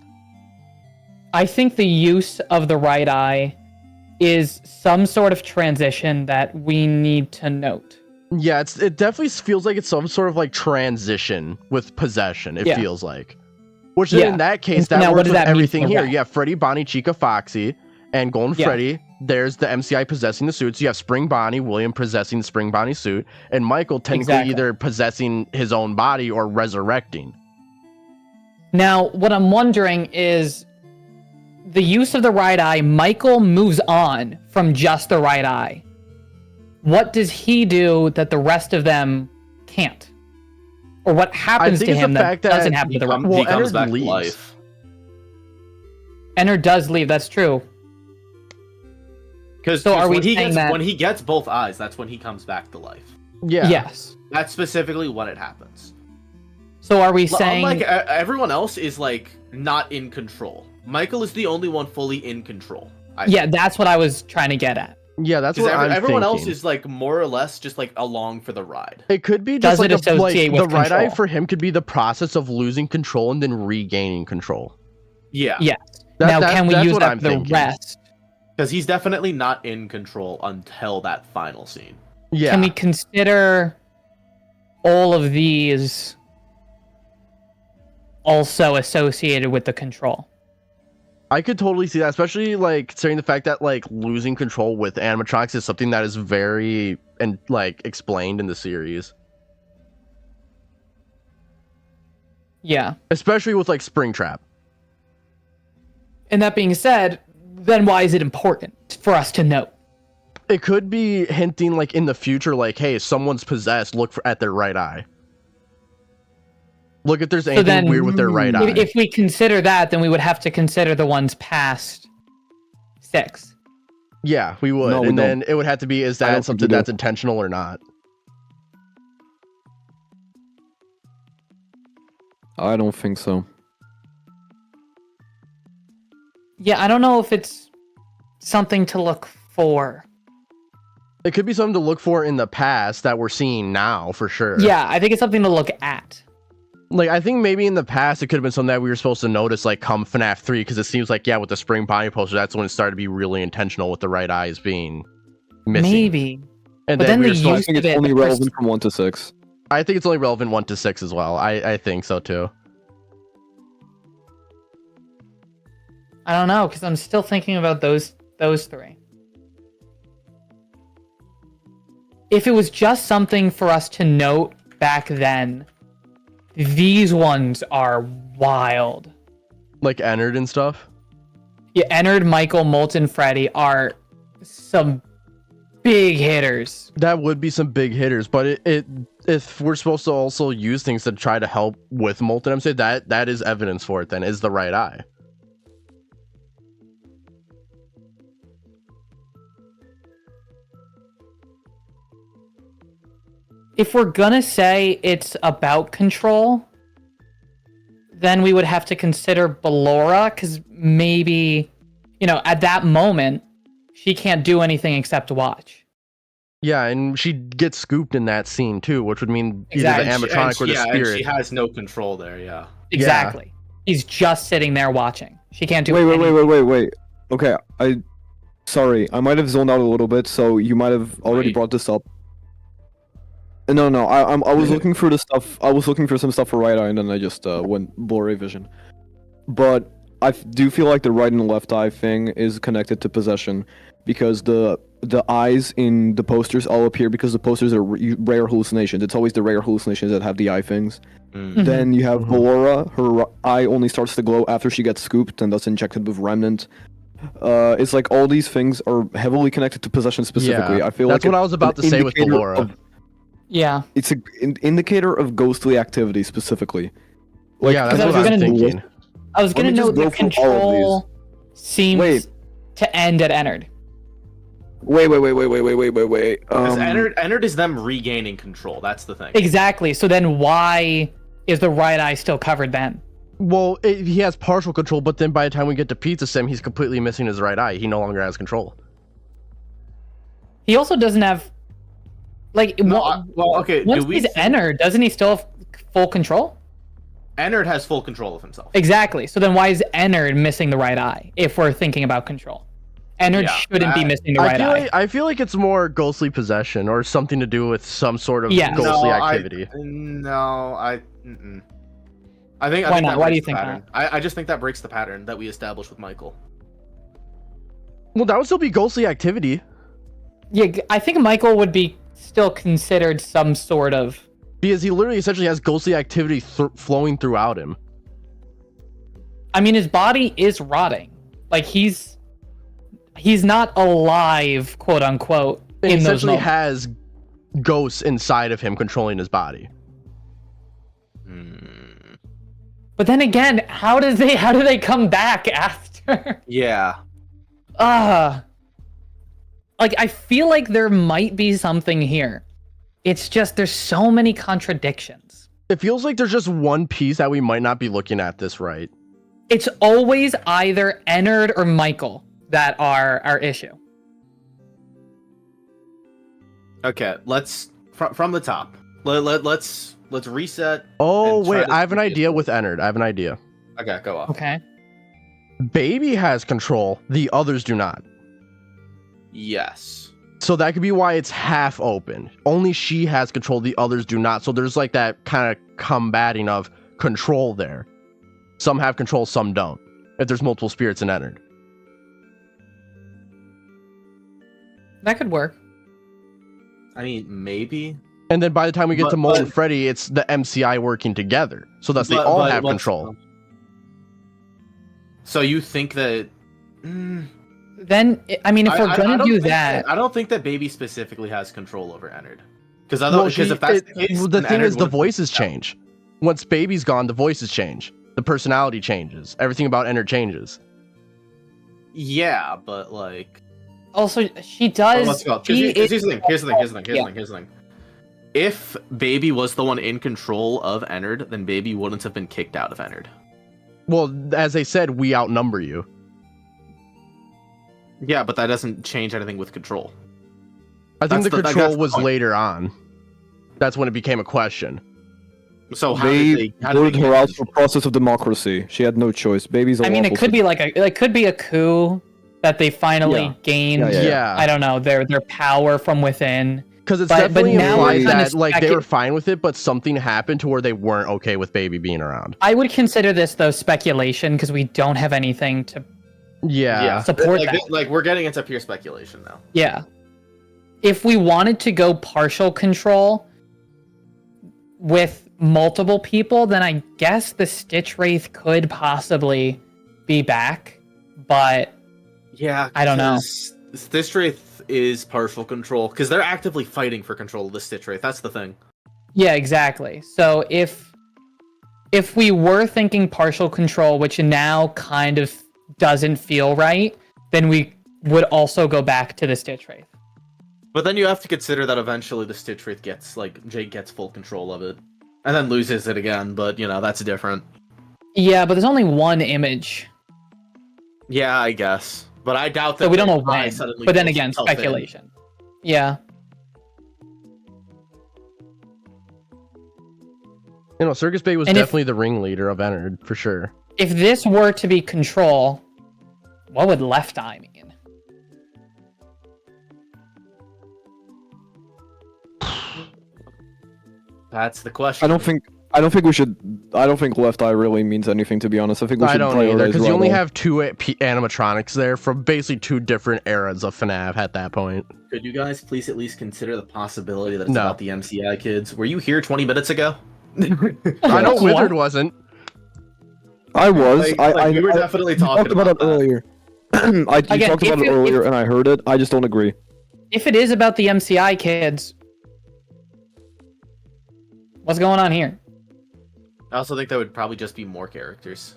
I think the use of the right eye is some sort of transition that we need to note. Yeah, it definitely feels like it's some sort of like transition with possession. It Yeah. feels like, which Yeah. in that case And so that now what works does with that mean everything for here. Rat? You have Freddy, Bonnie, Chica, Foxy, and Golden Yeah. Freddy. There's the MCI possessing the suits. You have Spring Bonnie, William possessing the Spring Bonnie suit, and Michael technically Exactly. either possessing his own body or resurrecting. Now, what I'm wondering is the use of the right eye. Michael moves on from just the right eye. What does he do that the rest of them can't? Or what happens think to it's the him that fact that doesn't happen to the rest? Well, he comes Ennard back leaves. to life. Ennard does leave, that's true. Because So are we when he saying gets that- when he gets both eyes, that's when he comes back to life. Yeah. Yes. That's specifically when it happens. So are we saying... Unlike everyone else is like not in control. Michael is the only one fully in control. Yeah, that's what I was trying to get at. Yeah, that's Because what I'm everyone else thinking. is like more or less just like along for the ride. It could be Does just it like, associate the with right eye control? for him could be the process of losing control and then regaining control. Yeah. Yes. That- Now, can we that's use what that I'm for the thinking. rest? Because he's definitely not in control until that final scene. Yeah. Can we consider all of these also associated with the control? I could totally see that, especially like considering the fact that like losing control with animatronics is something that is very and like explained in the series, Yeah. especially with like Springtrap. And that being said, then why is it important for us to know? It could be hinting like in the future, like, hey, someone's possessed. Look at their right eye. Look if there's anything then, weird with their right eye. If we consider that, then we would have to consider the ones past 6. Yeah, we would, No, we and don't. then it would have to be: is I don't that think something we do. that's intentional or not? I don't think so. Yeah, I don't know if it's something to look for. It could be something to look for in the past that we're seeing now, for sure. Yeah, I think it's something to look at. Like, I think maybe in the past it could have been something that we were supposed to notice, like, come FNAF 3, because it seems like, yeah, with the Spring Bonnie poster, that's when it started to be really intentional with the right eyes being missing. Maybe. And But then we the were supposed- I use think of it's it, only the first- relevant from 1 to 6. I think it's only relevant 1 to 6 as well. I think so, too. I don't know, because I'm still thinking about those 3. If it was just something for us to note back then, these ones are wild. Like Ennard and stuff. Yeah, Ennard, Michael, Molten Freddy are some big hitters. That would be some big hitters, but it if we're supposed to also use things to try to help with Molten, I'm saying that is evidence for it then, is the right eye. If we're gonna say it's about control, then we would have to consider Ballora, because maybe, at that moment, she can't do anything except watch. Yeah, and she gets scooped in that scene too, which would mean Exactly. either the animatronic or the and spirit. she has no control there. Yeah. Exactly. He's just sitting there watching. She can't do Wait, anything. wait. Okay, sorry, I might have zoned out a little bit, so you might have already Wait. brought this up. No, I was looking for the stuff. I was looking for some stuff for right eye, and then I just went blurry vision. But I do feel like the right and left eye thing is connected to possession, because the eyes in the posters all appear because the posters are rare hallucinations. It's always the rare hallucinations that have the eye things. Mm. Then you have Ballora. Her eye only starts to glow after she gets scooped and that's injected with Remnant. It's like all these things are heavily connected to possession specifically. Yeah, I feel that's like what I was about to say with Ballora. Yeah. It's an indicator of ghostly activity specifically. Like, Yeah, that's I what was I'm gonna- thinking. I was Let me gonna just note go the through all of control seems Wait. to end at Ennard. Wait. Because Ennard is them regaining control. That's the thing. Exactly. So then why is the right eye still covered then? Well, he has partial control, but then by the time we get to Pizza Sim, he's completely missing his right eye. He no longer has control. He also doesn't have like Well, okay. once Do we he's think Ennard, doesn't he still have full control? Ennard has full control of himself? Exactly. So then why is Ennard missing the right eye if we're thinking about control? Ennard Yeah, shouldn't be missing the right eye. I feel like it's more ghostly possession or something to do with some sort of Yes. ghostly activity. I think. I think Why not? that Why do you breaks the think pattern. I just think that breaks the pattern that we established with Michael. Well, that would still be ghostly activity. Yeah, I think Michael would be still considered some sort of. Because he literally essentially has ghostly activity flowing throughout him. I mean, his body is rotting. Like he's not alive, quote unquote. And he in those essentially moments. has ghosts inside of him controlling his body. But then again, how do they come back after? Yeah. Like I feel like there might be something here. It's just there's so many contradictions. It feels like there's just one piece that we might not be looking at this right. It's always either Ennard or Michael that are our issue. Okay. Let's from the top. Let's reset. Oh, and try wait, to I have an focus. idea with Ennard. I have an idea. Okay, go off. Okay. Baby has control, the others do not. Yes. So that could be why it's half open. Only she has control, the others do not. So there's like that kind of combating of control there. Some have control, some don't. If there's multiple spirits in Ennard. That could work. I mean, maybe. And then by the time we get to But- Mole and Freddy, it's the MCI working together. So thus they But- all but have let's- control. So you think that? Then I mean, if we're I gonna don't do think that, I don't think that Baby specifically has control over Ennard. Because Well, if that's the case, the then thing Ennard is, the would've- voices change. Once Baby's gone, the voices change. The personality changes. Everything about Ennard changes. Yeah, but like. also she does. Let's go. she Here's is- the thing. Here's the thing. If Baby was the one in control of Ennard, then Baby wouldn't have been kicked out of Ennard. Well, as they said, we outnumber you. Yeah, but that doesn't change anything with control. I think That's the the- control that's the was point. later on. That's when it became a question. So how They did they voted get her out control? for process of democracy. She had no choice. Baby's a I mean, it lawful could be like it could be a coup that they finally Yeah. gained. Yeah. I don't know their power from within. Because it's But definitely now we're implied kinda that like they specu- were fine with it, but something happened to where they weren't okay with Baby being around. I would consider this though speculation because we don't have anything to. Yeah. Support like, that. like we're getting into pure speculation now. Yeah. If we wanted to go partial control with multiple people, then I guess the Stitch Wraith could possibly be back, but Yeah, I don't know. Stitch Wraith is partial control because they're actively fighting for control of the Stitch Wraith. That's the thing. yeah, exactly. So if we were thinking partial control, which now kind of doesn't feel right, then we would also go back to the Stitch Wraith. But then you have to consider that eventually the Stitch Wraith gets Jake gets full control of it, and then loses it again. But that's different. Yeah, but there's only one image. Yeah, I guess. But I doubt that. So we don't know the eye when. suddenly But then goes- again, tells him. speculation. So we don't know But when. then again, speculation. Yeah. You know, Circus Bay was And if- definitely the ringleader of Ennard, for sure. If this were to be control, what would Left Eye mean? That's the question. I don't think we should. I don't think Left Eye really means anything, to be honest. I think we I should don't either, prioritize because you Right only Eye. have two animatronics there from basically two different eras of FNAF at that point. Could you guys please at least consider the possibility that it's No. about the MCI kids? Were you here 20 minutes ago? I know What? Wizard wasn't. I was. we were definitely you talking talked about it that. earlier. You Again, talked about if it you- earlier, and I heard it. I just don't agree. If it is about the MCI kids, what's going on here? I also think there would probably just be more characters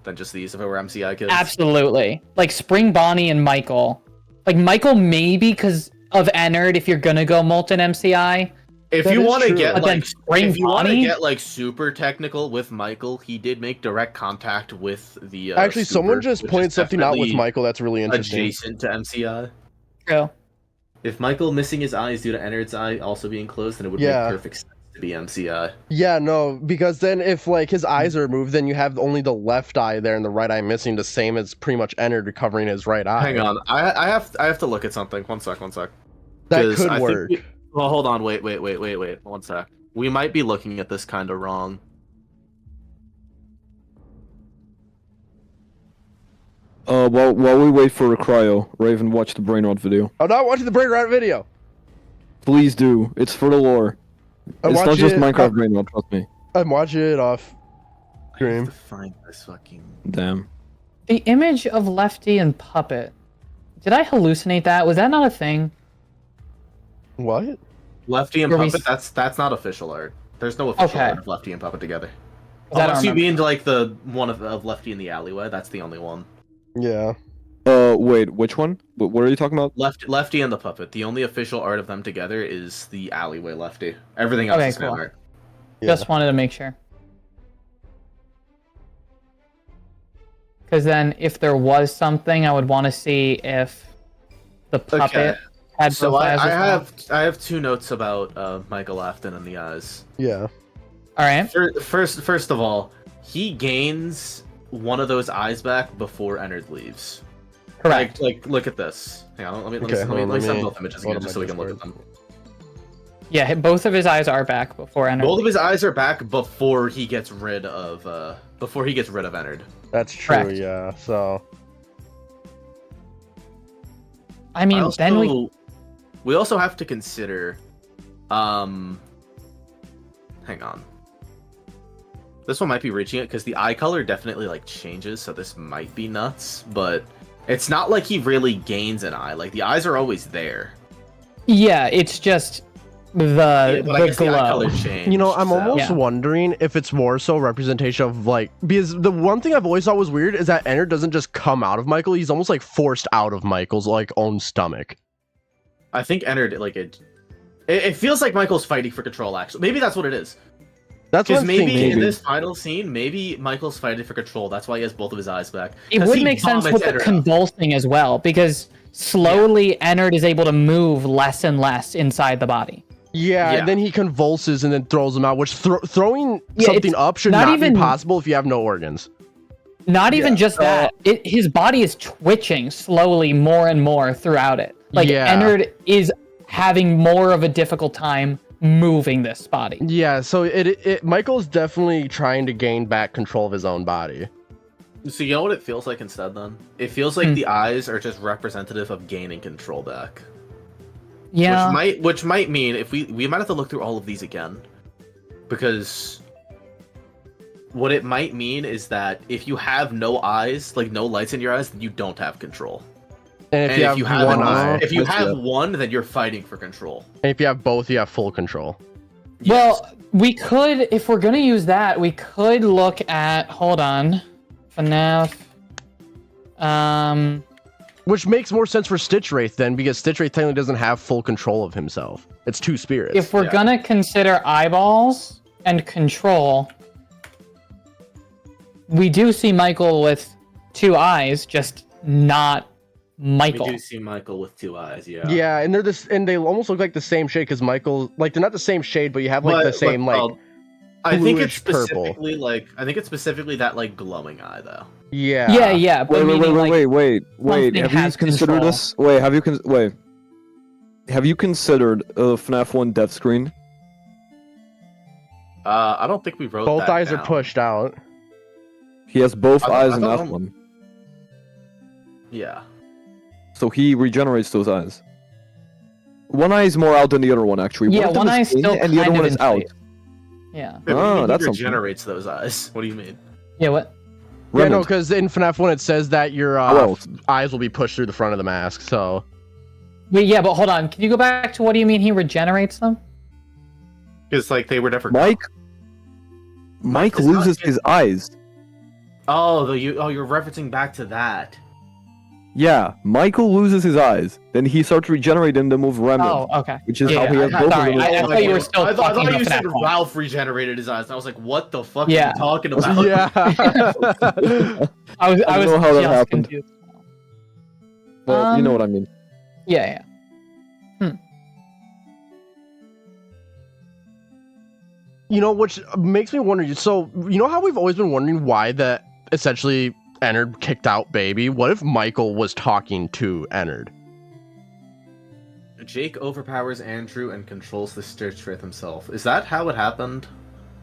than just these if it were MCI kids. Absolutely. Like Spring Bonnie and Michael. Like Michael maybe because of Ennard if you're gonna go Molten MCI. If That you is want to true. get But then like, Spring if you want to Bonnie? get like super technical with Michael, he did make direct contact with the. Actually, someone Super, just which pointed is something out with definitely Michael that's really interesting. adjacent to MCI. True. If Michael missing his eyes due to Ennard's eye also being closed, then it would Yeah. make perfect sense to be MCI. Yeah, no, because then if like his eyes are removed, then you have only the left eye there and the right eye missing, the same as pretty much Ennard recovering his right eye. Hang on, I have to look at something. One sec. That 'Cause could I think work. Well, hold on. Wait. 1 sec. We might be looking at this kind of wrong. While we wait for a cryo, Raven, watch the brain rot video. I'm not watching the Brain Rot video. Please do. It's for the lore. I'm It's not watching just it- Minecraft brain rot. Trust me. I'm watching it off I stream. have to find this fucking. Damn. The image of Lefty and Puppet. Did I hallucinate that? Was that not a thing? What? Lefty and Where we Puppet. That's not official art. There's no official Okay. art of Lefty and Puppet together. Was that Unless you remember? mean like the one of Lefty in the alleyway. That's the only one. Yeah. Wait, which one? What are you talking about? Lefty and the Puppet. The only official art of them together is the alleyway Lefty. Everything else Okay, is fan cool. art. Yeah. Just wanted to make sure. Because then, if there was something, I would want to see if the puppet had So both I eyes as well. have two notes about Michael Afton and the eyes. Yeah. All right. First of all, he gains one of those eyes back before Ennard leaves. Correct. Like look at this. Hang on, let me Okay, hold on, let send me- both images hold again on just my so we can look at Discord. them. Yeah, both of his eyes are back before Ennard. Both of his eyes are back before he gets rid of Ennard. That's true, Correct. yeah. So I mean, then we also have to consider hang on. This one might be reaching it because the eye color definitely like changes, so this might be nuts, but it's not like he really gains an eye. Like the eyes are always there. yeah, it's just the But I guess the eye glow. color changed. you know, I'm almost Yeah. wondering if it's more so representation of like, because the one thing I've always thought was weird is that Ennard doesn't just come out of Michael; he's almost like forced out of Michael's like own stomach. I think Ennard like it feels like Michael's fighting for control. Actually, maybe that's what it is. That's what Because I'm maybe thinking. in this final scene, maybe Michael's fighting for control. That's why he has both of his eyes back. It 'Cause would he make sense vomits with the Ennard out. convulsing as well, because slowly Ennard is able to move less and less inside the body. Yeah, Yeah. and then he convulses and then throws him out, which throwing Yeah, something it's up should not not even- be possible if you have no organs. Not even just that, his body is twitching slowly more and more throughout it. Like Yeah. Ennard is having more of a difficult time moving this body. Yeah, so Michael's definitely trying to gain back control of his own body. So you know what it feels like instead then? It feels like the eyes are just representative of gaining control back. Yeah. Which might mean if we might have to look through all of these again. Because what it might mean is that if you have no eyes, like no lights in your eyes, then you don't have control. And if you have one eye, if you That's have it. one, then you're fighting for control. and if you have both, you have full control. Well, we could, if we're gonna use that, we could look at, hold on, FNAF. Which makes more sense for Stitch Wraith then, because Stitch Wraith technically doesn't have full control of himself. It's two spirits. If we're Yeah. gonna consider eyeballs and control, we do see Michael with two eyes, just not Michael. We do see Michael with 2 eyes, yeah. Yeah, and they almost look like the same shade because Michael, like they're not the same shade, but you have like the same I think it's bluish purple. specifically that like glowing eye though. Yeah. Yeah. But Wait. meaning, like, Wait. something Have you has considered control. this? Wait. Have you considered FNAF 1 death screen? I don't think we wrote Both that eyes down. are pushed out. He has both I eyes in thought- F1, Yeah. so he regenerates those eyes. One eye is more out than the other one, actually. Yeah, of them one eye is in, still and the other kind one of is in out. place. Yeah. Oh, that's he something. regenerates those eyes. What do you mean? Yeah. What? Yeah, no, Remnant. because in FNAF 1 it says that your else? eyes will be pushed through the front of the mask. So Wait. Yeah. But hold on. Can you go back to what do you mean he regenerates them? Because like they were never. Mike does not loses get- his eyes. You're referencing back to that. Yeah, Michael loses his eyes. Then he starts regenerating them with Remnant, Oh. Okay. which is Yeah, how he yeah, has I- both sorry, of them. I thought you were still I thought talking you about said FNAF 1. Ralph regenerated his eyes. And I was like, what the fuck Yeah. are you talking about? yeah. I was I don't know how that just happened. confused. Well, you know what I mean. Yeah. You know, which makes me wonder. So, you know how we've always been wondering why that essentially Ennard kicked out Baby? What if Michael was talking to Ennard? Jake overpowers Andrew and controls the search with himself. Is that how it happened?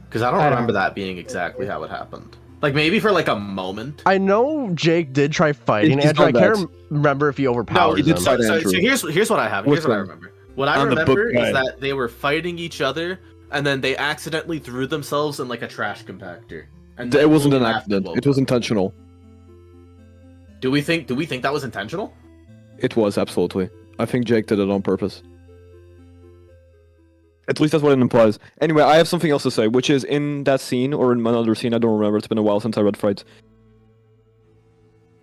Because I don't I don't- remember that being exactly how it happened. Like maybe for like a moment. I know Jake did try fighting He's Andrew. I done can't that. remember if he overpowered he did him. fight So Andrew. here's what I have. Which Here's what I one? remember. What I On the book remember is guide. that they were fighting each other, and then they accidentally threw themselves in like a trash compactor. And It wasn't an William accident. woke It was up. intentional. Do we think that was intentional? It was, absolutely. I think Jake did it on purpose. At least that's what it implies. Anyway, I have something else to say, which is in that scene, or in another scene, I don't remember, it's been a while since I read Fights.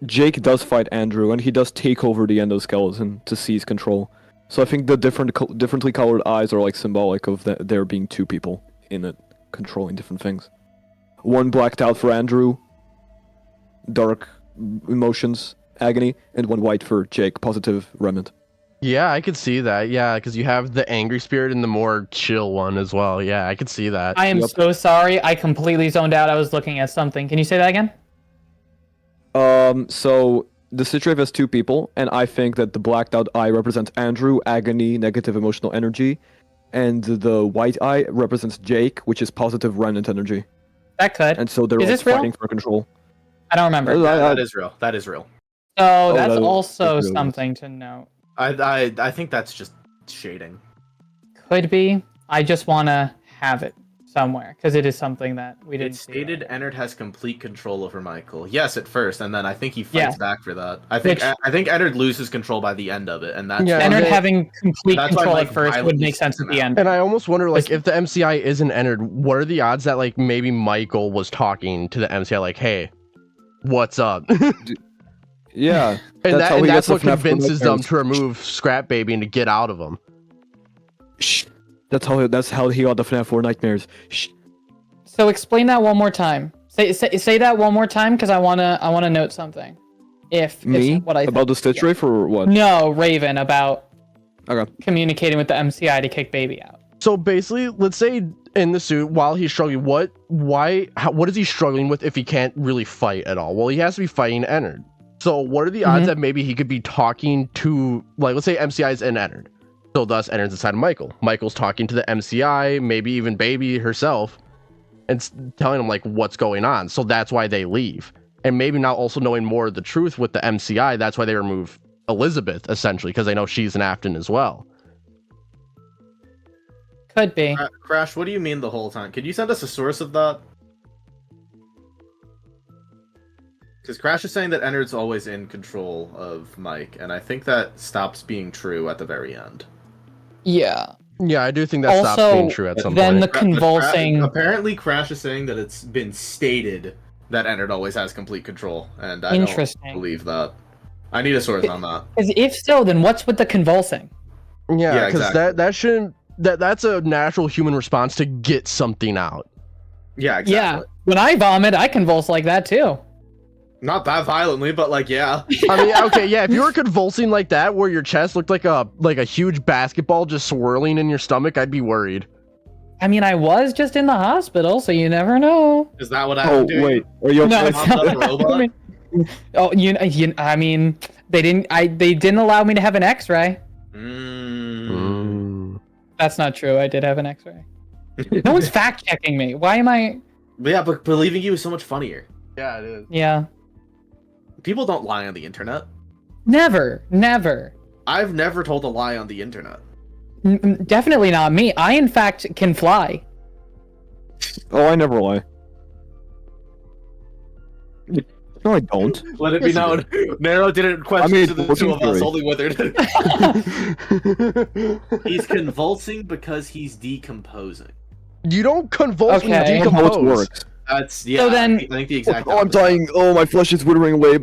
Jake does fight Andrew, and he does take over the endoskeleton to seize control. So I think the differently colored eyes are like symbolic of there being two people in it, controlling different things. One blacked out for Andrew, dark emotions, agony, and one white for Jake, positive Remnant. Yeah, I could see that. Yeah, because you have the angry spirit and the more chill one as well. Yeah, I could see that. I am Yep. so sorry. I completely zoned out. I was looking at something. Can you say that again? So the Citrave has two people, and I think that the blacked out eye represents Andrew, agony, negative emotional energy, and the white eye represents Jake, which is positive Remnant energy. That could. And so they're Is all this real? fighting for control. I don't remember. I- That is real. That is real. So that's that- also that's really something to note. I think that's just shading. Could be. I just want to have it somewhere because it is something that we didn't It see stated earlier. Ennard has complete control over Michael. Yes, at first, and then I think he fights Yeah. back for that. I think Which- Ennard loses control by the end of it, and that's Yeah, Ennard they- having complete That's why control Mike at first would violently make sense at sent the him end. And I almost wonder, like, It's- if the MCI isn't Ennard, what are the odds that, like, maybe Michael was talking to the MCI, like, hey, what's up? Yeah. And That's how he that's gets the what FNAF convinces them nightmares. to remove Scrap Baby and to get out of him. Shh. That's how he got the FNAF 4 nightmares. Shh. So explain that one more time. Say that one more time because I wanna note something. If Me? it's what I About the Stitch Ray or what? no Raven about Okay. communicating with the MCI to kick Baby out. So basically, let's say in the suit, while he's struggling, what is he struggling with if he can't really fight at all? Well, he has to be fighting Ennard. So what are the odds that maybe he could be talking to, like, let's say MCI's in Ennard. So thus Ennard's inside of Michael. Michael's talking to the MCI, maybe even Baby herself, and telling him, like, what's going on. So that's why they leave. And maybe now also knowing more of the truth with the MCI, that's why they remove Elizabeth, essentially, because they know she's an Afton as well. Could be. Crash, what do you mean the whole time? Could you send us a source of that? Because Crash is saying that Ennard's always in control of Mike, and I think that stops being true at the very end. Yeah. Yeah, I do think that stops Also, being true at some then point. the convulsing. Apparently, Crash is saying that it's been stated that Ennard always has complete control, and I Interesting. don't believe that. I need a source on that. Because if so, then what's with the convulsing? Yeah, Yeah, because exactly. that shouldn't that's a natural human response to get something out. Yeah, exactly. Yeah. When I vomit, I convulse like that too. Not that violently, but like, yeah. I mean, okay, yeah, if you were convulsing like that, where your chest looked like a huge basketball just swirling in your stomach, I'd be worried. I mean, I was just in the hospital, so you never know. Is that what I Oh, do? wait. Are you No, okay? it's not. Robot? Oh, I mean, they didn't allow me to have an X-ray. That's not true. I did have an X-ray. No one's fact checking me. Why am I? Yeah, but believing you is so much funnier. Yeah, it is. Yeah. People don't lie on the internet. Never. I've never told a lie on the internet. Definitely not me. I, in fact, can fly. Oh, I never lie. No, I don't. Let it be known. Nero didn't question mean, to the working two of us, theory. only Withered. He's convulsing because he's decomposing. You don't convulse when Okay. you That's how it decompose. works. That's, yeah, So then- I think the exact Oh, I'm opposite. dying. Oh, my flesh is withering away.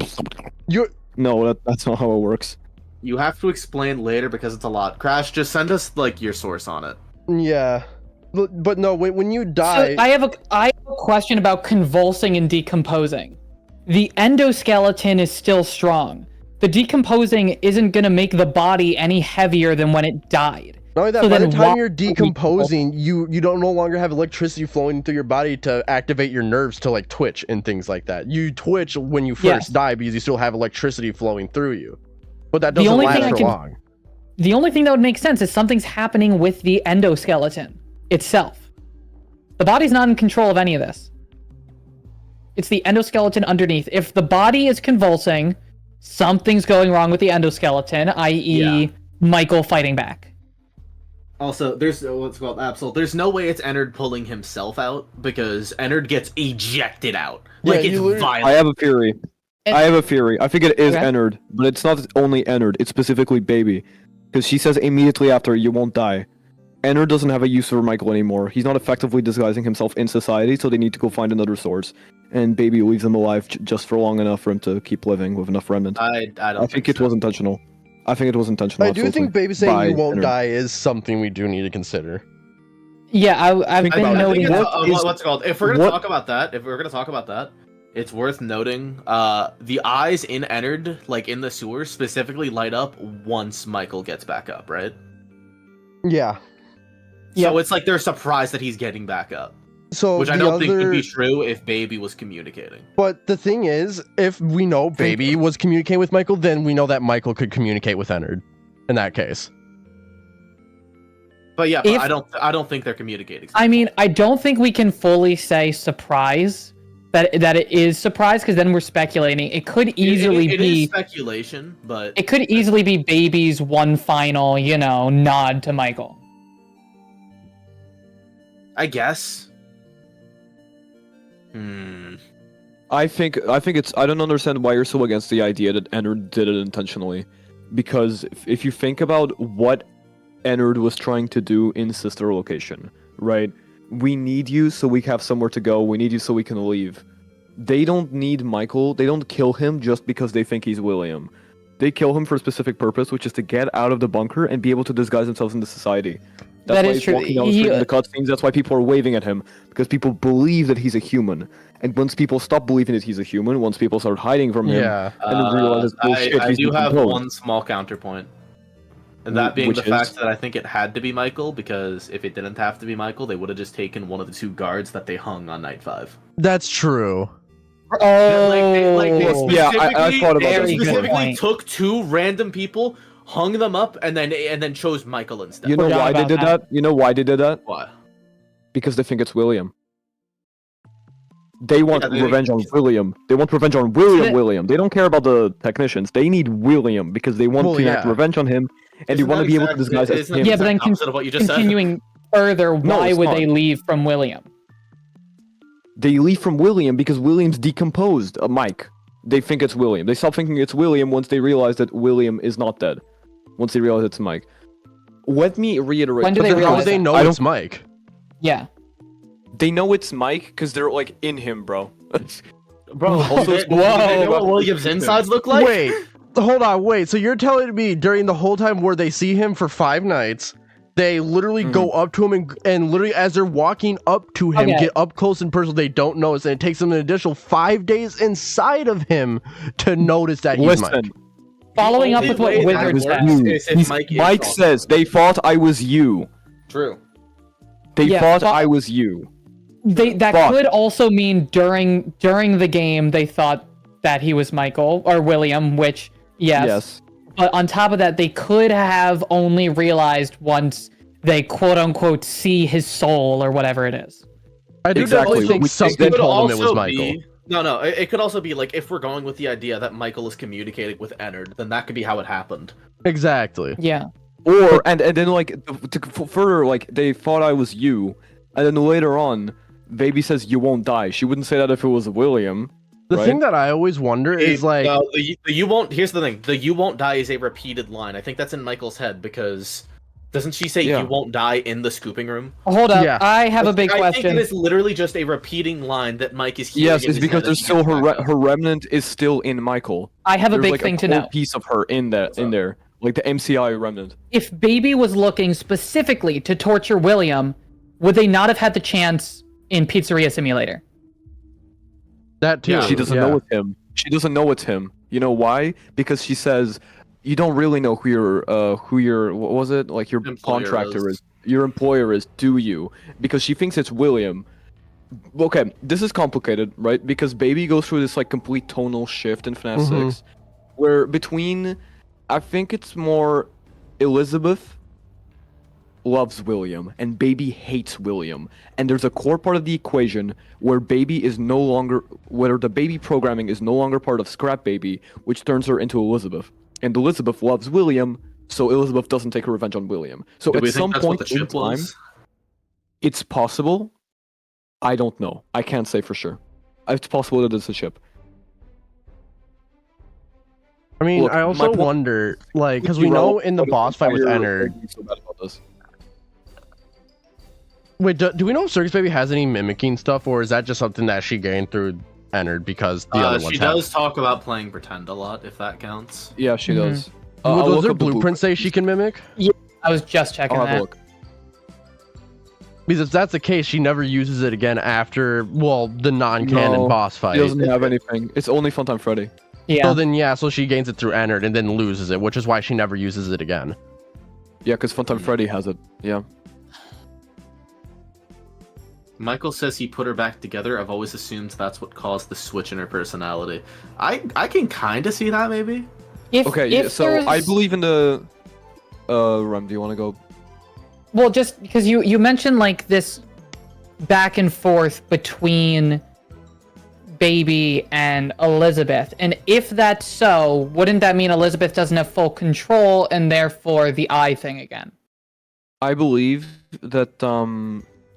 You No, that's not how it works. You have to explain later because it's a lot. Crash, just send us, like, your source on it. yeah. But no, when you die, So I have a question about convulsing and decomposing. The endoskeleton is still strong. The decomposing isn't gonna make the body any heavier than when it died. not only that, so by the then time why- you're decomposing, you don't no longer have electricity flowing through your body to activate your nerves to like twitch and things like that. You twitch when you first Yes. die because you still have electricity flowing through you. But that The doesn't only thing last I for can- long. The only thing that would make sense is something's happening with the endoskeleton itself. The body's not in control of any of this. It's the endoskeleton underneath. If the body is convulsing, something's going wrong with the endoskeleton, i.e. Yeah. Michael fighting back. Also, there's what's called Absol. There's no way it's Ennard pulling himself out because Ennard gets ejected out. Yeah, Like, you it's literally- violent. I have a theory. I think it is Okay. Ennard, but it's not only Ennard. It's specifically Baby, because she says immediately after, "You won't die." Ennard doesn't have a use for Michael anymore. He's not effectively disguising himself in society, so they need to go find another source. And Baby leaves him alive just for long enough for him to keep living with enough remnant. I don't I think it so. was intentional. I think it was intentional. I do absolutely. think baby saying By you won't Ennard. die is something we do need to consider. Yeah, I've Think been about it. noting it's, that. what's it called? If we're gonna what- talk about that, it's worth noting the eyes in Ennard, like in the sewer, specifically light up once Michael gets back up, right? Yeah. Yeah. So it's like they're surprised that he's getting back up, So which I the don't think would other- be true if Baby was communicating. But the thing is, if we know Baby was communicating with Michael, then we know that Michael could communicate with Ennard. In that case, But yeah, If- I don't think they're communicating. I mean, I don't think we can fully say surprise that it is surprise because then we're speculating. It could easily it be. is speculation, but It could easily be Baby's one final, nod to Michael. I guess. I think it's. I don't understand why you're so against the idea that Ennard did it intentionally, because if you think about what Ennard was trying to do in Sister Location, right? We need you so we have somewhere to go. We need you so we can leave. They don't need Michael. They don't kill him just because they think he's William. They kill him for a specific purpose, which is to get out of the bunker and be able to disguise themselves into society. That's That why is he's true. walking down the street in the cutscenes. That's why people are waving at him, because people believe that he's a human. And once people stop believing that he's a human, once people start hiding from him, yeah. and then realizes, oh shit, I he's do have decomposed. one small counterpoint. And that being Which the is? fact that I think it had to be Michael, because if it didn't have to be Michael, they would have just taken one of the two guards that they hung on night 5. That's true. Oh, Yeah, I thought about Very that. They good specifically point. took two random people, hung them up, and then chose Michael instead. You know Forgot why they about did that. that? You know why they did that? Why? Because they think it's William. They want Yeah, they- revenge on William. They want revenge on William. They don't care about the technicians. They need William because they want Well, to enact yeah. revenge on him, and they Isn't want to that be able to exact- disguise as isn't that him. Yeah, the but then exact opposite of what you just said? continuing further, why it's would not. they leave from William? They leave from William because William's decomposed. Mike. They think it's William. They stop thinking it's William once they realize that William is not dead. Once they realize it's Mike. Let me reiterate. When do But they then how realize do they that? know I it's Mike? Yeah. They know it's Mike because they're like in him, bro. Bro, Also, do they know what William's insides look like? Wait, hold on, wait. So you're telling me during the whole time where they see him for 5 nights, They literally go up to him and literally as they're walking up to him, get up close and personal. They don't notice, and it takes them an additional 5 days inside of him to notice that he's Mike. Following up with what Wizard says. Mike says they thought I was you. True. They thought I was you. That could also mean during the game they thought that he was Michael or William, which yes. But on top of that, they could have only realized once they quote unquote see his soul or whatever it is. I do definitely think something told him it was Michael. No, it could also be like if we're going with the idea that Michael is communicating with Ennard, then that could be how it happened. Exactly. Yeah. Or and then like further like they thought I was you, and then later on, Baby says you won't die. She wouldn't say that if it was William. The thing that I always wonder is like the you won't. Here's the thing: the "you won't die" is a repeated line. I think that's in Michael's head because doesn't she say "you won't die" in the scooping room? Hold up, I have a big question. I think it is literally just a repeating line that Mike is hearing. Yes, it's because there's still her remnant is still in Michael. I have a big thing to know. Piece of her in there, like the MCI remnant. If Baby was looking specifically to torture William, would they not have had the chance in Pizzeria Simulator? That too. She doesn't know it's him. She doesn't know it's him. You know why? Because she says, "You don't really know who your what was it? Like your contractor is. Your employer is, do you?" Because she thinks it's William. Okay, this is complicated, right? Because Baby goes through this like complete tonal shift in FNAF 6, where between, I think it's more Elizabeth loves William and Baby hates William, and there's a core part of the equation where Baby is no longer, where the Baby programming is no longer part of Scrap Baby, which turns her into Elizabeth, and Elizabeth loves William, so Elizabeth doesn't take her revenge on William. So at some point in time, it's possible. I don't know. I can't say for sure. It's possible that it's a chip. I mean, look, I also wonder, like, because we know in the boss fight with Ennard. Wait, do we know if Circus Baby has any mimicking stuff, or is that just something that she gained through Ennard because the other ones She does talk about playing pretend a lot, if that counts. Yeah, she does. Does her blueprint say she can mimic? Yeah, I was just checking that. Look. Because if that's the case, she never uses it again after, well, the non-canon boss fight. She doesn't have anything. It's only Funtime Freddy. Yeah. So she gains it through Ennard and then loses it, which is why she never uses it again. Yeah, because Funtime Freddy has it. Yeah. Michael says he put her back together. I've always assumed that's what caused the switch in her personality. I can kind of see that, maybe. So I believe in the... Rem, do you want to go? Well, just because you mentioned, like, this back and forth between Baby and Elizabeth. And if that's so, wouldn't that mean Elizabeth doesn't have full control and therefore the eye thing again? I believe that,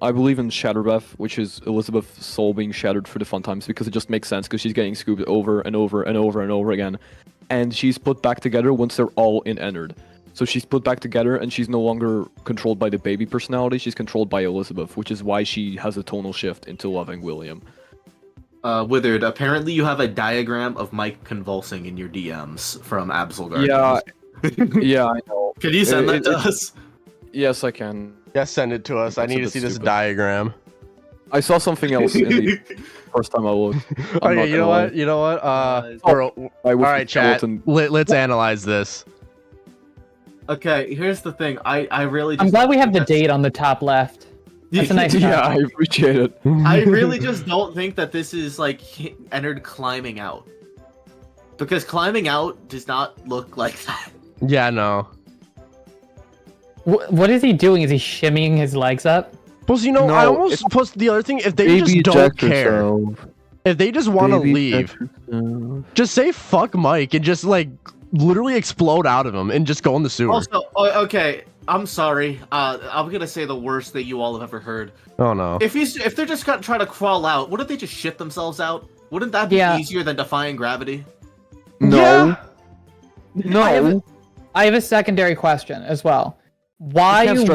I believe in Shatterbeth, which is Elizabeth's soul being shattered for the fun times, because it just makes sense, because she's getting scooped over and over and over and over again. And she's put back together once they're all in Ennard. So she's put back together, and she's no longer controlled by the Baby personality, she's controlled by Elizabeth, which is why she has a tonal shift into loving William. Withered, apparently you have a diagram of Mike convulsing in your DMs from Absolgar. Yeah, I know. Can you send that to us? Yes, I can. Yes, send it to us. I need to see this diagram. I saw something else in the first time I looked. Okay, you know what? All right, chat. Let's analyze this. Okay, here's the thing. I really just I'm glad we have the date on the top left. That's a nice Yeah, I appreciate it. I really just don't think that this is like Ennard climbing out. Because climbing out does not look like that. Yeah, no. What is he doing? Is he shimmying his legs up? Plus, you know, I almost... Plus, the other thing, if they just don't care, if they just want to leave, just say fuck Mike and just, like, literally explode out of him and just go in the sewer. Also, okay, I'm sorry. I'm gonna say the worst that you all have ever heard. Oh, no. If they're just trying to crawl out, wouldn't they just shit themselves out? Wouldn't that be easier than defying gravity? No. Yeah. No. I have a secondary question as well. Why would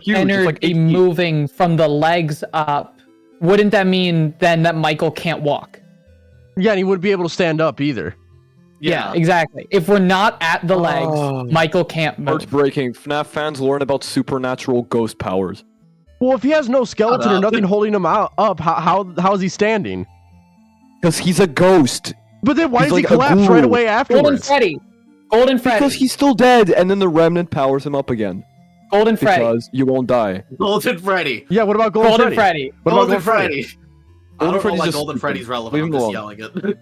Ennard be moving from the legs up? Wouldn't that mean then that Michael can't walk? Yeah, and he wouldn't be able to stand up either. Yeah, exactly. If we're not at the legs, Oh. Michael can't move. Hearts breaking. FNAF fans learn about supernatural ghost powers. Well, if he has no skeleton Shut or up. nothing holding him up, how is he standing? Because he's a ghost. But then why He's does he like a collapse guru. right away Golden afterwards? Freddy. Golden Freddy. Because he's still dead, and then the Remnant powers him up again. Golden Freddy. Because you won't die. Golden Freddy. Yeah, what about Golden, Golden Freddy? Freddy. What about Golden Freddy. I Golden don't know Freddy's why just Golden stupid. Freddy's relevant. Leave I'm him just alone. yelling it.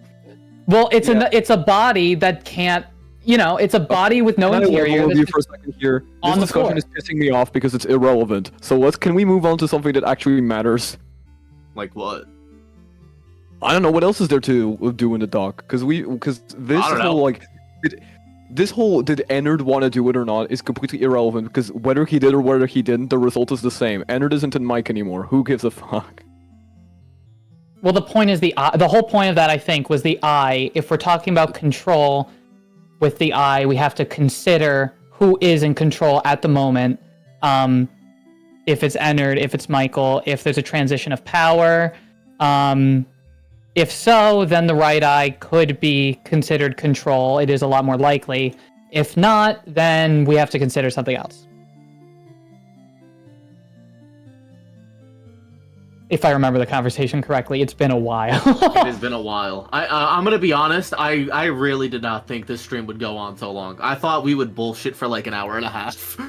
Well, it's Yeah. it's a body that can't, it's a body with no Can I interior. level that's you just for a second here? on This the floor. discussion is pissing me off because it's irrelevant. So can we move on to something that actually matters? Like what? I don't know what else is there to do in the dock because this I don't know. whole like did Ennard want to do it or not is completely irrelevant because whether he did or whether he didn't, the result is the same. Ennard isn't in Mike anymore. Who gives a fuck? Well, the point is the whole point of that, I think, was the eye. If we're talking about control with the eye, we have to consider who is in control at the moment. If it's Ennard, if it's Michael, if there's a transition of power. If so, then the right eye could be considered control. It is a lot more likely. If not, then we have to consider something else. If I remember the conversation correctly, it's been a while. It has been a while. I'm gonna be honest. I really did not think this stream would go on so long. I thought we would bullshit for like an hour and a half.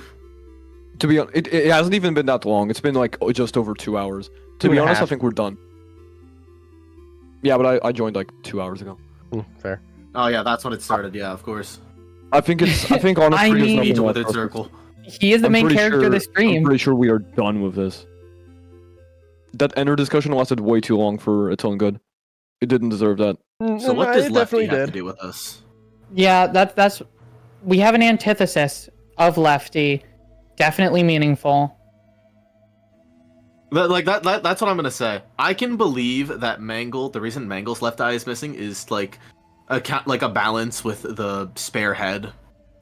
To be honest, it hasn't even been that long. It's been like just over 2 hours. To be honest, I think we're done. Yeah, but I joined like 2 hours ago. Fair. Oh yeah, that's when it started. Yeah, of course. I think honestly, I there's mean- nothing Angel left Withered for us. Circle. He is the I'm main pretty character of the I'm stream. pretty sure we are done with this. That Ennard discussion lasted way too long for its own good. It didn't deserve that. So what does it Lefty definitely have to did. do with us? Yeah, that's we have an antithesis of Lefty. Definitely meaningful. That's what I'm gonna say. I can believe that Mangle. The reason Mangle's left eye is missing is like a balance with the spare head.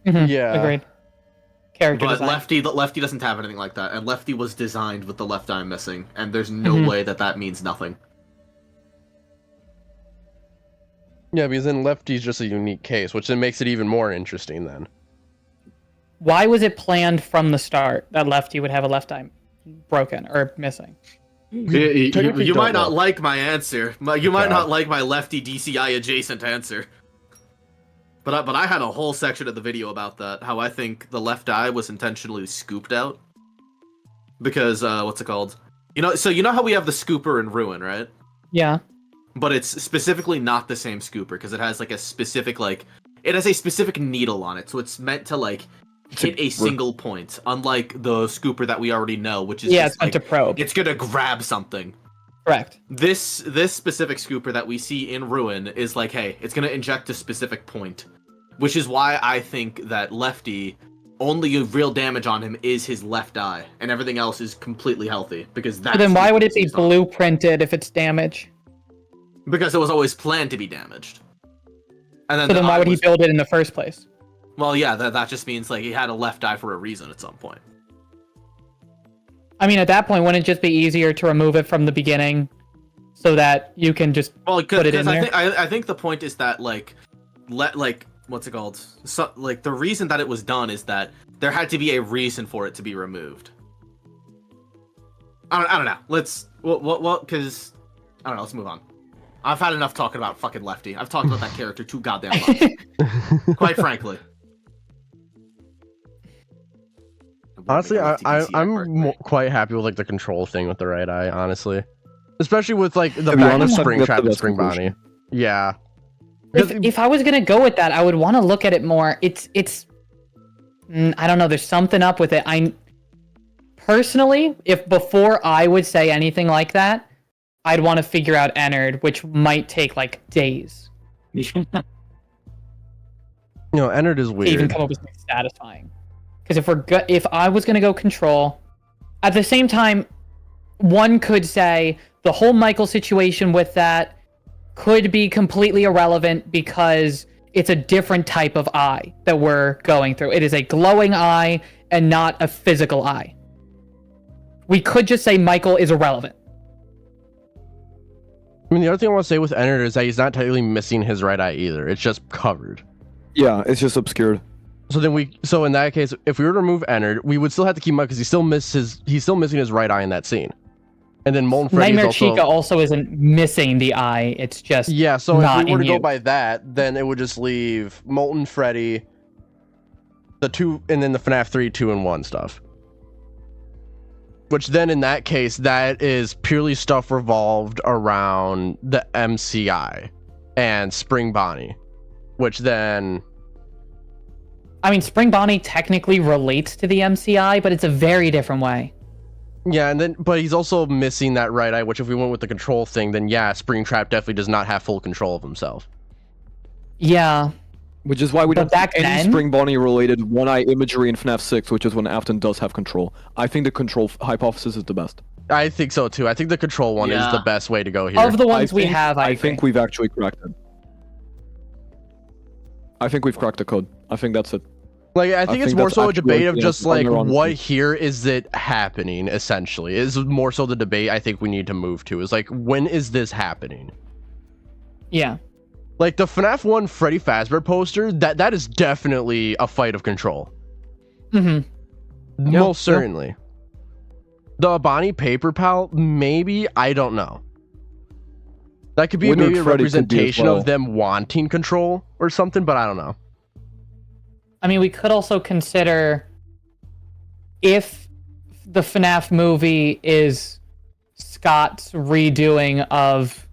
Mhm, Yeah. agreed. Character But design. Lefty doesn't have anything like that, and Lefty was designed with the left eye missing, and there's no Mhm. way that means nothing. Yeah, because then Lefty's just a unique case, which then makes it even more interesting then. Why was it planned from the start that Lefty would have a left eye broken or missing? technically You might don't not know. like my answer. You might God. not like my Lefty DCI adjacent answer. But I had a whole section of the video about that. How I think the left eye was intentionally scooped out. Because what's it called? So you know how we have the scooper in Ruin, right? Yeah. But it's specifically not the same scooper because it has like a specific it has a specific needle on it, so it's meant to hit a single point, unlike the scooper that we already know, which is Yeah, just, it's meant to probe. it's gonna grab something. Correct. This specific scooper that we see in Ruin is like, hey, it's gonna inject a specific point, which is why I think that Lefty, only real damage on him is his left eye, and everything else is completely healthy because that's. But then why would it be used on. blueprinted if it's damage? Because it was always planned to be damaged. And So then why would he build it in the first place? Well, yeah, that just means he had a left eye for a reason at some point. I mean, at that point, wouldn't it just be easier to remove it from the beginning so that you can just Well, put it in there? I think the point is that what's it called? So the reason that it was done is that there had to be a reason for it to be removed. I don't know. Let's because I don't know. Let's move on. I've had enough talking about fucking Lefty. I've talked about that character too goddamn much. Quite frankly. Honestly, Lefty DCI I'm personally. quite happy with the control thing with the right eye. Honestly, especially with the be fact honest, of I Spring think that's Trap the and best Spring Bonnie. conclusion. Yeah. If I was gonna go with that, I would want to look at it more. It's I don't know. There's something up with it. I personally, if before I would say anything like that, I'd want to figure out Ennard, which might take days Ennard is to weird. even come up with something satisfying. Because if I was gonna go control, at the same time, one could say the whole Michael situation with that could be completely irrelevant because it's a different type of eye that we're going through. It is a glowing eye and not a physical eye. We could just say Michael is irrelevant. I mean, the other thing I want to say with Ennard is that he's not technically missing his right eye either. It's just covered. Yeah, it's just obscured. So in that case, if we were to remove Ennard, we would still have to keep him up because he's still missing his right eye in that scene. And then Molten Freddy Nightmare also... Chica also isn't missing the eye. It's just Yeah, so not if we were to in go use. by that, then it would just leave Molten Freddy, the 2, and then the FNAF 3 2-in-1 stuff. Which then in that case, that is purely stuff revolved around the MCI and Spring Bonnie. Which then... I mean, Spring Bonnie technically relates to the MCI, but it's a very different way. Yeah, and then but he's also missing that right eye, which if we went with the control thing, then yeah, Springtrap definitely does not have full control of himself. Yeah. Which is why we don't back see any then- Spring Bonnie related one-eye imagery in FNAF 6, which is when Afton does have control. I think the control hypothesis is the best. I think so too. I think the control one is Yeah. the best way to go here. Of the ones I we think- have, I think we've actually cracked it. I think we've cracked the code. I think that's it. Like, I think it's think more that's so a actually, debate of you know, just like on their own what thing. here is it happening, essentially. Is more so the debate I think we need to move to is like, when is this happening? Yeah. Like the FNAF 1 Freddy Fazbear poster, that is definitely a fight of control. Mm-hmm. Most certainly. The Bonnie Paper Pal, maybe, I don't know. That could be Withered maybe a Freddy could be as representation well. of them wanting control or something, but I don't know. I mean, we could also consider if the FNAF movie is Scott's redoing of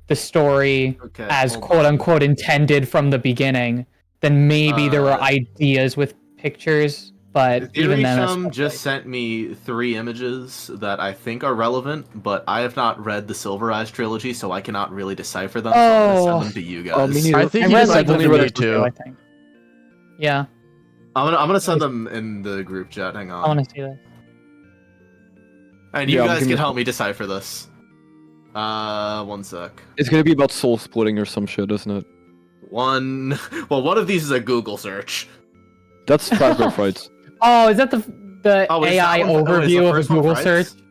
the story Okay, as hold quote on. unquote intended from the beginning, then maybe there were ideas with pictures, but even then, that's Theory just sent me 3 images that I think are relevant, but I have not read the Silver Eyes trilogy, so I cannot really decipher them. So I'm Oh. gonna send them to you guys. me neither. I think I he read just like sent them the to me first two, too. I think. Yeah, I'm gonna send them in the group chat. Hang on. I want to see this. And you Yeah, guys give me can a help me decipher this. 1 sec. It's gonna be about soul splitting or some shit, isn't it? One of these is a Google search. That's Fazbear Frights. Oh, is that the Oh, is AI that one- oh, is the overview of a first one Google Frights? search?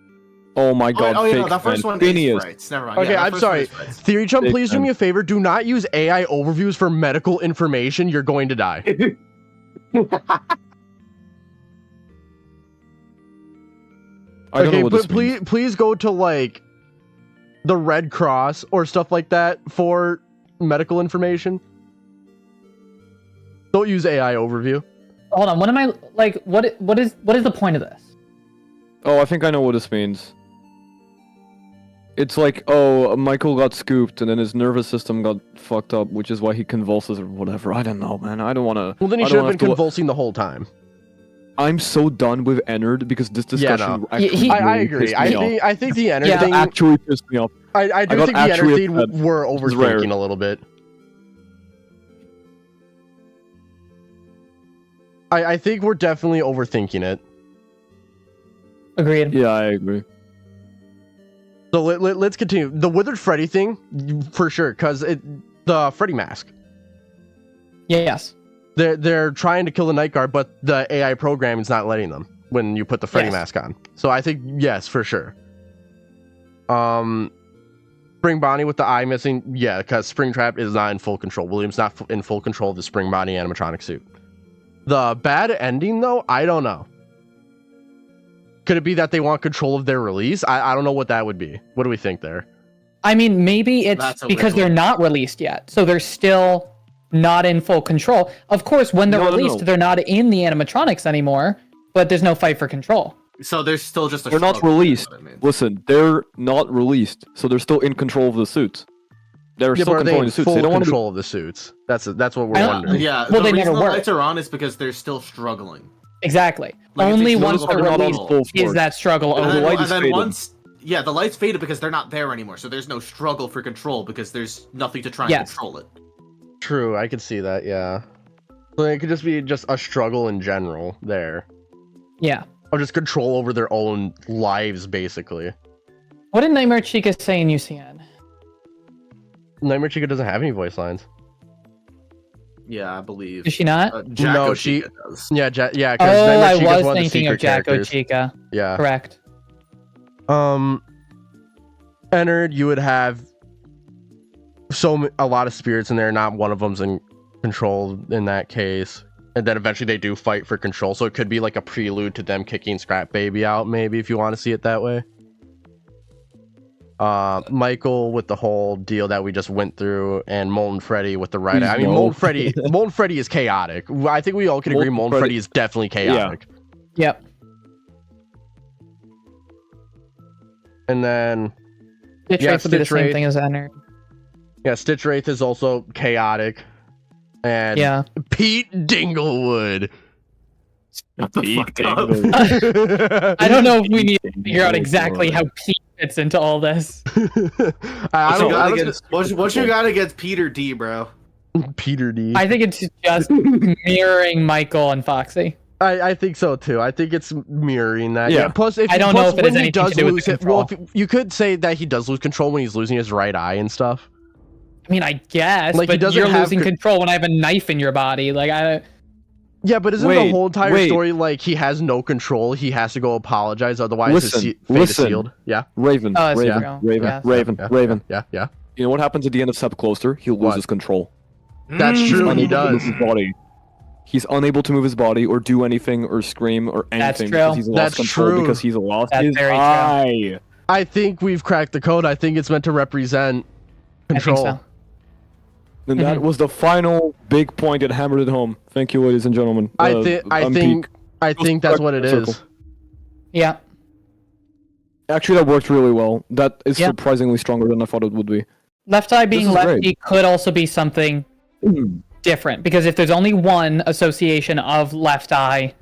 Oh my god, Oh, yeah, fake no, that first fan. one Phineas. is Frights. Never mind. Okay, Yeah, that I'm first one sorry. is Frights. Theory Chum, Big please do fan. me a favor. Do not use AI overviews for medical information. You're going to die. I don't know what but this means. please go to like the Red Cross or stuff like that for medical information. Don't use AI overview. Hold on, what am I like? What is the point of this? Oh, I think I know what this means. It's like, oh, Michael got scooped and then his nervous system got fucked up, which is why he convulses or whatever. I don't know, man. I don't want to. Well, then he I should don't have been have to- convulsing the whole time. I'm so done with Ennard because this discussion no. actually I really agree. pissed me off. I think the Ennard Yeah, thing. Actually pissed me off. I do got think the Ennard actually thing upset. we're This is rare. overthinking a little bit. I think we're definitely overthinking it. Agreed. Yeah, I agree. So let's continue. The Withered Freddy thing, for sure, because the Freddy mask. Yes. They're trying to kill the Night Guard, but the AI program is not letting them when you put the Freddy Yes. mask on. So I think yes, for sure. Spring Bonnie with the eye missing, yeah, because Springtrap is not in full control. William's not in full control of the Spring Bonnie animatronic suit. The bad ending, though, I don't know. Could it be that they want control of their release? I don't know what that would be. What do we think there? I mean, maybe it's That's a because weird they're one. not released yet, so they're still not in full control. Of course, when they're No, released, no. they're not in the animatronics anymore, but there's no fight for control. So there's still just a. They're not struggle, is released. what I mean. Listen, they're not released, so they're still in control of the suits. They're Yeah, still but are they controlling in the suits. full They don't want to. control of the suits? That's what we're I- wondering. Yeah. Well, the they reason never the were. lights are on is because they're still struggling. Exactly. Like, it Only takes once little they're bit of released control. is that struggle And And over. the then, light and is then faded. once, yeah, the lights faded because they're not there anymore. So there's no struggle for control because there's nothing to try and Yes. control it. True, I could see that, yeah. So it could just be just a struggle in general there. Yeah. Or just control over their own lives, basically. What did Nightmare Chica say in UCN? Nightmare Chica doesn't have any voice lines. Yeah, I believe. Does she not? Jacko No, she- Chica does. Yeah, yeah, because Oh, Nightmare I Chica's was one of the thinking of secret Jacko characters. Chica. Yeah. Correct. Ennard, you would have a lot of spirits in there. Not one of them's in control in that case. And then eventually they do fight for control. So it could be like a prelude to them kicking Scrap Baby out, maybe, if you want to see it that way. Michael with the whole deal that we just went through, and Molten Freddy with the right eye. I mean, Molten Freddy is chaotic. I think we all can agree Molten Freddy is definitely chaotic. Yeah. Yep. And then Stitch Wraith would be the same thing as Ennard. Yeah, Stitch Wraith is also chaotic. And Pete Dinglewood. Shut the fuck up. I don't know if we need to figure out exactly how Pete fits into all this. What you got against Peter D, bro? Peter D. I think it's just mirroring Michael and Foxy. I think so too. I think it's mirroring that. Yeah. Plus, I don't know if it has anything to do with control. Well, you could say that he does lose control when he's losing his right eye and stuff. I mean, I guess, like, but you're losing control when I have a knife in your body. Like, Yeah, but isn't the whole entire story like he has no control? He has to go apologize, otherwise his fate is sealed. Yeah. Raven. Yeah. Yeah. You know what happens at the end of Step Closer? He loses control. That's true. He does. He's unable to move his body or do anything or scream or anything. That's true. Because he's lost control because he's lost his eye. I think we've cracked the code. I think it's meant to represent control. I think so. And that was the final big point that hammered it home. Thank you, ladies and gentlemen. I think that's what it is. Yeah. Actually, that worked really well. That is surprisingly stronger than I thought it would be. Left eye being lefty could also be something different, because if there's only one association of left eye,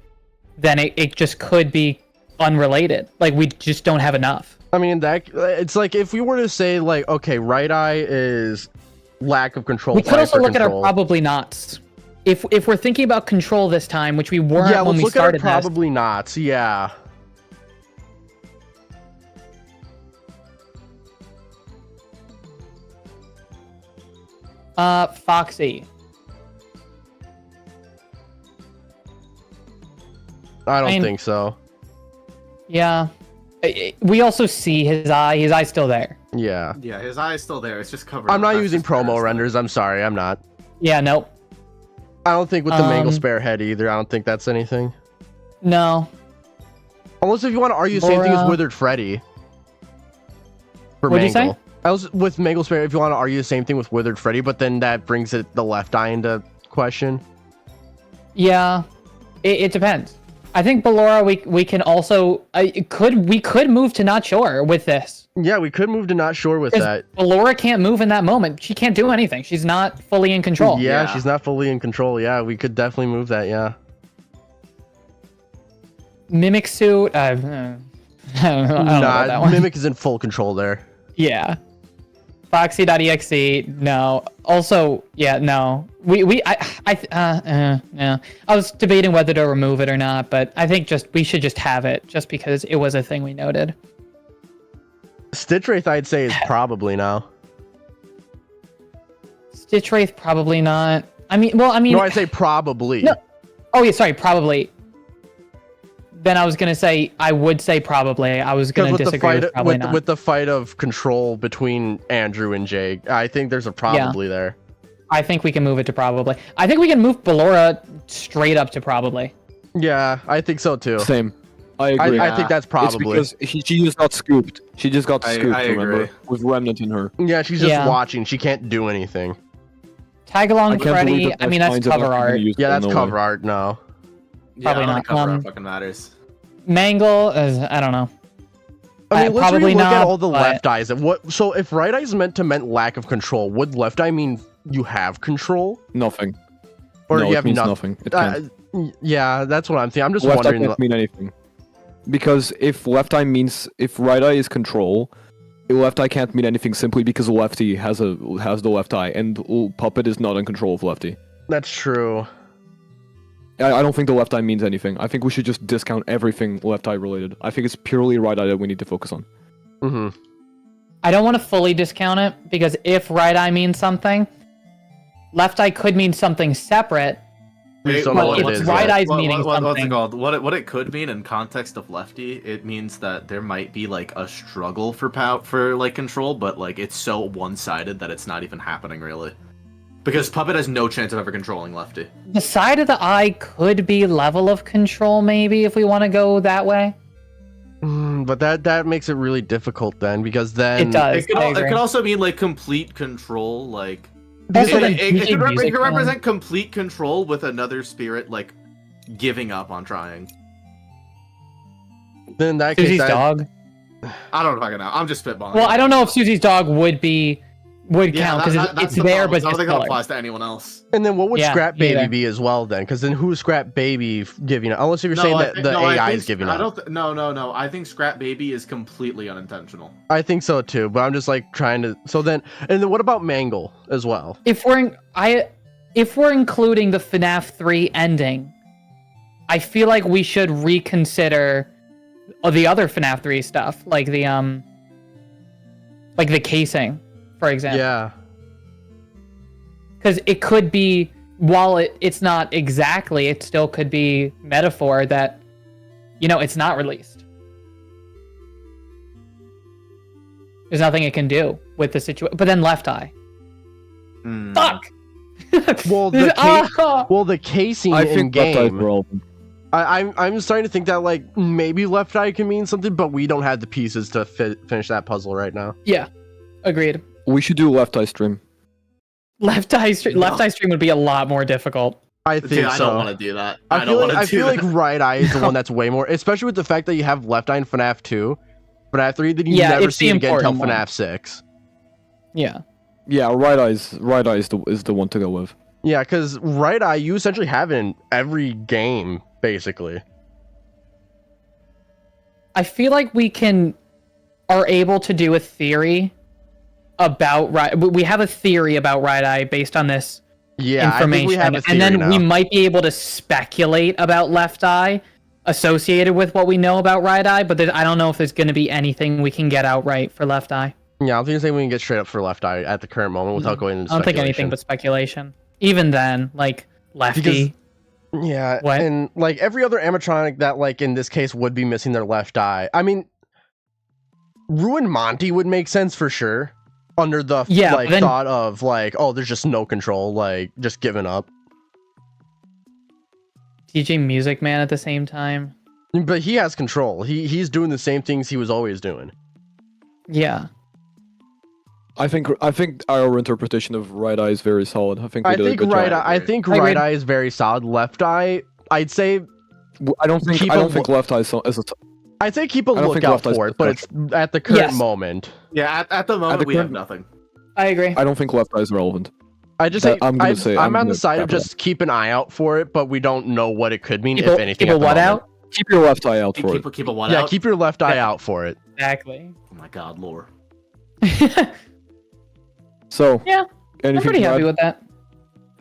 then it just could be unrelated. Like, we just don't have enough. I mean, it's like if we were to say, like, okay, right eye is lack of control. We could also look at our probably nots. If we're thinking about control this time, which we weren't when we started this. Yeah, let's look at our probably nots. Yeah. Foxy. I don't think so. Yeah. We also see his eye. His eye's still there. Yeah. Yeah, his eye's still there. It's just covered. I'm not using promo renders. I'm sorry. I'm not. Yeah, nope. I don't think with the Mangle Spare head either. I don't think that's anything. No. Unless if you want to argue the same thing as Withered Freddy. What'd you say? I was with Mangle Spare if you want to argue the same thing with Withered Freddy, but then that brings the left eye into question. Yeah. It depends. I think Ballora, we can also we could move to Not Sure with this. Yeah, we could move to Not Sure with that. Ballora can't move in that moment. She can't do anything. She's not fully in control. Yeah, she's not fully in control. Yeah, we could definitely move that. Yeah. Mimic suit. I don't know about that one. Mimic is in full control there. Yeah. Foxy.exe, no. Also, yeah, no. Yeah. I was debating whether to remove it or not, but I think we should just have it, just because it was a thing we noted. Stitch Wraith, I'd say, is probably now. Stitch Wraith, probably not. No, I'd say probably. No. Oh, yeah, sorry, probably. Then I was gonna say I would say probably. I was gonna disagree with probably not. With the fight of control between Andrew and Jake, I think there's a probably there. I think we can move it to probably. I think we can move Ballora straight up to probably. Yeah, I think so too. Same. I agree. I think that's probably. It's because she just got scooped. She just got scooped, remember? With Remnant in her. Yeah, she's just watching. She can't do anything. Tag along Freddy. That's cover art. Yeah, that's cover art. No. Probably not. Cover art fucking matters. Mangle is, I don't know. I mean, let's probably look not, at all the left eyes. So if right eye is meant lack of control, would left eye mean you have control? Nothing. Or no, you have nothing. It can't. Yeah, that's what I'm thinking. I'm just left wondering. Eye can't mean anything. Because if right eye is control, left eye can't mean anything simply because lefty has the left eye, and Puppet is not in control of lefty. That's true. I don't think the left eye means anything. I think we should just discount everything left eye related. I think it's purely right eye that we need to focus on. Mm-hmm. I don't want to fully discount it, because if right eye means something, left eye could mean something separate, We just don't But know what it it's is. right yet. eyes meaning What's it something. called? What it could mean in context of Lefty, it means that there might be like a struggle for like control, but like it's so one-sided that it's not even happening really. Because Puppet has no chance of ever controlling Lefty. The side of the eye could be level of control, maybe, if we want to go that way. But that makes it really difficult then, because then It does. It could, I it agree. could also mean like complete control, like Also, it, the it DJ could music one. represent complete control with another spirit like giving up on trying. Then in that case, Susie's dog. I don't fucking know. I'm just spitballing. Well, I don't know if Susie's dog would count because that's it's the there, problem. but I don't just think that color. applies to anyone else. And then what would Yeah, Scrap me Baby either. be as well then? Because then who's Scrap Baby giving up? Unless if you're saying I that think- the no, I AI think- is giving I up. don't. No. I think Scrap Baby is completely unintentional. I think so too, but I'm just like trying to. So then, and then what about Mangle as well? If we're including the FNAF 3 ending, I feel like we should reconsider the other FNAF 3 stuff, like the casing, for example. Yeah. Because it could be, while it's not exactly, it still could be metaphor that, it's not released. There's nothing it can do with the situation. But then Left Eye. Hmm. Fuck! Well, the casing I in think Left Eye's game. relevant. I'm starting to think that like maybe Left Eye can mean something, but we don't have the pieces to finish that puzzle right now. Yeah, agreed. We should do Left Eye stream. Left Eye stream would be a lot more difficult. I think Dude, I so. don't want to do that. I don't feel want like to I do feel that. like Right Eye is the one that's way more, especially with the fact that you have Left Eye in FNAF 2, FNAF 3, then you Yeah, never it's see the it again until important one. FNAF 6. Yeah. Yeah, Right Eye is the one to go with. Yeah, because Right Eye you essentially have in every game basically. I feel like we are able to do a theory about we have a theory about Right Eye based on this Yeah, I information, think we have a theory and then now. we might be able to speculate about Left Eye associated with what we know about Right Eye, but I don't know if there's going to be anything we can get outright for Left Eye. Yeah, I don't think we can get straight up for Left Eye at the current moment without going into I don't think anything but speculation. Even then, like Lefty. Yeah, What? and like every other animatronic that like in this case would be missing their left eye. I mean, Ruin Monty would make sense for sure under the Yeah, like then- thought of like, oh, there's just no control, like just giving up. DJ Music Man at the same time. But he has control. He's doing the same things he was always doing. Yeah. I think our interpretation of Right Eye is very solid. I think we I did a think good right job. eye, I think I right agree. eye is very solid. Left eye, I'd say I don't think keep I a don't think Left Eye is a I'd say keep a I don't think lookout Left Eye's for it, but it's at the current Yes. moment. Yeah, at the moment the we have current- nothing. I agree. I don't think Left Eye is relevant. I just That- say I'm gonna I'm, say- I'm I'm on gonna the side of cap it. just keep an eye out for it, but we don't know what it could mean, Keep if a, anything. keep a at the what moment. out? Keep your left eye out for it. Keep a what Yeah, out? keep your left eye Yeah. out for it. Exactly. Oh my god, lore. So Yeah, I'm anything pretty to happy add? with that.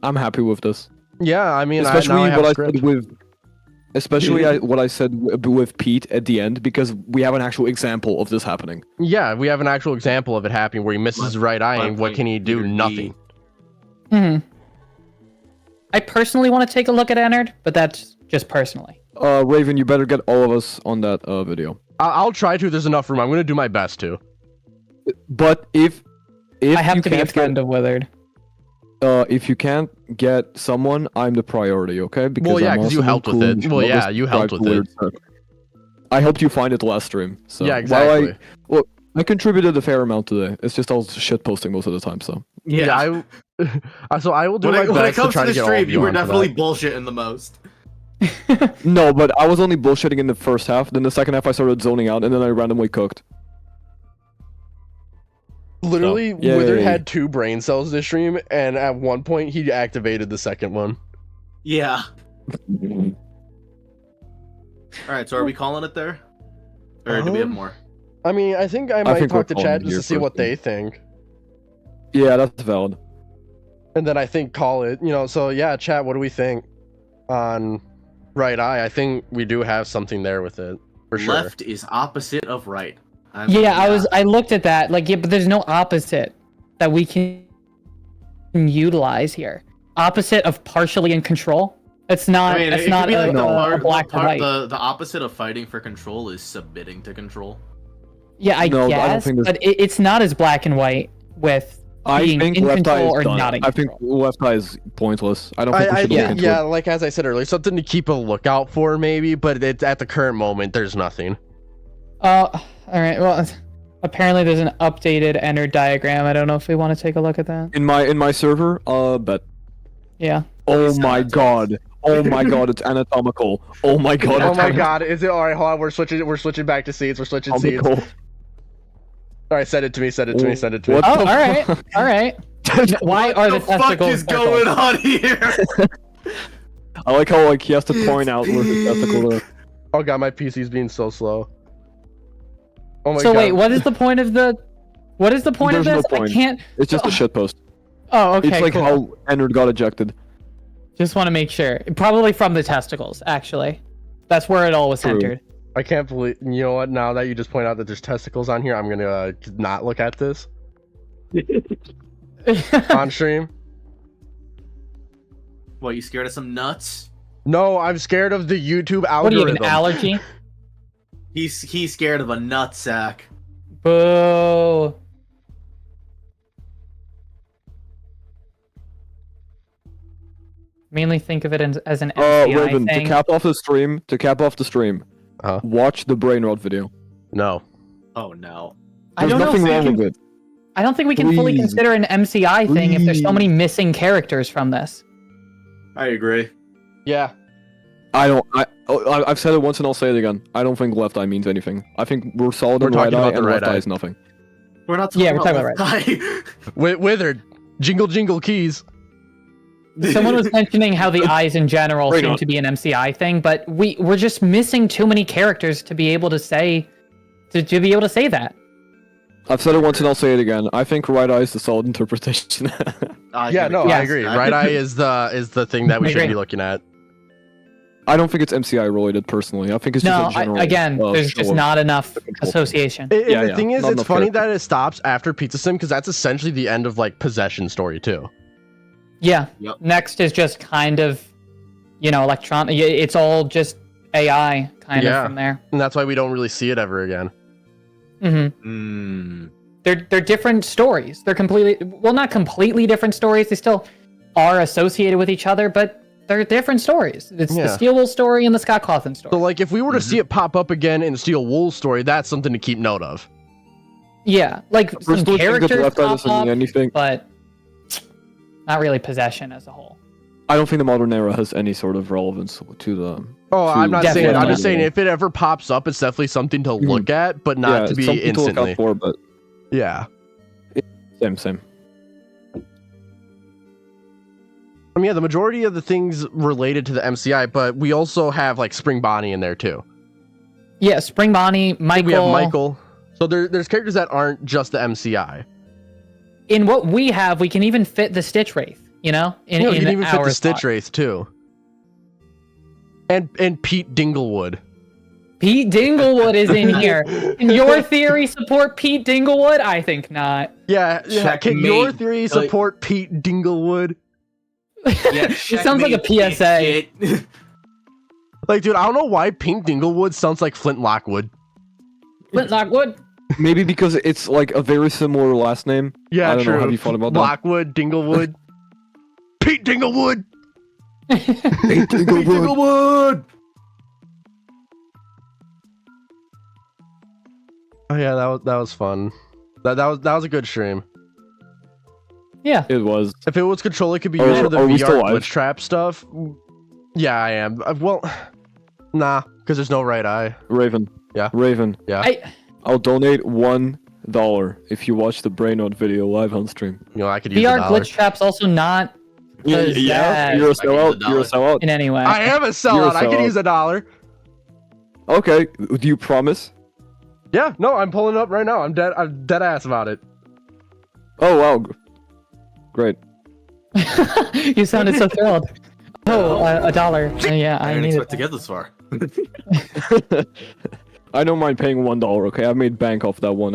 I'm happy with this. Yeah, I mean, Especially now I have what I script. said with, what I said with Pete at the end, because we have an actual example of this happening. Yeah, we have an actual example of it happening where he misses his right eye, my and what point can he do? either be- Nothing. I personally want to take a look at Ennard, but that's just personally. Raven, you better get all of us on that video. I'll try to if there's enough room. I'm gonna do my best to. But if I have you to be a can't friend of Withered. if you can't get someone, I'm the priority, okay? Because Well, yeah, I'm 'cause you also helped with cool it. and you Well, should yeah, always you helped subscribe with to it. Weird Stuff. I helped you find it last stream. So Yeah, while exactly. I contributed a fair amount today. It's just I was shit posting most of the time. So Yeah. So I will do When my it, when it best to comes try to to the get all of stream, you were onto definitely that. bullshitting the most. no, but I was only bullshitting in the first half. Then the second half I started zoning out, and then I randomly cooked. Literally, Yay. Withered had 2 brain cells this stream, and at one point he activated the second one. Yeah. Alright, so are we calling it there? Or do we have more? I mean, I think I might think talk to we're chat calling it just to here see what first. they think. Yeah, that's valid. And then I think call it, so yeah, chat, what do we think on right eye? I think we do have something there with it, for sure. Left is opposite of right. I looked at that, like, yeah, but there's no opposite that we can utilize here. Opposite of partially in control? It's not. I mean, it's it not could be like a black and white. the opposite of fighting for control is submitting to control. Yeah, I No, I don't guess, think but it's not as black and white with I being think in left eye control or is done. not in I think control. left eye is pointless. I don't think we I should think, look into yeah, it. like as I said earlier, something to keep a lookout for maybe, but it's at the current moment there's nothing. All right. Well, apparently there's an updated Ennard diagram. I don't know if we want to take a look at that. In my server, bet. Yeah. Oh It's my not. god. Oh my god, it's anatomical. Oh my god. Oh it's my god, is it alright? Hold on, we're switching back to seeds. We're switching seeds. anatomical. Alright, send it to me, send it to me, send it to me. What Oh, the all right. All right. Why are the What the fuck testicles is going on here? I like how like he has to point out where his testicle is. Oh god, my PC's being so slow. Oh my So god. wait, what is the point of the? What is the point There's of no this? point. I can't. It's just a shitpost. Oh, okay. It's like cool. how Ennard got ejected. Just want to make sure. Probably from the testicles, actually. That's where it all was True. centered. I can't believe, you know what, now that you just point out that there's testicles on here, I'm gonna not look at this on stream. What, you scared of some nuts? No, I'm scared of the YouTube What do you algorithm. have, an allergy? He's scared of a nut sack. Boo. Mainly think of it as an MCI Raven, thing. to cap off the stream, Uh-huh. watch the brain rot video. No. Oh no. I There's don't know. nothing if we wrong can- with it. I don't think we can fully Please. consider an MCI thing if there's so Please. many missing characters from this. I agree. Yeah. I've said it once and I'll say it again. I don't think left eye means anything. I think we're solid We're on right talking eye about the and right left eye eye. is nothing. We're not talking Yeah, we're about talking left eye. Withered. Jingle jingle keys. Someone was mentioning how the eyes in general Bring seem on. to be an MCI thing, but we're just missing too many characters to be able to say to be able to say that. I've said it once and I'll say it again. I think right eye is the solid interpretation. Yeah, no, I Yes. agree. Right eye is the thing that we I should agree. be looking at. I don't think it's MCI related personally. I think it's No, just a general. again, there's show just of- not enough control. association. And Yeah, the yeah, thing is, not it's enough funny characters. that it stops after Pizza Sim because that's essentially the end of like possession story too. Yeah. Yep. Next is just kind of, electronic. It's all just AI kind Yeah. of from there. And that's why we don't really see it ever again. Mm-hmm. They're different stories. They're not completely different stories. They still are associated with each other, but they're different stories. It's Yeah. the Steel Wool story and the Scott Cawthon story. So like if we were to see it pop up again in the Steel Wool story, that's something to keep note of. Yeah, like some Personally, I think that characters left eye pop doesn't mean up, anything. but not really possession as a whole. I don't think the modern era has any sort of relevance to the. Oh, I'm not saying. Definitely. I'm just saying if it ever pops up, it's definitely something to look at, but not yeah, to be something to look instantly. out for, but Yeah. same. I mean, yeah, the majority of the things related to the MCI, but we also have like Spring Bonnie in there too. Yeah, Spring Bonnie, Michael. We have Michael. So there's characters that aren't just the MCI. In what we have, we can even fit the Stitch Wraith. In You can even fit our the Stitch spot. Wraith too. And Pete Dinglewood. Pete Dinglewood is in here. Can your theory support Pete Dinglewood? I think not. Yeah. Can Checkmate. your theory support Pete Dinglewood? Yeah, It sounds like a PSA. shit. Like, dude, I don't know why Pete Dinglewood sounds like Flint Lockwood. Flint Lockwood. Maybe because it's like a very similar last name. Yeah, I don't true. know. Have you thought about that? Lockwood, Dinglewood. Pete Dinglewood. Hey, Dinglewood. Dinglewood! Oh yeah, that was fun. That was a good stream. Yeah. It was. If it was control, it could be Oh, used for the are we still VR live? glitch trap stuff. Yeah, I am. Well, nah, because there's no right eye. Raven. Yeah. Raven. Yeah. I'll donate $1 if you watch the Brain Note video live on stream. You know, I could use VR a dollar. glitch trap's also not Yeah, Possessed. you're a I can use sellout. $1. You're a sellout. in any way. I am a You're a sellout. I could sellout. use a dollar. Okay. Do you promise? Yeah, no, I'm pulling it up right now. I'm dead ass about it. Oh wow. Great. You sounded so thrilled. Oh, $1. Yeah, I I didn't need expect it. to get this far. I don't mind paying $1. Okay, I made bank off that one.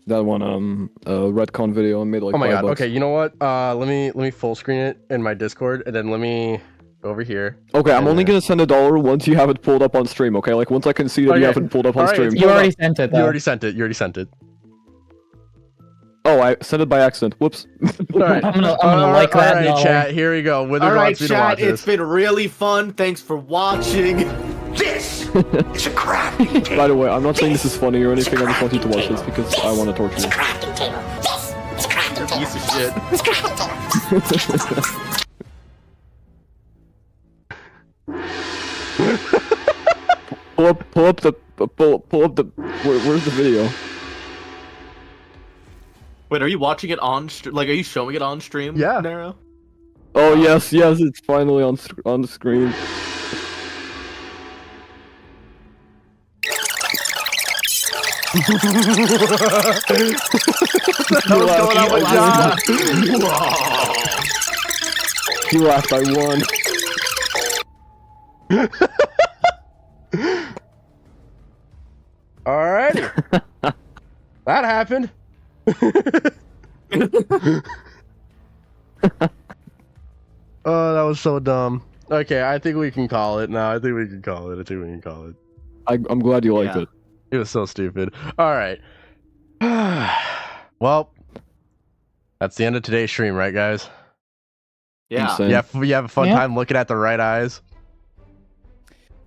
Redcon video. I made like Oh my $5. god. Okay, you know what? Let me full screen it in my Discord, and then let me over here. Okay, I'm And only then- gonna send $1 once you have it pulled up on stream. Okay, like once I can see that you Okay. have it pulled up on Alright, stream. it's You Hold already up. sent it, You though. already sent it. You already sent it. Oh, I sent it by accident. Whoops. All right. I'm gonna like that. All right, dollar. chat. Here we go. Wizard All right, wants me to watch chat. It's this. been really fun. Thanks for watching. This is a crafting table. By the way, I'm not saying this is funny or anything. I just want you to watch this because I want to torture you. Crafting table. This is a crafting table. Piece of shit. It's a crafting table. Pull up the. Where's the video? Wait, are you watching it on like, are you showing it on stream? Yeah. Nero? Oh yes, it's finally on the screen. What's going on with John? He laughed. I won. Alrighty. That happened. Oh, that was so dumb. Okay, I think we can call it now. I think we can call it. I'm glad you liked Yeah. it. It was so stupid. Alright. Well, that's the end of today's stream, right, guys? Yeah. Insane. Yeah, you have a fun Yeah. time looking at the right eyes.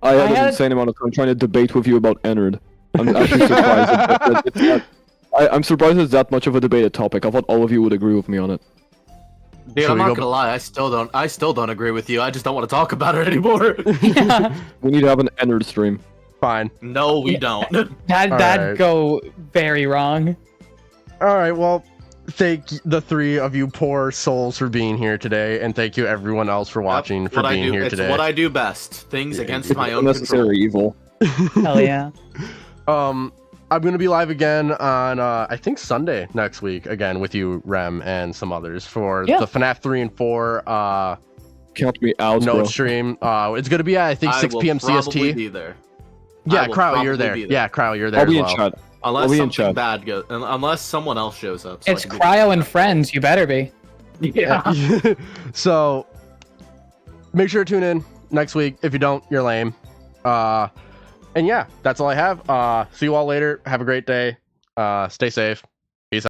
I had I an had- insane amount of time trying to debate with you about Ennard. I'm actually surprised. that it's not, I'm surprised it's that much of a debated topic. I thought all of you would agree with me on it. Dude, Should I'm we not go- gonna lie. I still don't agree with you. I just don't want to talk about it anymore. Yeah, We need to have an Ennard stream. Fine. No, we don't. that'd Alright. go very wrong. Alright, well, thank the three of you poor souls for being here today, and thank you everyone else for watching, That's for what I being do. here It's today. what I do best. Things against my own Unnecessary evil. Hell yeah. I'm gonna be live again on I think Sunday next week again with you, Rem, and some others for Yeah. the FNAF 3 and 4 Count me out, note bro. stream. It's gonna be at I think 6 p.m. Probably CST. be there. Yeah, I will Crowley, you're probably there. be there. Yeah, Crowley, you're there I'll as be in well. chat. Unless I'll be in something chat. bad goes, unless someone else shows up. So I It's can be- Cryo and friends. You better be. Yeah. So make sure to tune in next week. If you don't, you're lame. And yeah, that's all I have. See you all later. Have a great day. Stay safe.